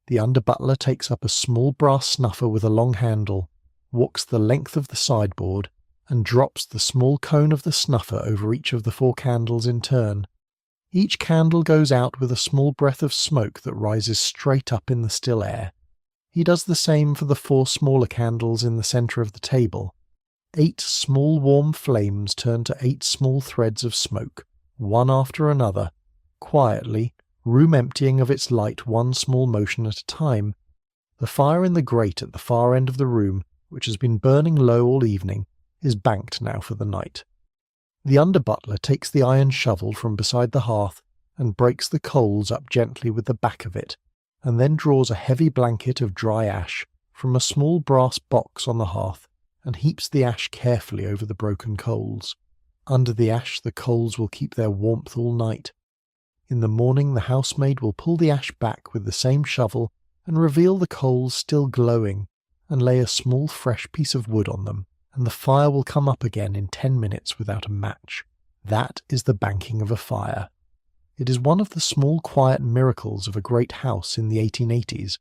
The under-butler takes up a small brass snuffer with a long handle, walks the length of the sideboard, and drops the small cone of the snuffer over each of the 4 candles in turn. Each candle goes out with a small breath of smoke that rises straight up in the still air. He does the same for the 4 smaller candles in the centre of the table. 8 small warm flames turn to 8 small threads of smoke, one after another, quietly, room emptying of its light one small motion at a time. The fire in the grate at the far end of the room, which has been burning low all evening, is banked now for the night. The under-butler takes the iron shovel from beside the hearth and breaks the coals up gently with the back of it, and then draws a heavy blanket of dry ash from a small brass box on the hearth and heaps the ash carefully over the broken coals. Under the ash the coals will keep their warmth all night. In the morning the housemaid will pull the ash back with the same shovel and reveal the coals still glowing, and lay a small fresh piece of wood on them, and the fire will come up again in 10 minutes without a match. That is the banking of a fire. It is one of the small quiet miracles of a great house in the 1880s.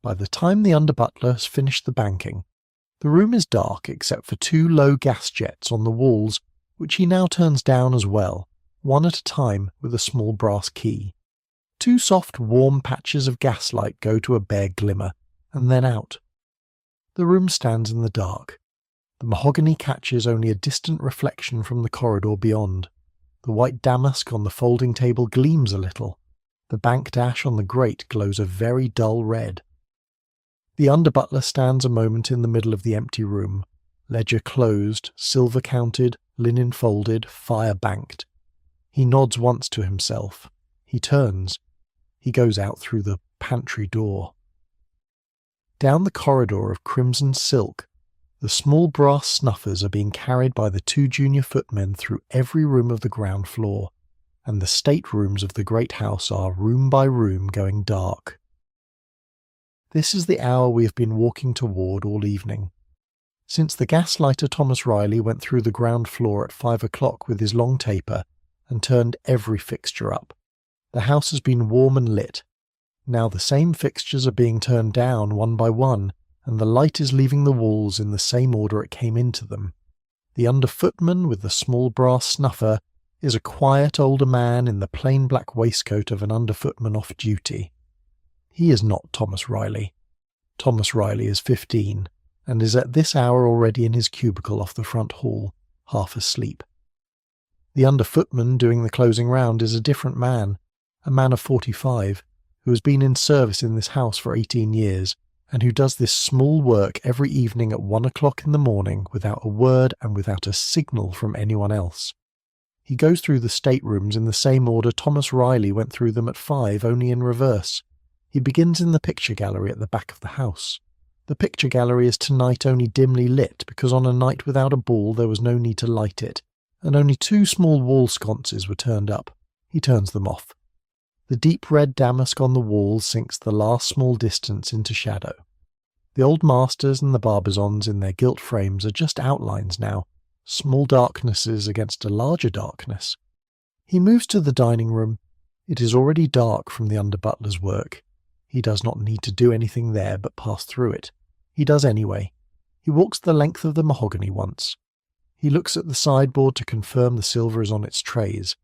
By the time the under-butler has finished the banking, the room is dark except for 2 low gas jets on the walls, which he now turns down as well, one at a time with a small brass key. 2 soft, warm patches of gaslight go to a bare glimmer, and then out. The room stands in the dark. The mahogany catches only a distant reflection from the corridor beyond. The white damask on the folding table gleams a little. The banked ash on the grate glows a very dull red. The under-butler stands a moment in the middle of the empty room, ledger closed, silver counted, linen folded, fire banked. He nods once to himself. He turns. He goes out through the pantry door. Down the corridor of crimson silk, the small brass snuffers are being carried by the 2 junior footmen through every room of the ground floor, and the staterooms of the great house are, room by room, going dark. This is the hour we have been walking toward all evening. Since the gaslighter Thomas Riley went through the ground floor at 5 o'clock with his long taper and turned every fixture up, the house has been warm and lit. Now the same fixtures are being turned down one by one, and the light is leaving the walls in the same order it came into them. The under-footman with the small brass snuffer is a quiet older man in the plain black waistcoat of an under-footman off duty. He is not Thomas Riley. Thomas Riley is 15, and is at this hour already in his cubicle off the front hall, half asleep. The under-footman doing the closing round is a different man, a man of 45, who has been in service in this house for 18 years, and who does this small work every evening at 1 o'clock in the morning without a word and without a signal from anyone else. He goes through the staterooms in the same order Thomas Riley went through them at 5, only in reverse. He begins in the picture gallery at the back of the house. The picture gallery is tonight only dimly lit because on a night without a ball there was no need to light it, and only 2 small wall sconces were turned up. He turns them off. The deep red damask on the walls sinks the last small distance into shadow. The old masters and the barbizons in their gilt frames are just outlines now, small darknesses against a larger darkness. He moves to the dining room. It is already dark from the under-butler's work. He does not need to do anything there but pass through it. He does anyway. He walks the length of the mahogany once. He looks at the sideboard to confirm the silver is on its trays.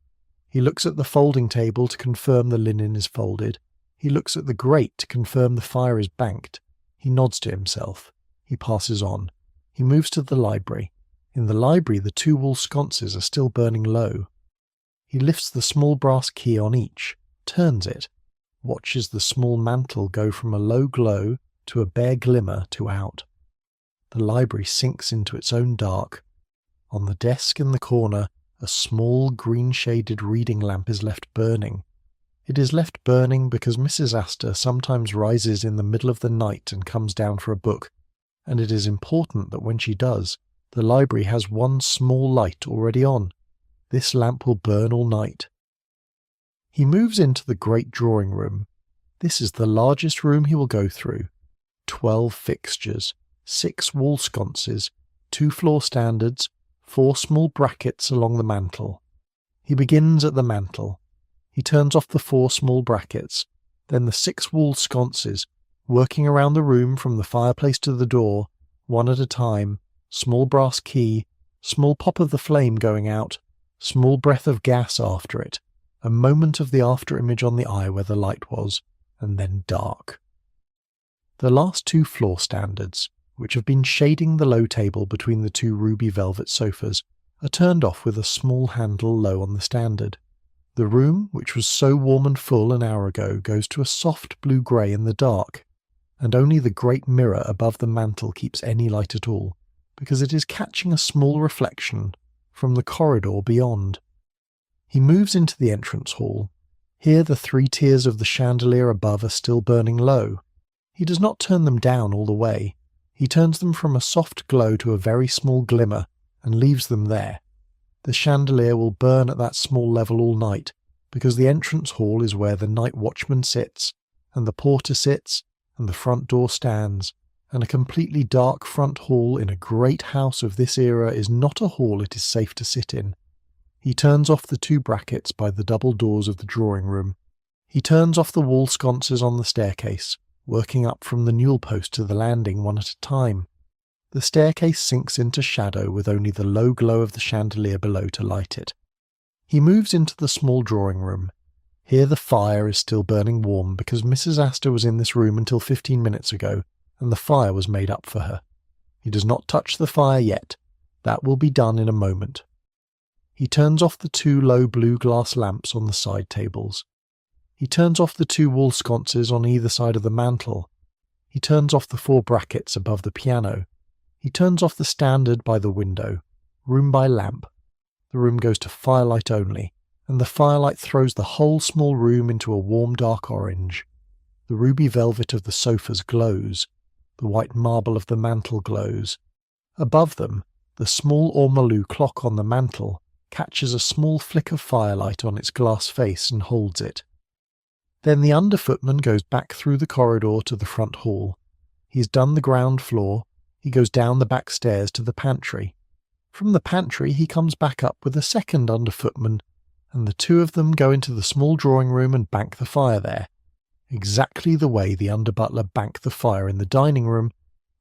He looks at the folding table to confirm the linen is folded. He looks at the grate to confirm the fire is banked. He nods to himself. He passes on. He moves to the library. In the library the 2 wool sconces are still burning low. He lifts the small brass key on each, turns it, watches the small mantle go from a low glow to a bare glimmer to out. The library sinks into its own dark. On the desk in the corner, a small green-shaded reading lamp is left burning. It is left burning because Mrs. Astor sometimes rises in the middle of the night and comes down for a book, and it is important that when she does, the library has one small light already on. This lamp will burn all night. He moves into the great drawing room. This is the largest room he will go through. 12 fixtures, 6 wall sconces, 2 floor standards, 4 small brackets along the mantel. He begins at the mantel. He turns off the 4 small brackets, then the 6 wall sconces, working around the room from the fireplace to the door, one at a time, small brass key, small pop of the flame going out, small breath of gas after it, a moment of the after-image on the eye where the light was, and then dark. The last 2 floor standards, which have been shading the low table between the 2 ruby velvet sofas, are turned off with a small handle low on the standard. The room, which was so warm and full an hour ago, goes to a soft blue-grey in the dark. and only the great mirror above the mantel keeps any light at all, because it is catching a small reflection from the corridor beyond. He moves into the entrance hall. Here the 3 tiers of the chandelier above are still burning low. He does not turn them down all the way. He turns them from a soft glow to a very small glimmer and leaves them there. The chandelier will burn at that small level all night, because the entrance hall is where the night watchman sits, and the porter sits, and the front door stands, and a completely dark front hall in a great house of this era is not a hall it is safe to sit in. He turns off the 2 brackets by the double doors of the drawing room. He turns off the wall sconces on the staircase, working up from the newel post to the landing one at a time. The staircase sinks into shadow with only the low glow of the chandelier below to light it. He moves into the small drawing room. Here the fire is still burning warm because Mrs. Astor was in this room until 15 minutes ago, and the fire was made up for her. He does not touch the fire yet. That will be done in a moment. He turns off the 2 low blue glass lamps on the side tables. He turns off the 2 wall sconces on either side of the mantel. He turns off the 4 brackets above the piano. He turns off the standard by the window, room by lamp. The room goes to firelight only, and the firelight throws the whole small room into a warm dark orange. The ruby velvet of the sofas glows. The white marble of the mantel glows. Above them, the small ormolu clock on the mantel catches a small flick of firelight on its glass face and holds it. Then the under footman goes back through the corridor to the front hall. He's done the ground floor. He goes down the back stairs to the pantry. From the pantry he comes back up with a second under footman, and the 2 of them go into the small drawing room and bank the fire there, exactly the way the under butler banked the fire in the dining room,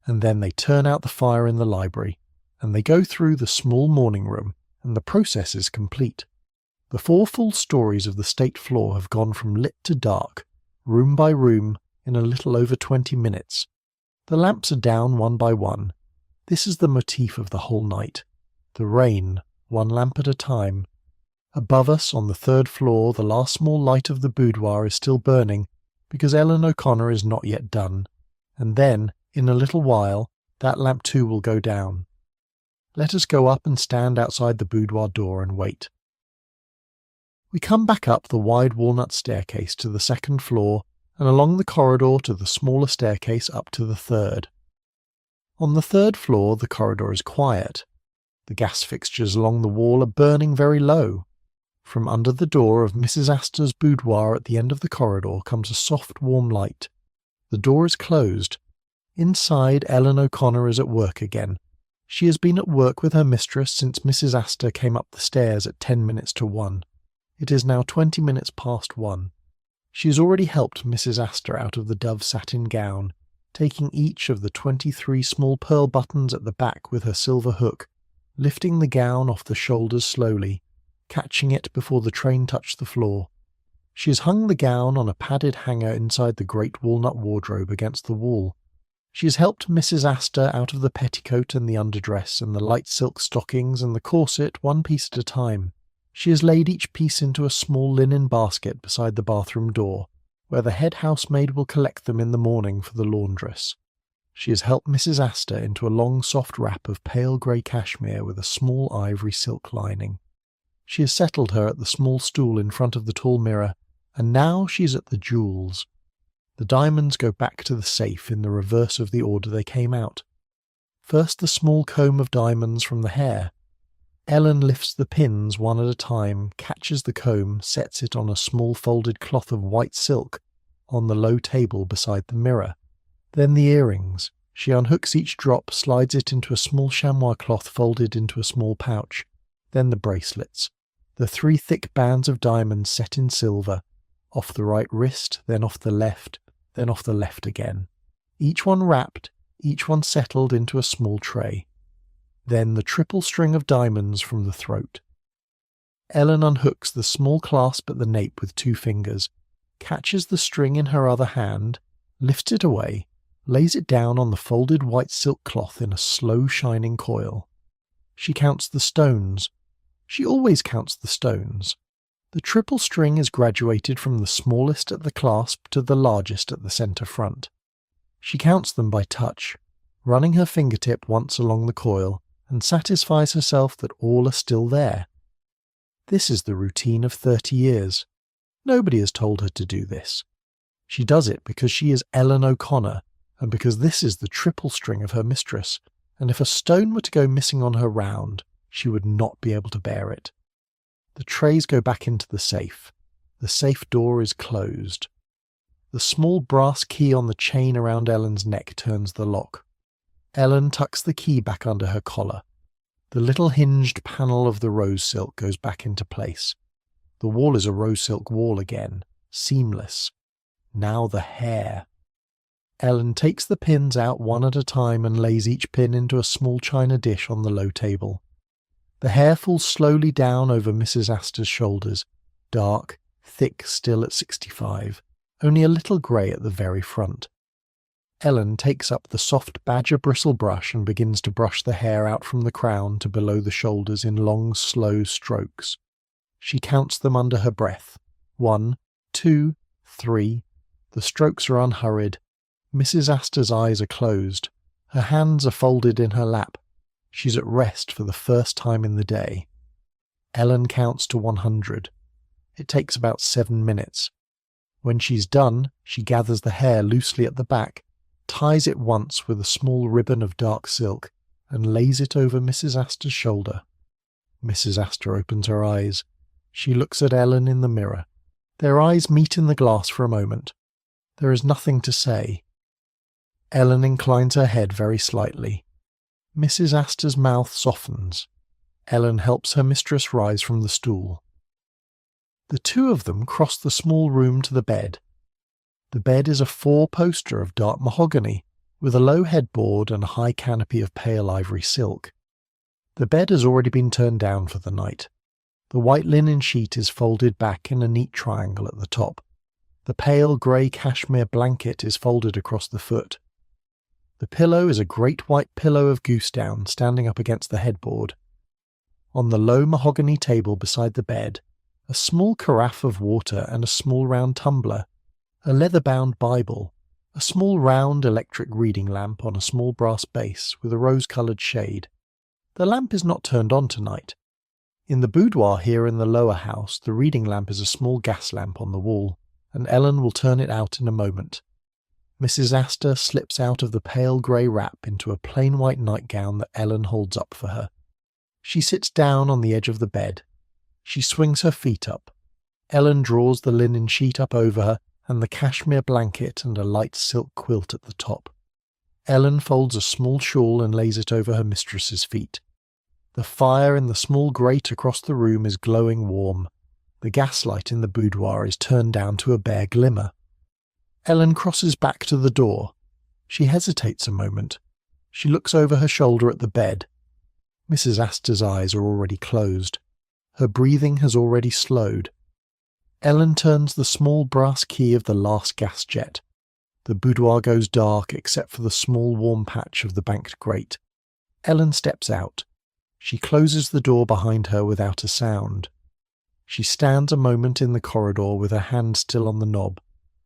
and then they turn out the fire in the library, and they go through the small morning room, and the process is complete. The 4 full stories of the state floor have gone from lit to dark, room by room, in a little over 20 minutes. The lamps are down one by one. This is the motif of the whole night. The rain, 1 lamp at a time. Above us, on the 3rd floor, the last small light of the boudoir is still burning, because Ellen O'Connor is not yet done, and then, in a little while, that lamp too will go down. Let us go up and stand outside the boudoir door and wait. We come back up the wide walnut staircase to the 2nd floor, and along the corridor to the smaller staircase up to the 3rd. On the 3rd floor the corridor is quiet. The gas fixtures along the wall are burning very low. From under the door of Mrs. Astor's boudoir at the end of the corridor comes a soft warm light. The door is closed. Inside, Ellen O'Connor is at work again. She has been at work with her mistress since Mrs. Astor came up the stairs at 10 minutes to 1. It is now 20 minutes past 1. She has already helped Mrs. Astor out of the dove satin gown, taking each of the 23 small pearl buttons at the back with her silver hook, lifting the gown off the shoulders slowly, catching it before the train touched the floor. She has hung the gown on a padded hanger inside the great walnut wardrobe against the wall. She has helped Mrs. Astor out of the petticoat and the underdress and the light silk stockings and the corset 1 piece at a time. She has laid each piece into a small linen basket beside the bathroom door, where the head housemaid will collect them in the morning for the laundress. She has helped Mrs. Astor into a long soft wrap of pale grey cashmere with a small ivory silk lining. She has settled her at the small stool in front of the tall mirror, and now she is at the jewels. The diamonds go back to the safe in the reverse of the order they came out. First the small comb of diamonds from the hair. Ellen lifts the pins 1 at a time, catches the comb, sets it on a small folded cloth of white silk on the low table beside the mirror. Then the earrings. She unhooks each drop, slides it into a small chamois cloth folded into a small pouch. Then the bracelets. The 3 thick bands of diamonds set in silver, off the right wrist, then off the left, then off the left again. Each one wrapped, each one settled into a small tray. Then the triple string of diamonds from the throat. Ellen unhooks the small clasp at the nape with 2 fingers, catches the string in her other hand, lifts it away, lays it down on the folded white silk cloth in a slow shining coil. She counts the stones. She always counts the stones. The triple string is graduated from the smallest at the clasp to the largest at the centre front. She counts them by touch, running her fingertip once along the coil, and satisfies herself that all are still there. This is the routine of 30 years. Nobody has told her to do this. She does it because she is Ellen O'Connor, and because this is the triple string of her mistress, and if a stone were to go missing on her round, she would not be able to bear it. The trays go back into the safe. The safe door is closed. The small brass key on the chain around Ellen's neck turns the lock. Ellen tucks the key back under her collar. The little hinged panel of the rose silk goes back into place. The wall is a rose silk wall again, seamless. Now the hair. Ellen takes the pins out one at a time and lays each pin into a small china dish on the low table. The hair falls slowly down over Mrs. Astor's shoulders, dark, thick still at 65, only a little grey at the very front. Ellen takes up the soft badger bristle brush and begins to brush the hair out from the crown to below the shoulders in long, slow strokes. She counts them under her breath. 1, 2, 3. The strokes are unhurried. Mrs. Astor's eyes are closed. Her hands are folded in her lap. She's at rest for the first time in the day. Ellen counts to 100. It takes about 7 minutes. When she's done, she gathers the hair loosely at the back, ties it once with a small ribbon of dark silk, and lays it over Mrs. Astor's shoulder. Mrs. Astor opens her eyes. She looks at Ellen in the mirror. Their eyes meet in the glass for a moment. There is nothing to say. Ellen inclines her head very slightly. Mrs. Astor's mouth softens. Ellen helps her mistress rise from the stool. The two of them cross the small room to the bed. The bed is a 4-poster of dark mahogany, with a low headboard and a high canopy of pale ivory silk. The bed has already been turned down for the night. The white linen sheet is folded back in a neat triangle at the top. The pale grey cashmere blanket is folded across the foot. The pillow is a great white pillow of goose down standing up against the headboard. On the low mahogany table beside the bed, a small carafe of water and a small round tumbler, a leather-bound Bible, a small round electric reading lamp on a small brass base with a rose-coloured shade. The lamp is not turned on tonight. In the boudoir here in the lower house, the reading lamp is a small gas lamp on the wall, and Ellen will turn it out in a moment. Mrs. Astor slips out of the pale grey wrap into a plain white nightgown that Ellen holds up for her. She sits down on the edge of the bed. She swings her feet up. Ellen draws the linen sheet up over her and the cashmere blanket and a light silk quilt at the top. Ellen folds a small shawl and lays it over her mistress's feet. The fire in the small grate across the room is glowing warm. The gaslight in the boudoir is turned down to a bare glimmer. Ellen crosses back to the door. She hesitates a moment. She looks over her shoulder at the bed. Mrs. Astor's eyes are already closed. Her breathing has already slowed. Ellen turns the small brass key of the last gas jet. The boudoir goes dark except for the small warm patch of the banked grate. Ellen steps out. She closes the door behind her without a sound. She stands a moment in the corridor with her hand still on the knob.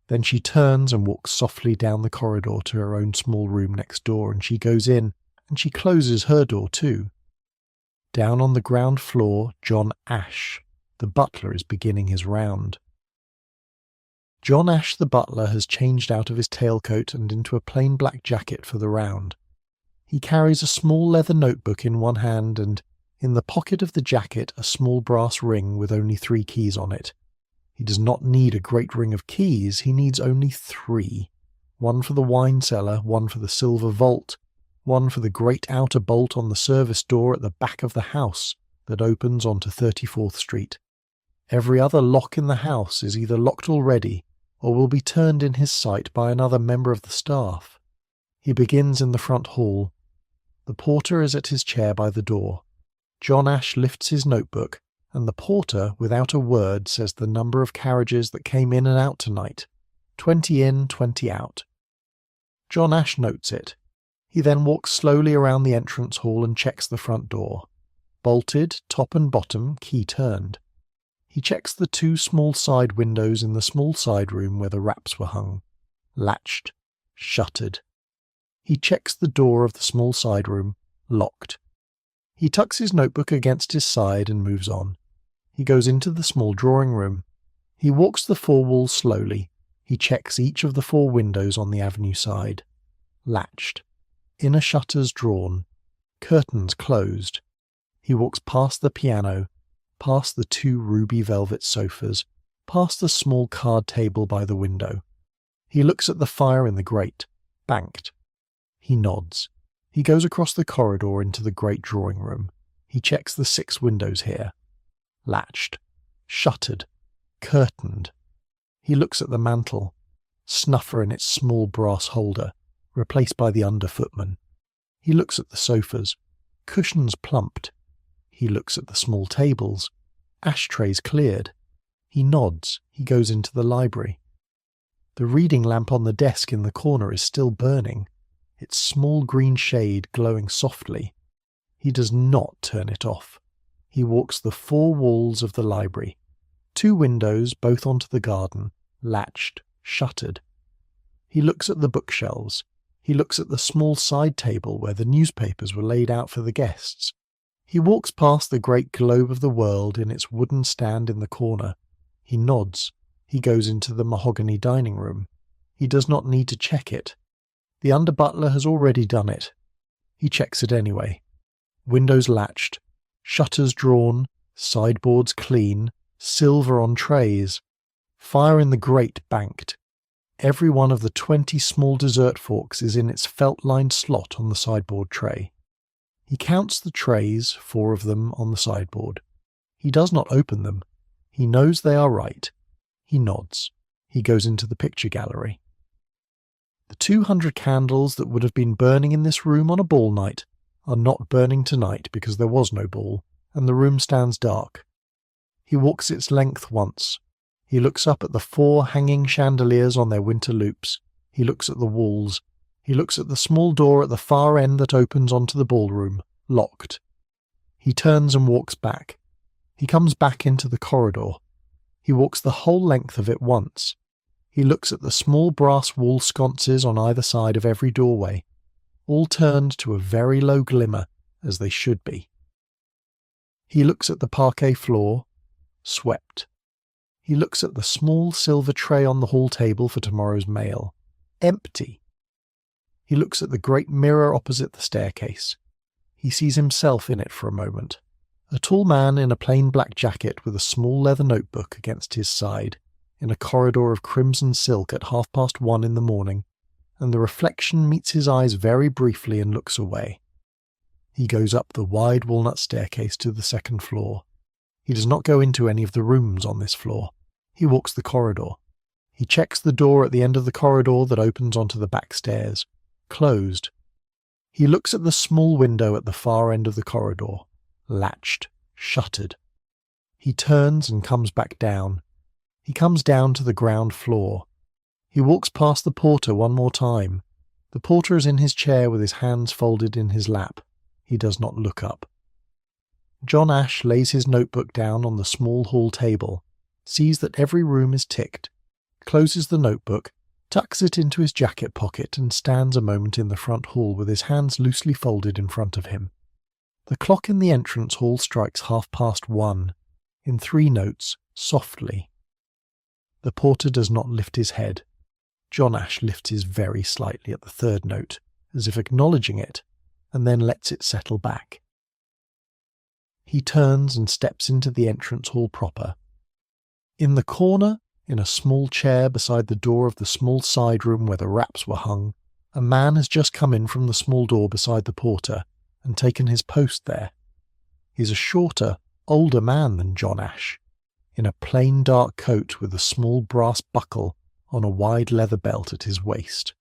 Then she turns and walks softly down the corridor to her own small room next door, and she goes in, and she closes her door too. Down on the ground floor, John Ash, the butler, is beginning his round. John Ash the butler has changed out of his tailcoat and into a plain black jacket for the round. He carries a small leather notebook in one hand and, in the pocket of the jacket, a small brass ring with only 3 keys on it. He does not need a great ring of keys, he needs only 3. 1 for the wine cellar, 1 for the silver vault, 1 for the great outer bolt on the service door at the back of the house that opens onto 34th Street. Every other lock in the house is either locked already or will be turned in his sight by another member of the staff. He begins in the front hall. The porter is at his chair by the door. John Ash lifts his notebook, and the porter, without a word, says the number of carriages that came in and out tonight. 20 in, 20 out. John Ash notes it. He then walks slowly around the entrance hall and checks the front door. Bolted, top and bottom, key turned. He checks the 2 small side windows in the small side room where the wraps were hung. Latched, shuttered. He checks the door of the small side room, locked. He tucks his notebook against his side and moves on. He goes into the small drawing room. He walks the 4 walls slowly. He checks each of the 4 windows on the avenue side. Latched. Inner shutters drawn. Curtains closed. He walks past the piano, past the 2 ruby velvet sofas, past the small card table by the window. He looks at the fire in the grate, banked. He nods. He goes across the corridor into the great drawing room. He checks the 6 windows here. Latched. Shuttered. Curtained. He looks at the mantel. Snuffer in its small brass holder, replaced by the under footman. He looks at the sofas. Cushions plumped. He looks at the small tables. Ashtrays cleared. He nods. He goes into the library. The reading lamp on the desk in the corner is still burning, its small green shade glowing softly. He does not turn it off. He walks the 4 walls of the library. 2 windows, both onto the garden, latched, shuttered. He looks at the bookshelves. He looks at the small side table where the newspapers were laid out for the guests. He walks past the great globe of the world in its wooden stand in the corner. He nods. He goes into the mahogany dining room. He does not need to check it. The under butler has already done it. He checks it anyway. Windows latched, shutters drawn, sideboards clean, silver on trays, fire in the grate banked. Every one of the 20 small dessert forks is in its felt-lined slot on the sideboard tray. He counts the trays, 4 of them on the sideboard. He does not open them. He knows they are right. He nods. He goes into the picture gallery. The 200 candles that would have been burning in this room on a ball night are not burning tonight because there was no ball, and the room stands dark. He walks its length once. He looks up at the 4 hanging chandeliers on their winter loops. He looks at the walls. He looks at the small door at the far end that opens onto the ballroom, locked. He turns and walks back. He comes back into the corridor. He walks the whole length of it once. He looks at the small brass wall sconces on either side of every doorway, all turned to a very low glimmer, as they should be. He looks at the parquet floor, swept. He looks at the small silver tray on the hall table for tomorrow's mail, empty. He looks at the great mirror opposite the staircase. He sees himself in it for a moment. A tall man in a plain black jacket with a small leather notebook against his side, in a corridor of crimson silk at 1:30 in the morning, and the reflection meets his eyes very briefly and looks away. He goes up the wide walnut staircase to the 2nd floor. He does not go into any of the rooms on this floor. He walks the corridor. He checks the door at the end of the corridor that opens onto the back stairs. Closed. He looks at the small window at the far end of the corridor. Latched. Shuttered. He turns and comes back down. He comes down to the ground floor. He walks past the porter one more time. The porter is in his chair with his hands folded in his lap. He does not look up. John Ash lays his notebook down on the small hall table, sees that every room is ticked, closes the notebook, tucks it into his jacket pocket and stands a moment in the front hall with his hands loosely folded in front of him. The clock in the entrance hall strikes 1:30, in 3 notes, softly. The porter does not lift his head. John Ash lifts his very slightly at the 3rd note, as if acknowledging it, and then lets it settle back. He turns and steps into the entrance hall proper. In the corner, in a small chair beside the door of the small side room where the wraps were hung, a man has just come in from the small door beside the porter and taken his post there. He's a shorter, older man than John Ash, in a plain dark coat with a small brass buckle on a wide leather belt at his waist.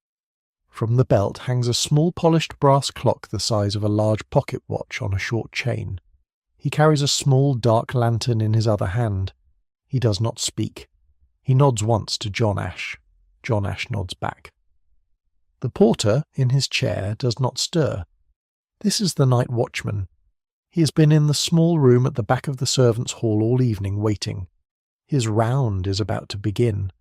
From the belt hangs a small polished brass clock the size of a large pocket watch on a short chain. He carries a small dark lantern in his other hand. He does not speak. He nods once to John Ash. John Ash nods back. The porter, in his chair, does not stir. This is the night watchman. He has been in the small room at the back of the servants' hall all evening waiting. His round is about to begin.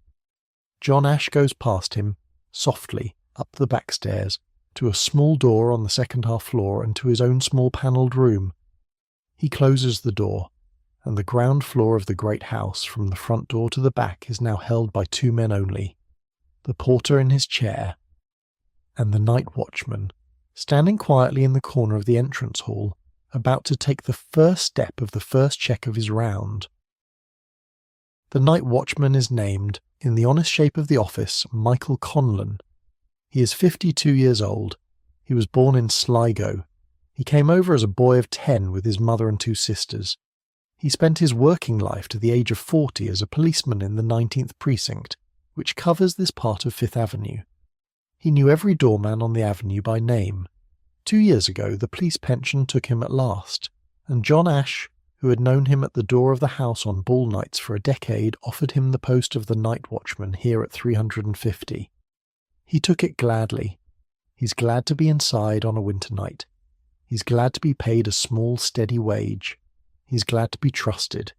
John Ash goes past him, softly, up the back stairs, to a small door on the second-half floor and to his own small panelled room. He closes the door, and the ground floor of the great house from the front door to the back is now held by 2 men only, the porter in his chair, and the night watchman, standing quietly in the corner of the entrance hall, about to take the first step of the first check of his round. The night watchman is named, in the honest shape of the office, Michael Conlon. He is 52 years old. He was born in Sligo. He came over as a boy of 10 with his mother and 2 sisters. He spent his working life to the age of 40 as a policeman in the 19th precinct, which covers this part of Fifth Avenue. He knew every doorman on the avenue by name. 2 years ago the police pension took him at last, and John Ash, who had known him at the door of the house on ball nights for a decade, offered him the post of the night watchman here at 350. He took it gladly. He's glad to be inside on a winter night. He's glad to be paid a small, steady wage. He's glad to be trusted.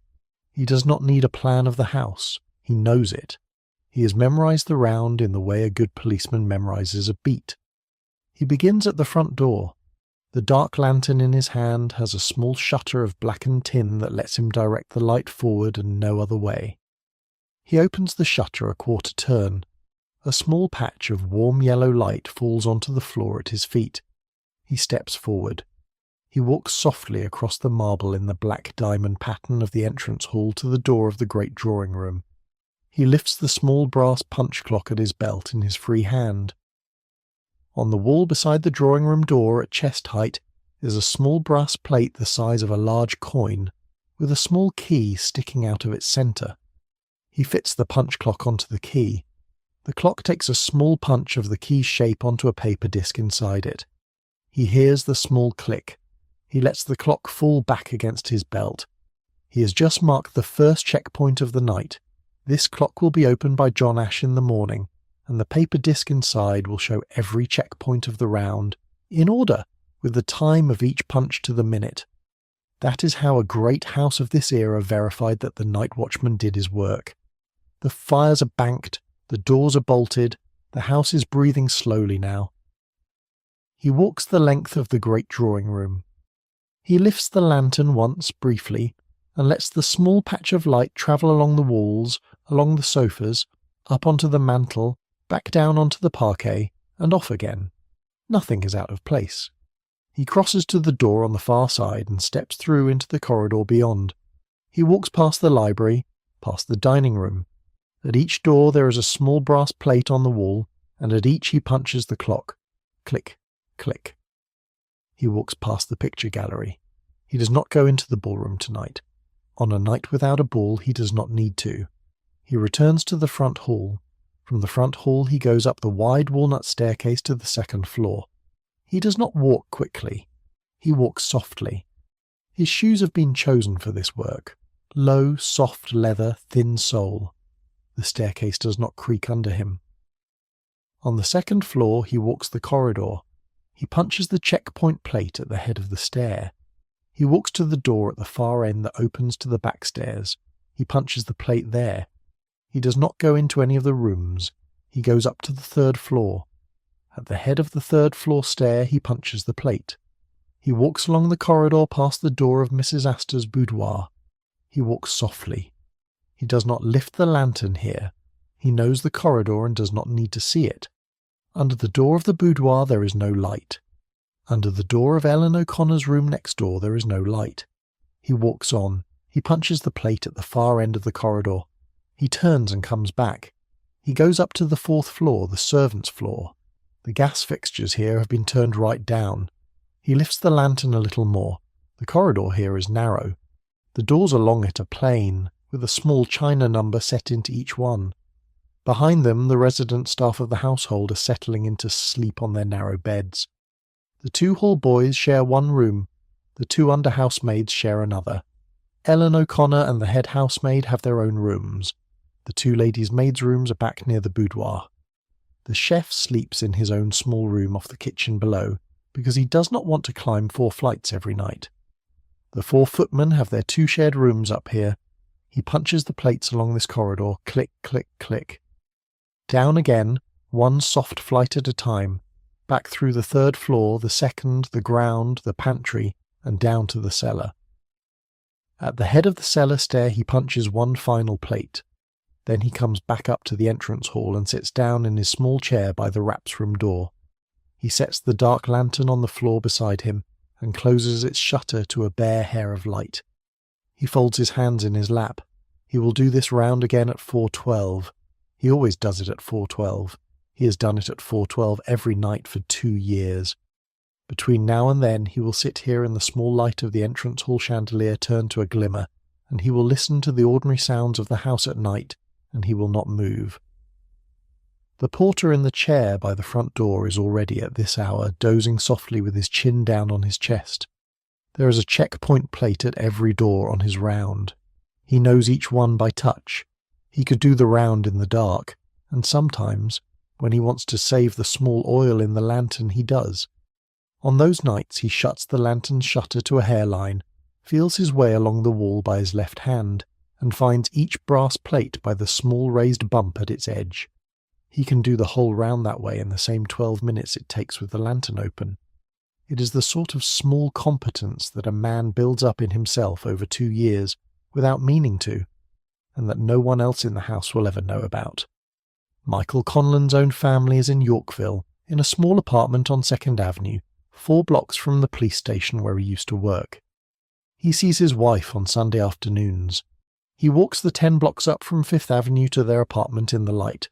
He does not need a plan of the house. He knows it. He has memorized the round in the way a good policeman memorizes a beat. He begins at the front door. The dark lantern in his hand has a small shutter of blackened tin that lets him direct the light forward and no other way. He opens the shutter a quarter turn. A small patch of warm yellow light falls onto the floor at his feet. He steps forward. He walks softly across the marble in the black diamond pattern of the entrance hall to the door of the great drawing room. He lifts the small brass punch clock at his belt in his free hand. On the wall beside the drawing room door at chest height is a small brass plate the size of a large coin, with a small key sticking out of its centre. He fits the punch clock onto the key. The clock takes a small punch of the key's shape onto a paper disc inside it. He hears the small click. He lets the clock fall back against his belt. He has just marked the first checkpoint of the night. This clock will be opened by John Ash in the morning, and the paper disc inside will show every checkpoint of the round, in order, with the time of each punch to the minute. That is how a great house of this era verified that the night watchman did his work. The fires are banked, the doors are bolted, the house is breathing slowly now. He walks the length of the great drawing room. He lifts the lantern once, briefly, and lets the small patch of light travel along the walls, along the sofas, up onto the mantel, back down onto the parquet, and off again. Nothing is out of place. He crosses to the door on the far side and steps through into the corridor beyond. He walks past the library, past the dining room. At each door there is a small brass plate on the wall, and at each he punches the clock. Click, click. He walks past the picture gallery. He does not go into the ballroom tonight. On a night without a ball he does not need to. He returns to the front hall. From the front hall he goes up the wide walnut staircase to the second floor. He does not walk quickly. He walks softly. His shoes have been chosen for this work. Low, soft leather, thin sole. The staircase does not creak under him. On the second floor he walks the corridor. He punches the checkpoint plate at the head of the stair. He walks to the door at the far end that opens to the back stairs. He punches the plate there. He does not go into any of the rooms. He goes up to the third floor. At the head of the third floor stair he punches the plate. He walks along the corridor past the door of Mrs. Astor's boudoir. He walks softly. He does not lift the lantern here. He knows the corridor and does not need to see it. Under the door of the boudoir there is no light. Under the door of Ellen O'Connor's room next door there is no light. He walks on. He punches the plate at the far end of the corridor. He turns and comes back. He goes up to the fourth floor, the servants' floor. The gas fixtures here have been turned right down. He lifts the lantern a little more. The corridor here is narrow. The doors along it are plain, with a small china number set into each one. Behind them the resident staff of the household are settling into sleep on their narrow beds. The 2 hall boys share one room. The 2 under housemaids share another. Ellen O'Connor and the head housemaid have their own rooms. The 2 ladies' maids' rooms are back near the boudoir. The chef sleeps in his own small room off the kitchen below, because he does not want to climb 4 flights every night. The 4 footmen have their 2 shared rooms up here. He punches the plates along this corridor, click, click, click. Down again, 1 soft flight at a time. back through the third floor, the second, the ground, the pantry, and down to the cellar. At the head of the cellar stair he punches one final plate. Then he comes back up to the entrance hall and sits down in his small chair by the wraps room door. He sets the dark lantern on the floor beside him and closes its shutter to a bare hair of light. He folds his hands in his lap. He will do this round again at 4:12. He always does it at 4:12. He has done it at 4:12 every night for 2 years. Between now and then he will sit here in the small light of the entrance hall chandelier turned to a glimmer, and he will listen to the ordinary sounds of the house at night, and he will not move. The porter in the chair by the front door is already at this hour dozing softly with his chin down on his chest. There is a checkpoint plate at every door on his round. He knows each one by touch. He could do the round in the dark, and sometimes, when he wants to save the small oil in the lantern, he does. On those nights he shuts the lantern's shutter to a hairline, feels his way along the wall by his left hand, and finds each brass plate by the small raised bump at its edge. He can do the whole round that way in the same 12 minutes it takes with the lantern open. It is the sort of small competence that a man builds up in himself over 2 years without meaning to, and that no one else in the house will ever know about. Michael Conlon's own family is in Yorkville, in a small apartment on 2nd Avenue, 4 blocks from the police station where he used to work. He sees his wife on Sunday afternoons. He walks the 10 blocks up from 5th Avenue to their apartment in the light.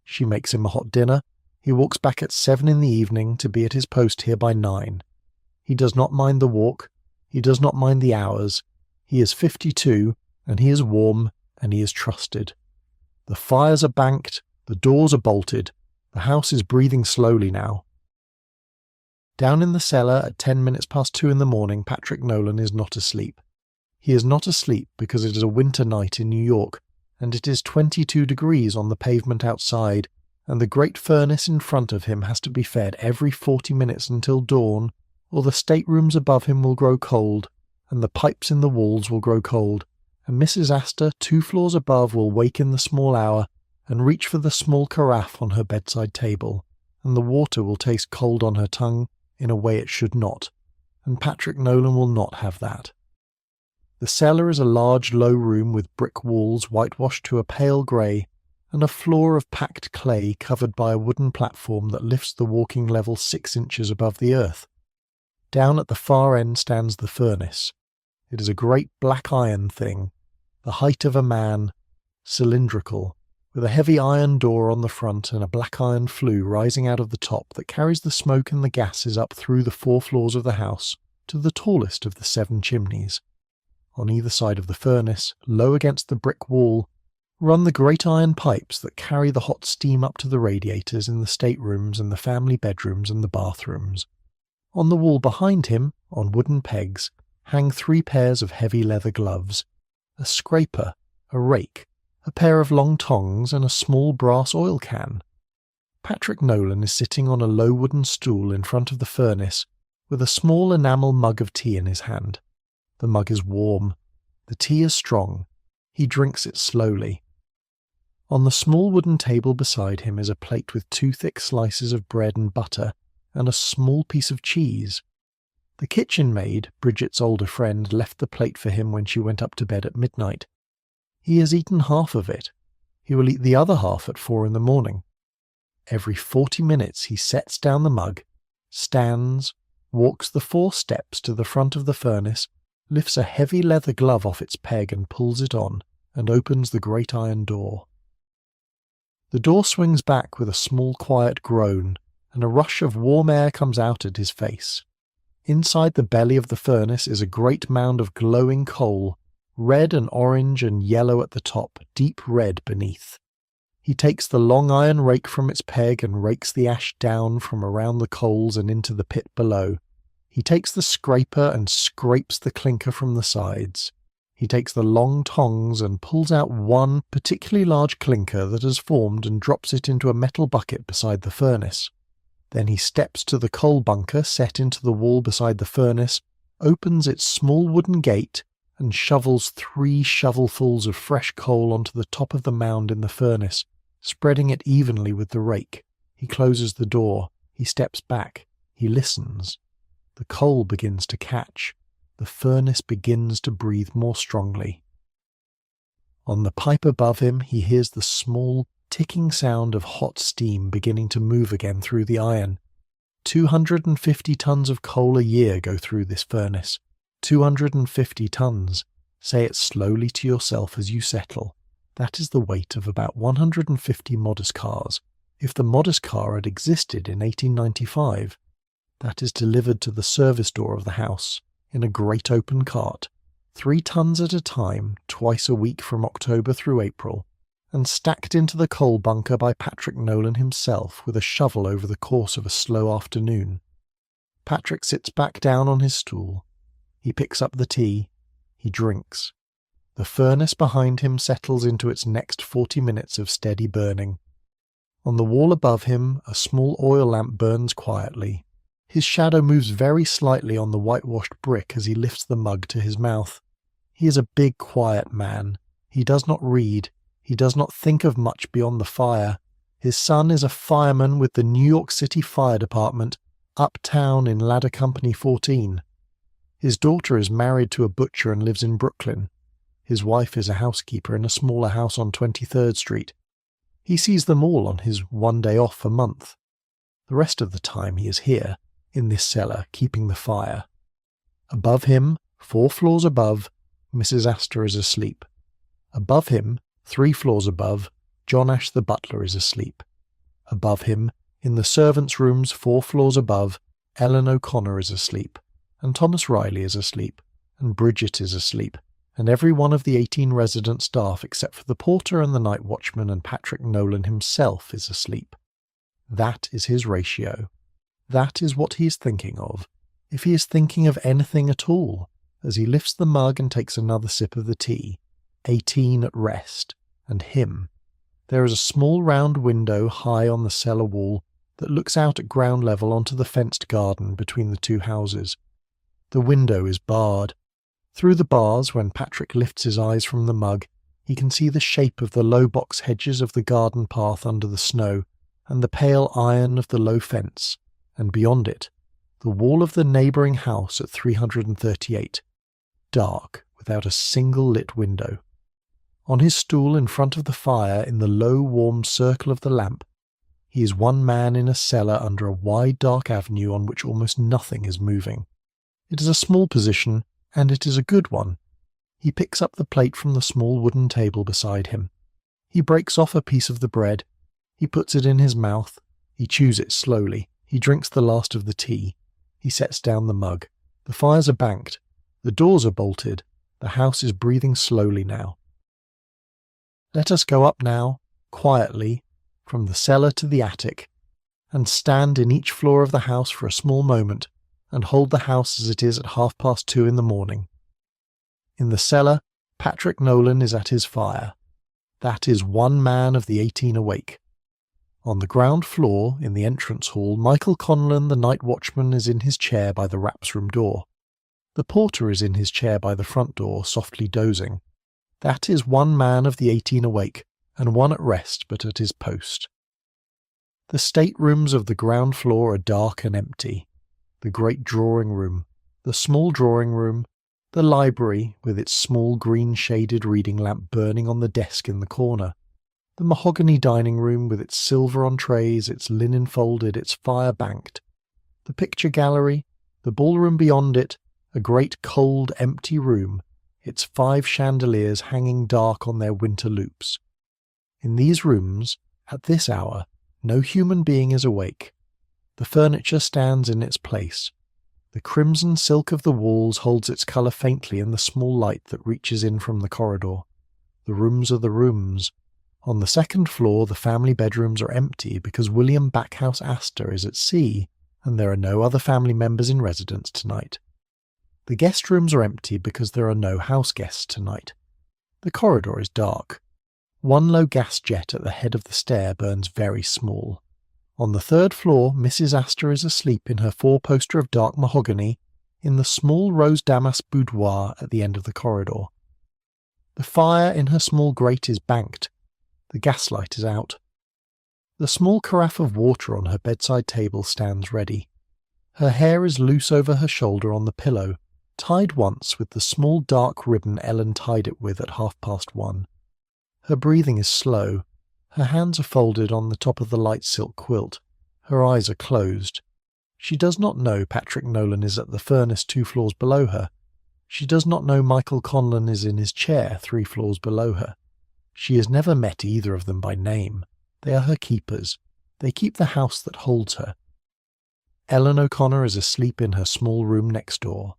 She makes him a hot dinner. He walks back at 7 in the evening to be at his post here by 9. He does not mind the walk. He does not mind the hours. He is 52, and he is warm, and he is trusted. The fires are banked. The doors are bolted. The house is breathing slowly now. Down in the cellar at 10 minutes past 2 in the morning, Patrick Nolan is not asleep. He is not asleep because it is a winter night in New York, and it is 22 degrees on the pavement outside, and the great furnace in front of him has to be fed every 40 minutes until dawn, or the staterooms above him will grow cold, and the pipes in the walls will grow cold, and Mrs. Astor, 2 floors above, will wake in the small hour and reach for the small carafe on her bedside table, and the water will taste cold on her tongue in a way it should not, and Patrick Nolan will not have that. The cellar is a large low room with brick walls whitewashed to a pale grey, and a floor of packed clay covered by a wooden platform that lifts the walking level 6 inches above the earth. Down at the far end stands the furnace. It is a great black iron thing, the height of a man, cylindrical, with a heavy iron door on the front and a black iron flue rising out of the top that carries the smoke and the gases up through the 4 floors of the house to the tallest of the 7 chimneys. On either side of the furnace, low against the brick wall, run the great iron pipes that carry the hot steam up to the radiators in the staterooms and the family bedrooms and the bathrooms. On the wall behind him, on wooden pegs, hang 3 pairs of heavy leather gloves, a scraper, a rake, a pair of long tongs, and a small brass oil can. Patrick Nolan is sitting on a low wooden stool in front of the furnace with a small enamel mug of tea in his hand. The mug is warm. The tea is strong. He drinks it slowly. On the small wooden table beside him is a plate with 2 thick slices of bread and butter and a small piece of cheese. The kitchen maid, Bridget's older friend, left the plate for him when she went up to bed at midnight. He has eaten half of it. He will eat the other half at 4 in the morning. Every 40 minutes he sets down the mug, stands, walks the 4 steps to the front of the furnace, lifts a heavy leather glove off its peg and pulls it on, and opens the great iron door. The door swings back with a small quiet groan, and a rush of warm air comes out at his face. Inside the belly of the furnace is a great mound of glowing coal, red and orange and yellow at the top, deep red beneath. He takes the long iron rake from its peg and rakes the ash down from around the coals and into the pit below. He takes the scraper and scrapes the clinker from the sides. He takes the long tongs and pulls out one particularly large clinker that has formed and drops it into a metal bucket beside the furnace. Then he steps to the coal bunker set into the wall beside the furnace, opens its small wooden gate, and shovels 3 shovelfuls of fresh coal onto the top of the mound in the furnace, spreading it evenly with the rake. He closes the door. He steps back. He listens. The coal begins to catch. The furnace begins to breathe more strongly. On the pipe above him, he hears the small, ticking sound of hot steam beginning to move again through the iron. 250 tons of coal a year go through this furnace. 250 tons. Say it slowly to yourself as you settle. That is the weight of about 150 modest cars. If the modest car had existed in 1895, that is delivered to the service door of the house in a great open cart, 3 tons at a time, twice a week from October through April, and stacked into the coal bunker by Patrick Nolan himself with a shovel over the course of a slow afternoon. Patrick sits back down on his stool. He picks up the tea. He drinks. The furnace behind him settles into its next 40 minutes of steady burning. On the wall above him, a small oil lamp burns quietly. His shadow moves very slightly on the whitewashed brick as he lifts the mug to his mouth. He is a big, quiet man. He does not read. He does not think of much beyond the fire. His son is a fireman with the New York City Fire Department, uptown in Ladder Company 14. His daughter is married to a butcher and lives in Brooklyn. His wife is a housekeeper in a smaller house on 23rd Street. He sees them all on his one day off a month. The rest of the time he is here, in this cellar, keeping the fire. Above him, 4 floors above, Mrs. Astor is asleep. Above him, 3 floors above, John Ash the butler is asleep. Above him, in the servants' rooms 4 floors above, Ellen O'Connor is asleep, and Thomas Riley is asleep, and Bridget is asleep, and every one of the 18 resident staff except for the porter and the night watchman and Patrick Nolan himself is asleep. That is his ratio. That is what he is thinking of, if he is thinking of anything at all, as he lifts the mug and takes another sip of the tea. 18 at rest, and him. There is a small round window high on the cellar wall that looks out at ground level onto the fenced garden between the 2 houses. The window is barred. Through the bars, when Patrick lifts his eyes from the mug, he can see the shape of the low box hedges of the garden path under the snow, and the pale iron of the low fence, and beyond it, the wall of the neighbouring house at 338, dark, without a single lit window. On his stool in front of the fire, in the low warm circle of the lamp, he is one man in a cellar under a wide dark avenue on which almost nothing is moving. It is a small position, and it is a good one. He picks up the plate from the small wooden table beside him. He breaks off a piece of the bread. He puts it in his mouth. He chews it slowly. He drinks the last of the tea. He sets down the mug. The fires are banked. The doors are bolted. The house is breathing slowly now. Let us go up now, quietly, from the cellar to the attic, and stand in each floor of the house for a small moment, and hold the house as it is at 2:30 in the morning. In the cellar, Patrick Nolan is at his fire. That is one man of the 18 awake. On the ground floor, in the entrance hall, Michael Conlon, the night watchman, is in his chair by the wraps room door. The porter is in his chair by the front door, softly dozing. That is one man of the 18 awake, and one at rest but at his post. The staterooms of the ground floor are dark and empty. The great drawing room, the small drawing room, the library with its small green-shaded reading lamp burning on the desk in the corner, the mahogany dining room with its silver on trays, its linen folded, its fire banked, the picture gallery, the ballroom beyond it, a great cold empty room, its 5 chandeliers hanging dark on their winter loops. In these rooms, at this hour, no human being is awake. The furniture stands in its place. The crimson silk of the walls holds its colour faintly in the small light that reaches in from the corridor. The rooms are the rooms. On the second floor the family bedrooms are empty because William Backhouse Astor is at sea, and there are no other family members in residence tonight. The guest rooms are empty because there are no house guests tonight. The corridor is dark. One low gas jet at the head of the stair burns very small. On the 3rd floor, Mrs. Astor is asleep in her 4-poster of dark mahogany in the small rose damask boudoir at the end of the corridor. The fire in her small grate is banked. The gaslight is out. The small carafe of water on her bedside table stands ready. Her hair is loose over her shoulder on the pillow, tied once with the small dark ribbon Ellen tied it with at 1:30. Her breathing is slow. Her hands are folded on the top of the light silk quilt. Her eyes are closed. She does not know Patrick Nolan is at the furnace 2 floors below her. She does not know Michael Conlon is in his chair 3 floors below her. She has never met either of them by name. They are her keepers. They keep the house that holds her. Ellen O'Connor is asleep in her small room next door.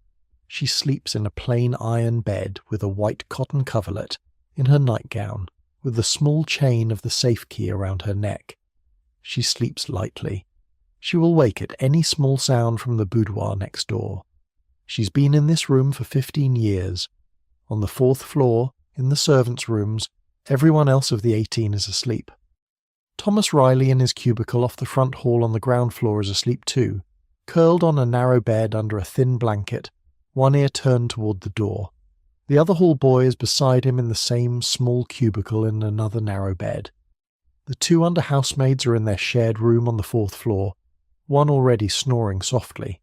She sleeps in a plain iron bed with a white cotton coverlet, in her nightgown, with the small chain of the safe key around her neck. She sleeps lightly. She will wake at any small sound from the boudoir next door. She's been in this room for 15 years. On the 4th floor, in the servants' rooms, everyone else of the 18 is asleep. Thomas Riley in his cubicle off the front hall on the ground floor is asleep too, curled on a narrow bed under a thin blanket, one ear turned toward the door. The other hall boy is beside him in the same small cubicle in another narrow bed. The 2 under housemaids are in their shared room on the 4th floor, one already snoring softly.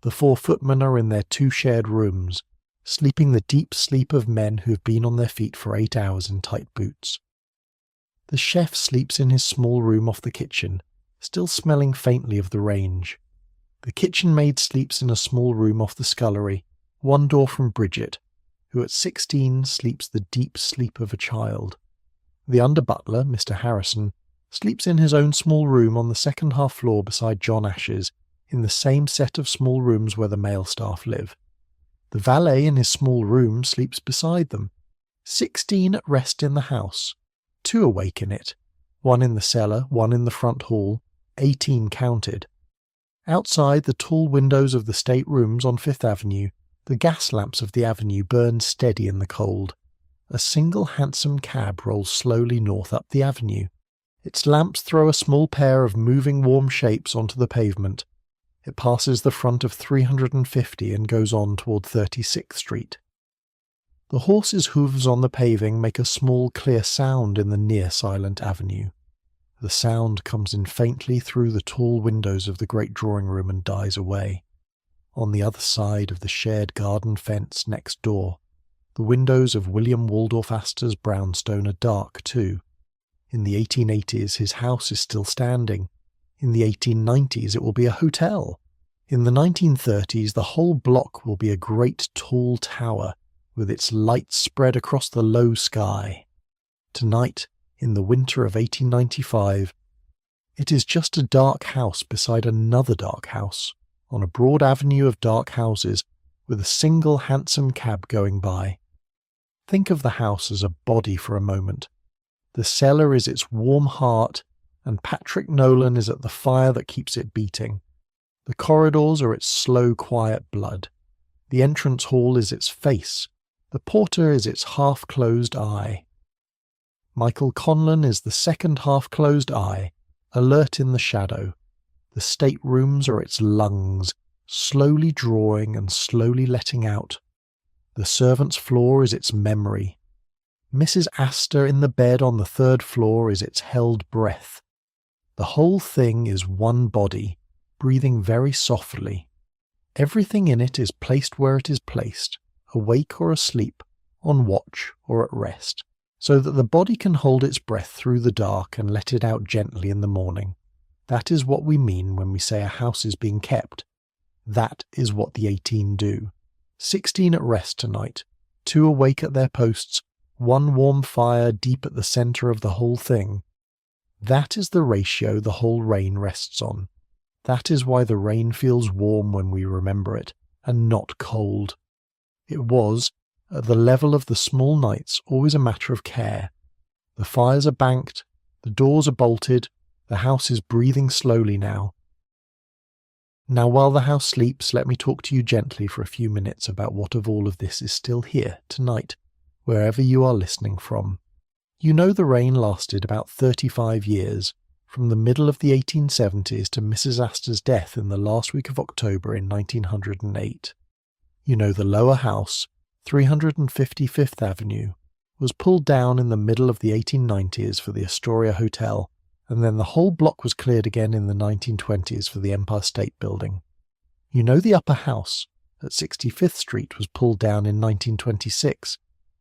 The 4 footmen are in their 2 shared rooms, sleeping the deep sleep of men who have been on their feet for 8 hours in tight boots. The chef sleeps in his small room off the kitchen, still smelling faintly of the range. The kitchen maid sleeps in a small room off the scullery, one door from Bridget, who at 16 sleeps the deep sleep of a child. The under-butler, Mr. Harrison, sleeps in his own small room on the 2nd half floor beside John Ash's, in the same set of small rooms where the male staff live. The valet in his small room sleeps beside them. 16 at rest in the house. 2 awake in it, one in the cellar, one in the front hall, 18 counted. Outside the tall windows of the state rooms on 5th Avenue, the gas lamps of the avenue burn steady in the cold. A single handsome cab rolls slowly north up the avenue. Its lamps throw a small pair of moving warm shapes onto the pavement. It passes the front of 350 and goes on toward 36th Street. The horse's hooves on the paving make a small clear sound in the near silent avenue. The sound comes in faintly through the tall windows of the great drawing room and dies away. On the other side of the shared garden fence next door, the windows of William Waldorf Astor's brownstone are dark too. In the 1880s his house is still standing. In the 1890s it will be a hotel. In the 1930s the whole block will be a great tall tower, with its lights spread across the low sky. Tonight, in the winter of 1895, it is just a dark house beside another dark house, on a broad avenue of dark houses, with a single handsome cab going by. Think of the house as a body for a moment. The cellar is its warm heart, and Patrick Nolan is at the fire that keeps it beating. The corridors are its slow, quiet blood. The entrance hall is its face. The porter is its half-closed eye. Michael Conlon is the second half-closed eye, alert in the shadow. The staterooms are its lungs, slowly drawing and slowly letting out. The servants' floor is its memory. Mrs. Astor in the bed on the 3rd floor is its held breath. The whole thing is one body, breathing very softly. Everything in it is placed where it is placed, awake or asleep, on watch or at rest, so that the body can hold its breath through the dark and let it out gently in the morning. That is what we mean when we say a house is being kept. That is what the 18 do. 16 at rest tonight, 2 awake at their posts, 1 warm fire deep at the centre of the whole thing. That is the ratio the whole reign rests on. That is why the rain feels warm when we remember it, and not cold. It was, at the level of the small nights, always a matter of care. The fires are banked, the doors are bolted, the house is breathing slowly now. Now while the house sleeps, let me talk to you gently for a few minutes about what of all of this is still here, tonight, wherever you are listening from. You know the reign lasted about 35 years, from the middle of the 1870s to Mrs. Astor's death in the last week of October in 1908. You know the lower house, 355th Avenue, was pulled down in the middle of the 1890s for the Astoria Hotel and then the whole block was cleared again in the 1920s for the Empire State Building. You know the upper house at 65th Street was pulled down in 1926,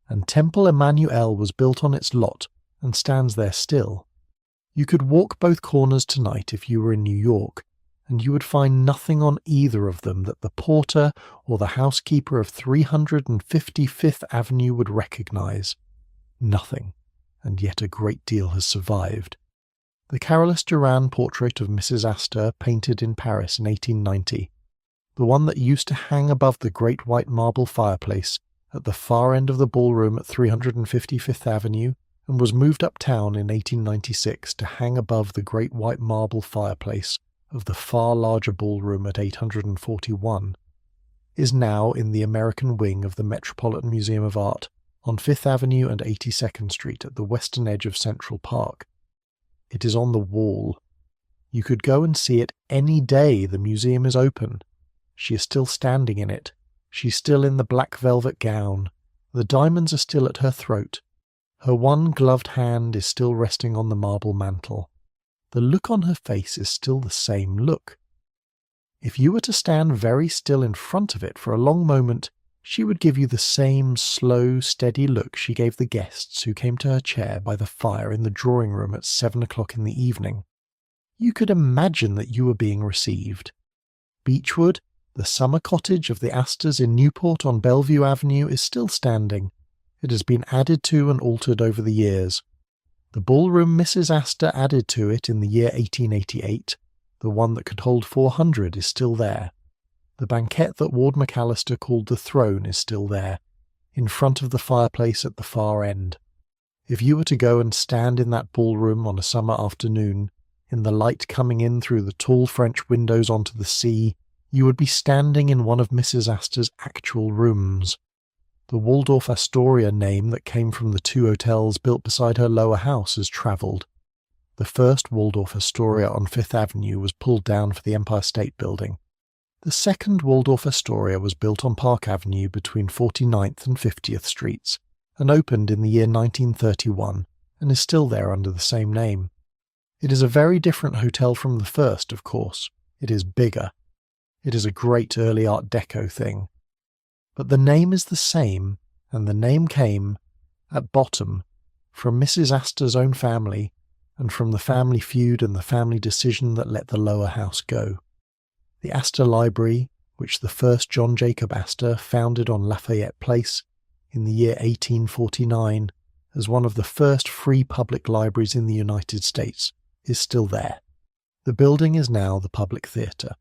and Temple Emmanuel was built on its lot and stands there still. You could walk both corners tonight if you were in New York, and you would find nothing on either of them that the porter or the housekeeper of 355th Avenue would recognize. Nothing, and yet a great deal has survived. The Carolus Duran portrait of Mrs. Astor, painted in Paris in 1890, the one that used to hang above the great white marble fireplace at the far end of the ballroom at 355th Avenue, and was moved uptown in 1896 to hang above the great white marble fireplace of the far larger ballroom at 841, is now in the American wing of the Metropolitan Museum of Art on 5th Avenue and 82nd Street at the western edge of Central Park. It is on the wall. You could go and see it any day. The museum is open. She is still standing in it. She's still in the black velvet gown. The diamonds are still at her throat. Her one gloved hand is still resting on the marble mantel. The look on her face is still the same look. If you were to stand very still in front of it for a long moment, she would give you the same slow, steady look she gave the guests who came to her chair by the fire in the drawing-room at 7 o'clock in the evening. You could imagine that you were being received. Beechwood, the summer cottage of the Astors in Newport on Bellevue Avenue, is still standing. It has been added to and altered over the years. The ballroom Mrs. Astor added to it in the year 1888, the one that could hold 400, is still there. The banquette that Ward McAllister called the throne is still there, in front of the fireplace at the far end. If you were to go and stand in that ballroom on a summer afternoon, in the light coming in through the tall French windows onto the sea, you would be standing in one of Mrs. Astor's actual rooms. The Waldorf Astoria name that came from the 2 hotels built beside her lower house has travelled. The first Waldorf Astoria on 5th Avenue was pulled down for the Empire State Building. The second Waldorf Astoria was built on Park Avenue between 49th and 50th Streets, and opened in the year 1931, and is still there under the same name. It is a very different hotel from the first, of course. It is bigger. It is a great early Art Deco thing. But the name is the same, and the name came, at bottom, from Mrs. Astor's own family, and from the family feud and the family decision that let the lower house go. The Astor Library, which the first John Jacob Astor founded on Lafayette Place in the year 1849 as one of the first free public libraries in the United States, is still there. The building is now the Public Theatre.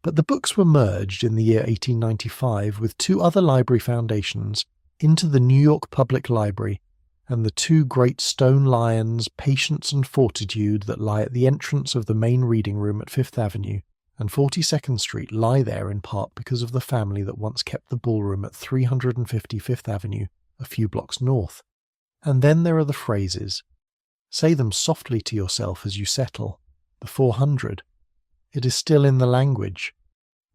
But the books were merged in the year 1895 with 2 other library foundations into the New York Public Library, and the 2 great stone lions, Patience and Fortitude, that lie at the entrance of the main reading room at 5th Avenue and 42nd Street lie there in part because of the family that once kept the ballroom at 355th Avenue, a few blocks north. And then there are the phrases. Say them softly to yourself as you settle. The 400. It is still in the language.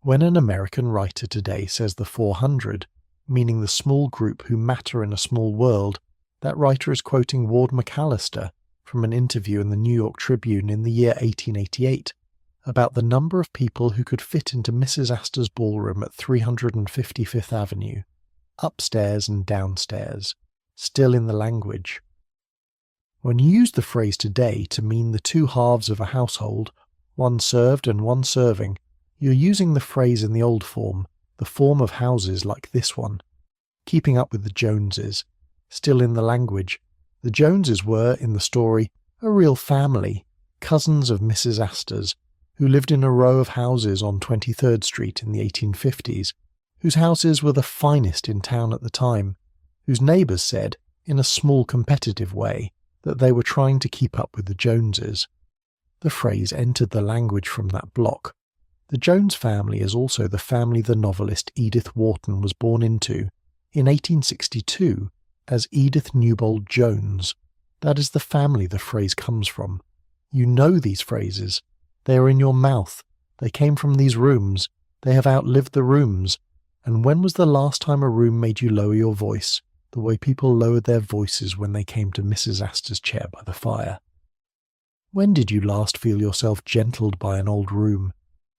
When an American writer today says the 400, meaning the small group who matter in a small world, that writer is quoting Ward McAllister from an interview in the New York Tribune in the year 1888 about the number of people who could fit into Mrs. Astor's ballroom at 355th Avenue, upstairs and downstairs, still in the language. When you use the phrase today to mean the 2 halves of a household, one served and one serving, you're using the phrase in the old form, the form of houses like this one. Keeping up with the Joneses, still in the language. The Joneses were, in the story, a real family, cousins of Mrs. Astor's, who lived in a row of houses on 23rd Street in the 1850s, whose houses were the finest in town at the time, whose neighbours said, in a small competitive way, that they were trying to keep up with the Joneses. The phrase entered the language from that block. The Jones family is also the family the novelist Edith Wharton was born into, in 1862, as Edith Newbold Jones. That is the family the phrase comes from. You know these phrases. They are in your mouth. They came from these rooms. They have outlived the rooms. And when was the last time a room made you lower your voice, the way people lowered their voices when they came to Mrs. Astor's chair by the fire? When did you last feel yourself gentled by an old room?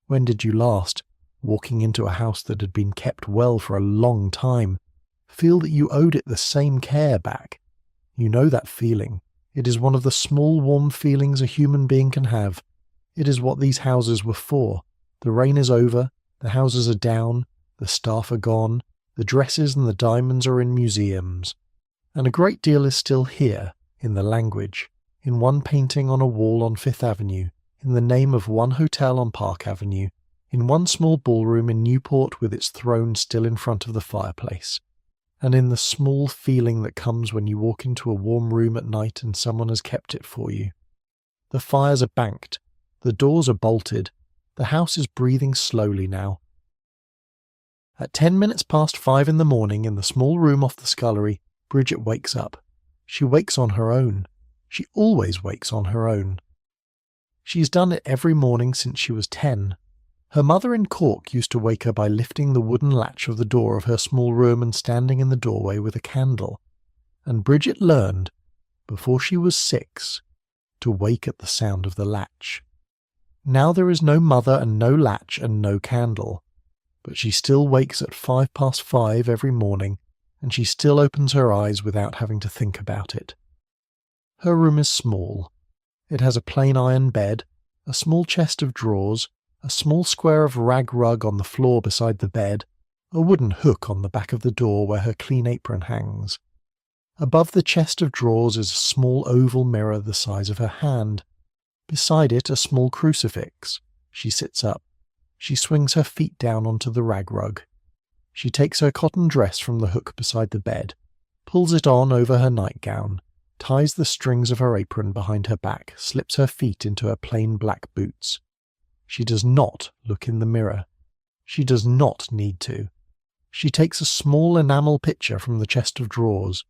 When did you last, walking into a house that had been kept well for a long time, feel that you owed it the same care back? You know that feeling. It is one of the small warm feelings a human being can have. It is what these houses were for. The rain is over, the houses are down, the staff are gone, the dresses and the diamonds are in museums. And a great deal is still here, in the language, in one painting on a wall on Fifth Avenue, in the name of one hotel on Park Avenue, in one small ballroom in Newport with its throne still in front of the fireplace, and in the small feeling that comes when you walk into a warm room at night and someone has kept it for you. The fires are banked, the doors are bolted, the house is breathing slowly now. At 10 minutes past 5 in the morning, in the small room off the scullery, Bridget wakes up. She wakes on her own. She always wakes on her own. She's done it every morning since she was 10. Her mother in Cork used to wake her by lifting the wooden latch of the door of her small room and standing in the doorway with a candle. And Bridget learned, before she was 6, to wake at the sound of the latch. Now there is no mother and no latch and no candle, but she still wakes at 5 past 5 every morning, and she still opens her eyes without having to think about it. Her room is small. It has a plain iron bed, a small chest of drawers, a small square of rag rug on the floor beside the bed, a wooden hook on the back of the door where her clean apron hangs. Above the chest of drawers is a small oval mirror the size of her hand. Beside it a small crucifix. She sits up. She swings her feet down onto the rag rug. She takes her cotton dress from the hook beside the bed, pulls it on over her nightgown, ties the strings of her apron behind her back, slips her feet into her plain black boots. She does not look in the mirror. She does not need to. She takes a small enamel pitcher from the chest of drawers,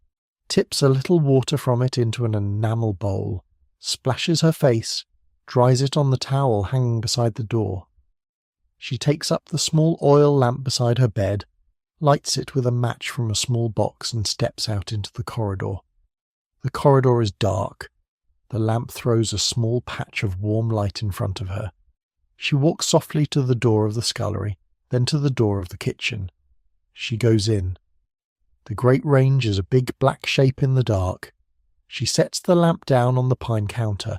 tips a little water from it into an enamel bowl, splashes her face, dries it on the towel hanging beside the door. She takes up the small oil lamp beside her bed, lights it with a match from a small box and steps out into the corridor. The corridor is dark. The lamp throws a small patch of warm light in front of her. She walks softly to the door of the scullery, then to the door of the kitchen. She goes in. The great range is a big black shape in the dark. She sets the lamp down on the pine counter.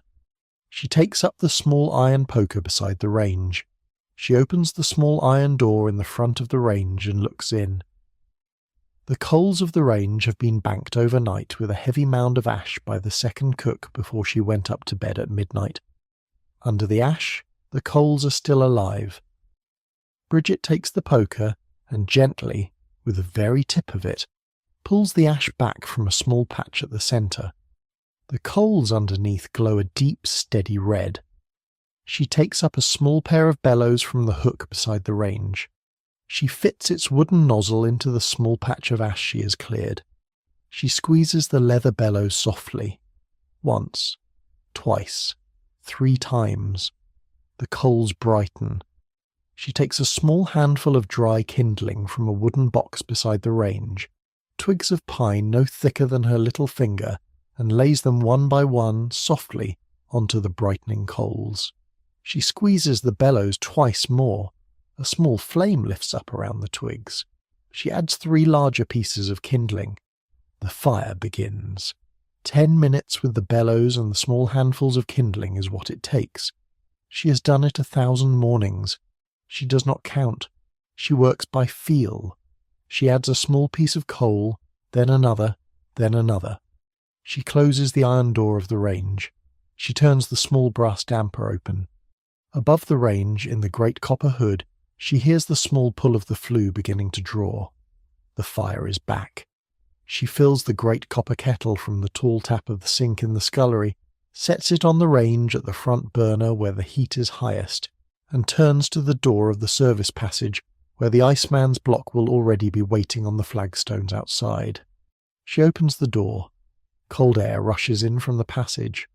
She takes up the small iron poker beside the range. She opens the small iron door in the front of the range and looks in. The coals of the range have been banked overnight with a heavy mound of ash by the second cook before she went up to bed at midnight. Under the ash, the coals are still alive. Bridget takes the poker and gently, with the very tip of it, pulls the ash back from a small patch at the centre. The coals underneath glow a deep, steady red. She takes up a small pair of bellows from the hook beside the range. She fits its wooden nozzle into the small patch of ash she has cleared. She squeezes the leather bellows softly. Once, twice, 3 times. The coals brighten. She takes a small handful of dry kindling from a wooden box beside the range, twigs of pine no thicker than her little finger, and lays them one by one, softly, onto the brightening coals. She squeezes the bellows twice more. A small flame lifts up around the twigs. She adds 3 larger pieces of kindling. The fire begins. 10 minutes with the bellows and the small handfuls of kindling is what it takes. She has done it 1,000 mornings. She does not count. She works by feel. She adds a small piece of coal, then another, then another. She closes the iron door of the range. She turns the small brass damper open. Above the range, in the great copper hood, she hears the small pull of the flue beginning to draw. The fire is back. She fills the great copper kettle from the tall tap of the sink in the scullery, sets it on the range at the front burner where the heat is highest, and turns to the door of the service passage where the iceman's block will already be waiting on the flagstones outside. She opens the door. Cold air rushes in from the passage.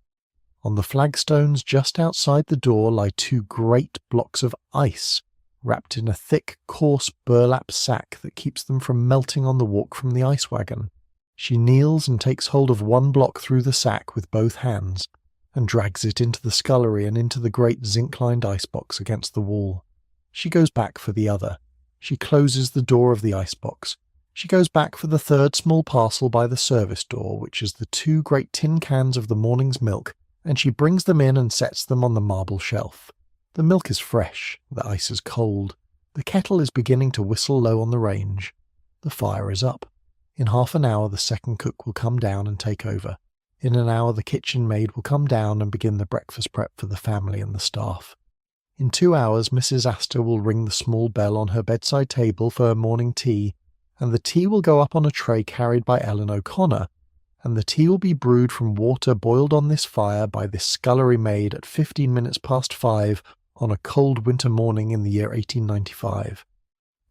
On the flagstones just outside the door lie 2 great blocks of ice, wrapped in a thick, coarse burlap sack that keeps them from melting on the walk from the ice wagon. She kneels and takes hold of one block through the sack with both hands, and drags it into the scullery and into the great zinc-lined icebox against the wall. She goes back for the other. She closes the door of the icebox. She goes back for the third small parcel by the service door, which is the 2 great tin cans of the morning's milk, and she brings them in and sets them on the marble shelf. The milk is fresh, the ice is cold. The kettle is beginning to whistle low on the range. The fire is up. In half an hour the second cook will come down and take over. In an hour the kitchen maid will come down and begin the breakfast prep for the family and the staff. In 2 hours Mrs. Astor will ring the small bell on her bedside table for her morning tea, and the tea will go up on a tray carried by Ellen O'Connor, and the tea will be brewed from water boiled on this fire by this scullery maid at 15 minutes past 5 on a cold winter morning in the year 1895.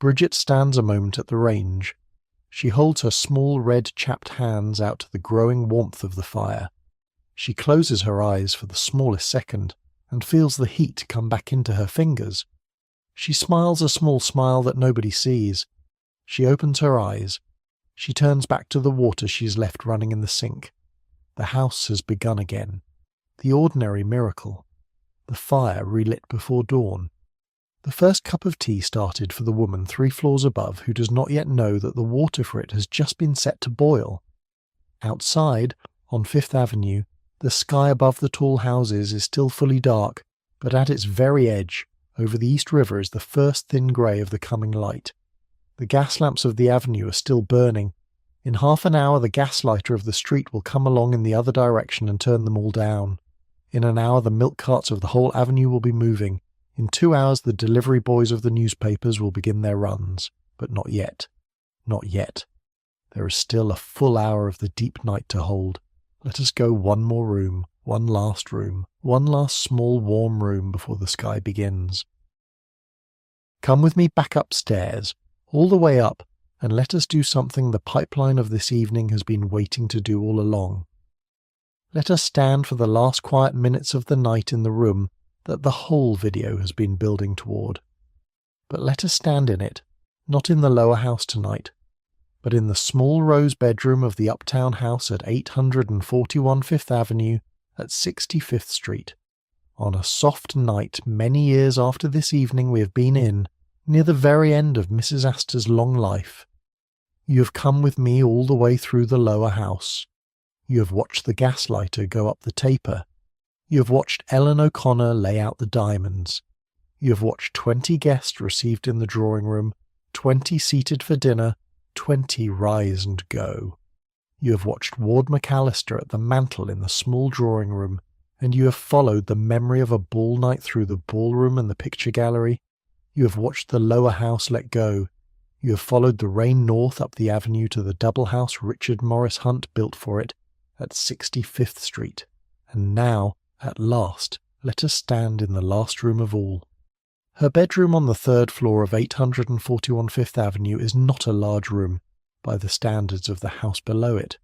Bridget stands a moment at the range. She holds her small red chapped hands out to the growing warmth of the fire. She closes her eyes for the smallest second and feels the heat come back into her fingers. She smiles a small smile that nobody sees. She opens her eyes. She turns back to the water she's left running in the sink. The house has begun again. The ordinary miracle. The fire relit before dawn. The first cup of tea started for the woman 3 floors above who does not yet know that the water for it has just been set to boil. Outside, on Fifth Avenue, the sky above the tall houses is still fully dark, but at its very edge, over the East River, is the first thin grey of the coming light. The gas lamps of the avenue are still burning. In half an hour the gaslighter of the street will come along in the other direction and turn them all down. In an hour the milk carts of the whole avenue will be moving. In 2 hours the delivery boys of the newspapers will begin their runs. But not yet. Not yet. There is still a full hour of the deep night to hold. Let us go one more room, one last small warm room before the sky begins. Come with me back upstairs, all the way up, and let us do something the pipeline of this evening has been waiting to do all along. Let us stand for the last quiet minutes of the night in the room that the whole video has been building toward. But let us stand in it, not in the lower house tonight, but in the small rose bedroom of the uptown house at 841 Fifth Avenue at 65th Street, on a soft night many years after this evening we have been in, near the very end of Mrs. Astor's long life. You have come with me all the way through the lower house. You have watched the gaslighter go up the taper. You have watched Ellen O'Connor lay out the diamonds. You have watched 20 guests received in the drawing room, 20 seated for dinner, 20 rise and go. You have watched Ward McAllister at the mantel in the small drawing room, and you have followed the memory of a ball night through the ballroom and the picture gallery. You have watched the lower house let go. You have followed the rain north up the avenue to the double house Richard Morris Hunt built for it at 65th Street. And now, at last, let us stand in the last room of all. Her bedroom on the 3rd floor of 841 Fifth Avenue is not a large room, by the standards of the house below it.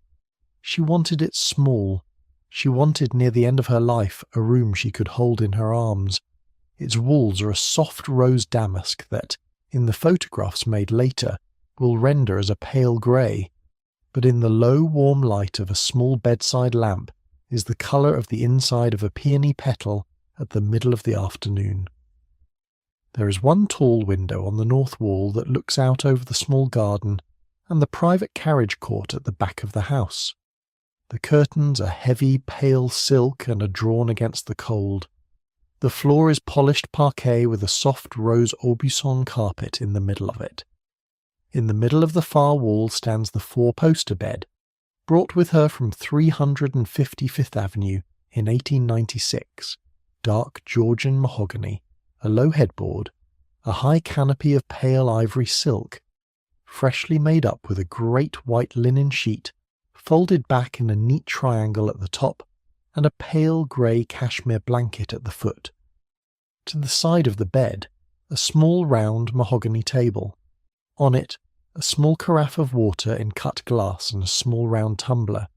She wanted it small. She wanted, near the end of her life, a room she could hold in her arms. Its walls are a soft rose damask that, in the photographs made later, will render as a pale grey, but in the low warm light of a small bedside lamp is the colour of the inside of a peony petal at the middle of the afternoon. There is one tall window on the north wall that looks out over the small garden and the private carriage court at the back of the house. The curtains are heavy pale silk and are drawn against the cold. The floor is polished parquet with a soft rose Aubusson carpet in the middle of it. In the middle of the far wall stands the 4-poster bed, brought with her from 350 Fifth Avenue in 1896, dark Georgian mahogany, a low headboard, a high canopy of pale ivory silk, freshly made up with a great white linen sheet, folded back in a neat triangle at the top, and a pale grey cashmere blanket at the foot. To the side of the bed, a small round mahogany table. On it, a small carafe of water in cut glass and a small round tumbler,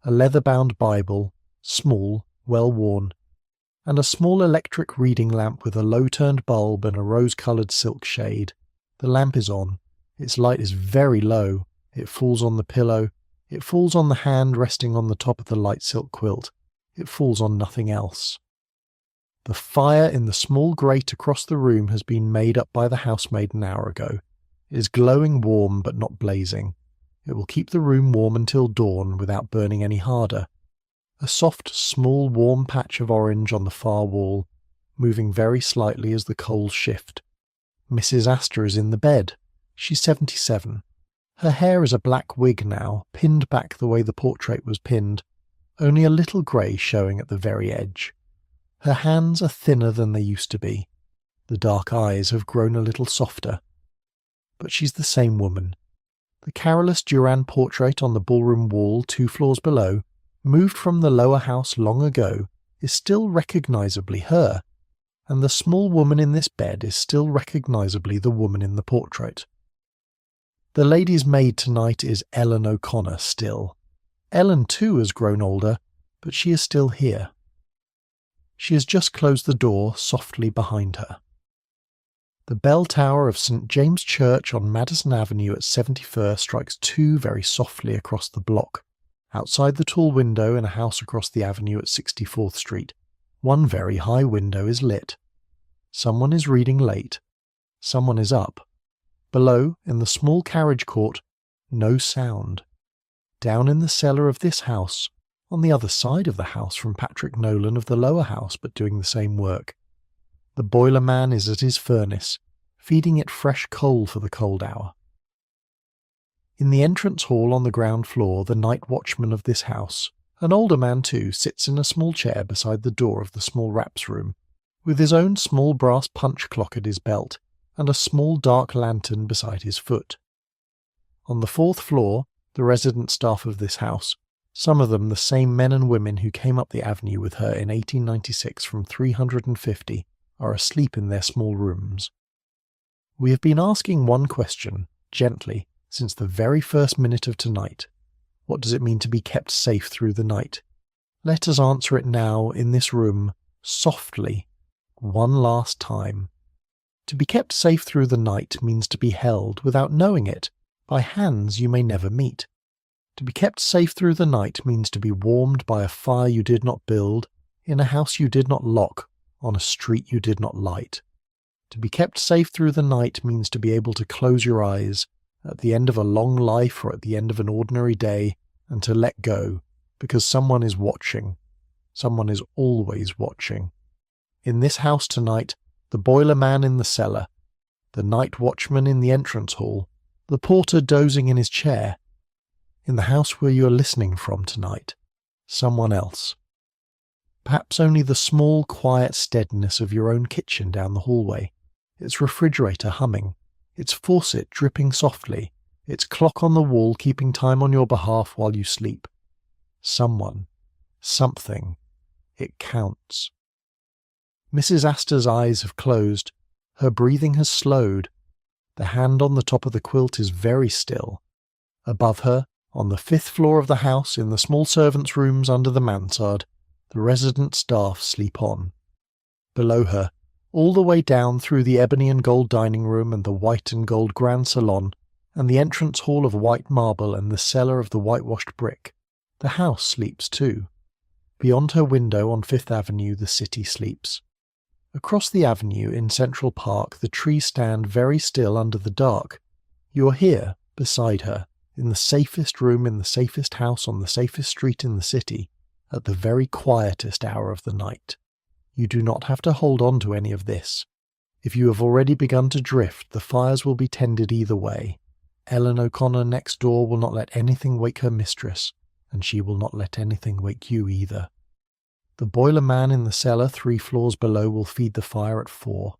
a leather-bound Bible, small, well-worn, and a small electric reading lamp with a low-turned bulb and a rose-coloured silk shade. The lamp is on. Its light is very low. It falls on the pillow. It falls on the hand resting on the top of the light silk quilt. it falls on nothing else. The fire in the small grate across the room has been made up by the housemaid an hour ago. It is glowing warm but not blazing. It will keep the room warm until dawn without burning any harder. A soft, small, warm patch of orange on the far wall, moving very slightly as the coals shift. Mrs. Astor is in the bed. She's 77. Her hair is a black wig now, pinned back the way the portrait was pinned, only a little grey showing at the very edge. Her hands are thinner than they used to be. The dark eyes have grown a little softer. But she's the same woman. The Carolus Duran portrait on the ballroom wall 2 floors below, moved from the lower house long ago, is still recognisably her, and the small woman in this bed is still recognisably the woman in the portrait. The lady's maid tonight is Ellen O'Connor still. Ellen too has grown older, but she is still here. She has just closed the door softly behind her. The bell tower of St. James Church on Madison Avenue at 71st strikes 2 very softly across the block. Outside the tall window in a house across the avenue at 64th Street, 1 very high window is lit. Someone is reading late. Someone is up. Below, in the small carriage court, no sound. Down in the cellar of this house, on the other side of the house from Patrick Nolan of the lower house but doing the same work, the boiler man is at his furnace, feeding it fresh coal for the cold hour. In the entrance hall on the ground floor, the night watchman of this house, an older man too, sits in a small chair beside the door of the small wraps room, with his own small brass punch clock at his belt and a small dark lantern beside his foot. On the 4th floor, the resident staff of this house, some of them the same men and women who came up the avenue with her in 1896 from 350, are asleep in their small rooms. We have been asking one question, gently, since the very first minute of tonight. What does it mean to be kept safe through the night? Let us answer it now, in this room, softly, one last time. To be kept safe through the night means to be held, without knowing it, by hands you may never meet. To be kept safe through the night means to be warmed by a fire you did not build, in a house you did not lock, on a street you did not light. To be kept safe through the night means to be able to close your eyes, at the end of a long life or at the end of an ordinary day, and to let go, because someone is watching. Someone is always watching. In this house tonight, the boiler man in the cellar, the night watchman in the entrance hall, the porter dozing in his chair. In the house where you are listening from tonight, someone else. Perhaps only the small, quiet steadiness of your own kitchen down the hallway, its refrigerator humming, its faucet dripping softly, its clock on the wall keeping time on your behalf while you sleep. Someone, something, it counts. Mrs. Astor's eyes have closed, her breathing has slowed. The hand on the top of the quilt is very still. Above her, on the 5th floor of the house, in the small servants' rooms under the mansard, the resident staff sleep on. Below her, all the way down through the ebony and gold dining room and the white and gold grand salon, and the entrance hall of white marble and the cellar of the whitewashed brick, the house sleeps too. Beyond her window on 5th Avenue the city sleeps. Across the avenue in Central Park the trees stand very still under the dark. You are here, beside her, in the safest room in the safest house on the safest street in the city, at the very quietest hour of the night. You do not have to hold on to any of this. If you have already begun to drift, the fires will be tended either way. Ellen O'Connor next door will not let anything wake her mistress, and she will not let anything wake you either. The boiler man in the cellar 3 floors below will feed the fire at 4.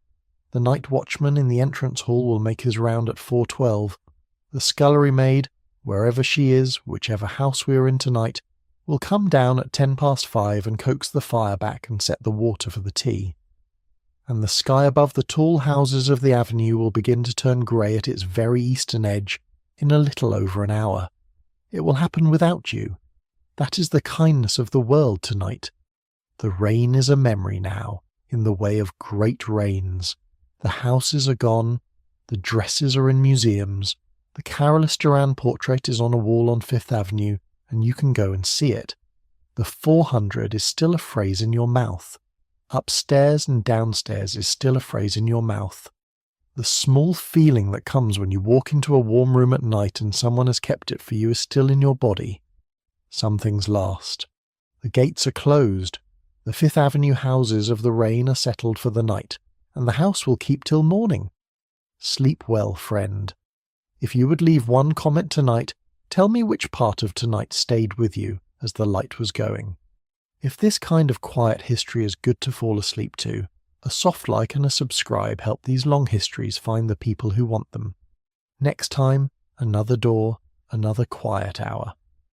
The night watchman in the entrance hall will make his round at 4:12. The scullery maid, wherever she is, whichever house we are in tonight, will come down at 5:10 and coax the fire back and set the water for the tea. And the sky above the tall houses of the avenue will begin to turn grey at its very eastern edge in a little over an hour. It will happen without you. That is the kindness of the world tonight. The rain is a memory now, in the way of great rains. The houses are gone, the dresses are in museums, the Carolus Duran portrait is on a wall on 5th Avenue, and you can go and see it. The 400 is still a phrase in your mouth. Upstairs and downstairs is still a phrase in your mouth. The small feeling that comes when you walk into a warm room at night and someone has kept it for you is still in your body. Some things last. The gates are closed. The Fifth Avenue houses of the rain are settled for the night, and the house will keep till morning. Sleep well, friend. If you would leave one comment tonight, tell me which part of tonight stayed with you as the light was going. If this kind of quiet history is good to fall asleep to, a soft like and a subscribe help these long histories find the people who want them. Next time, another door, another quiet hour.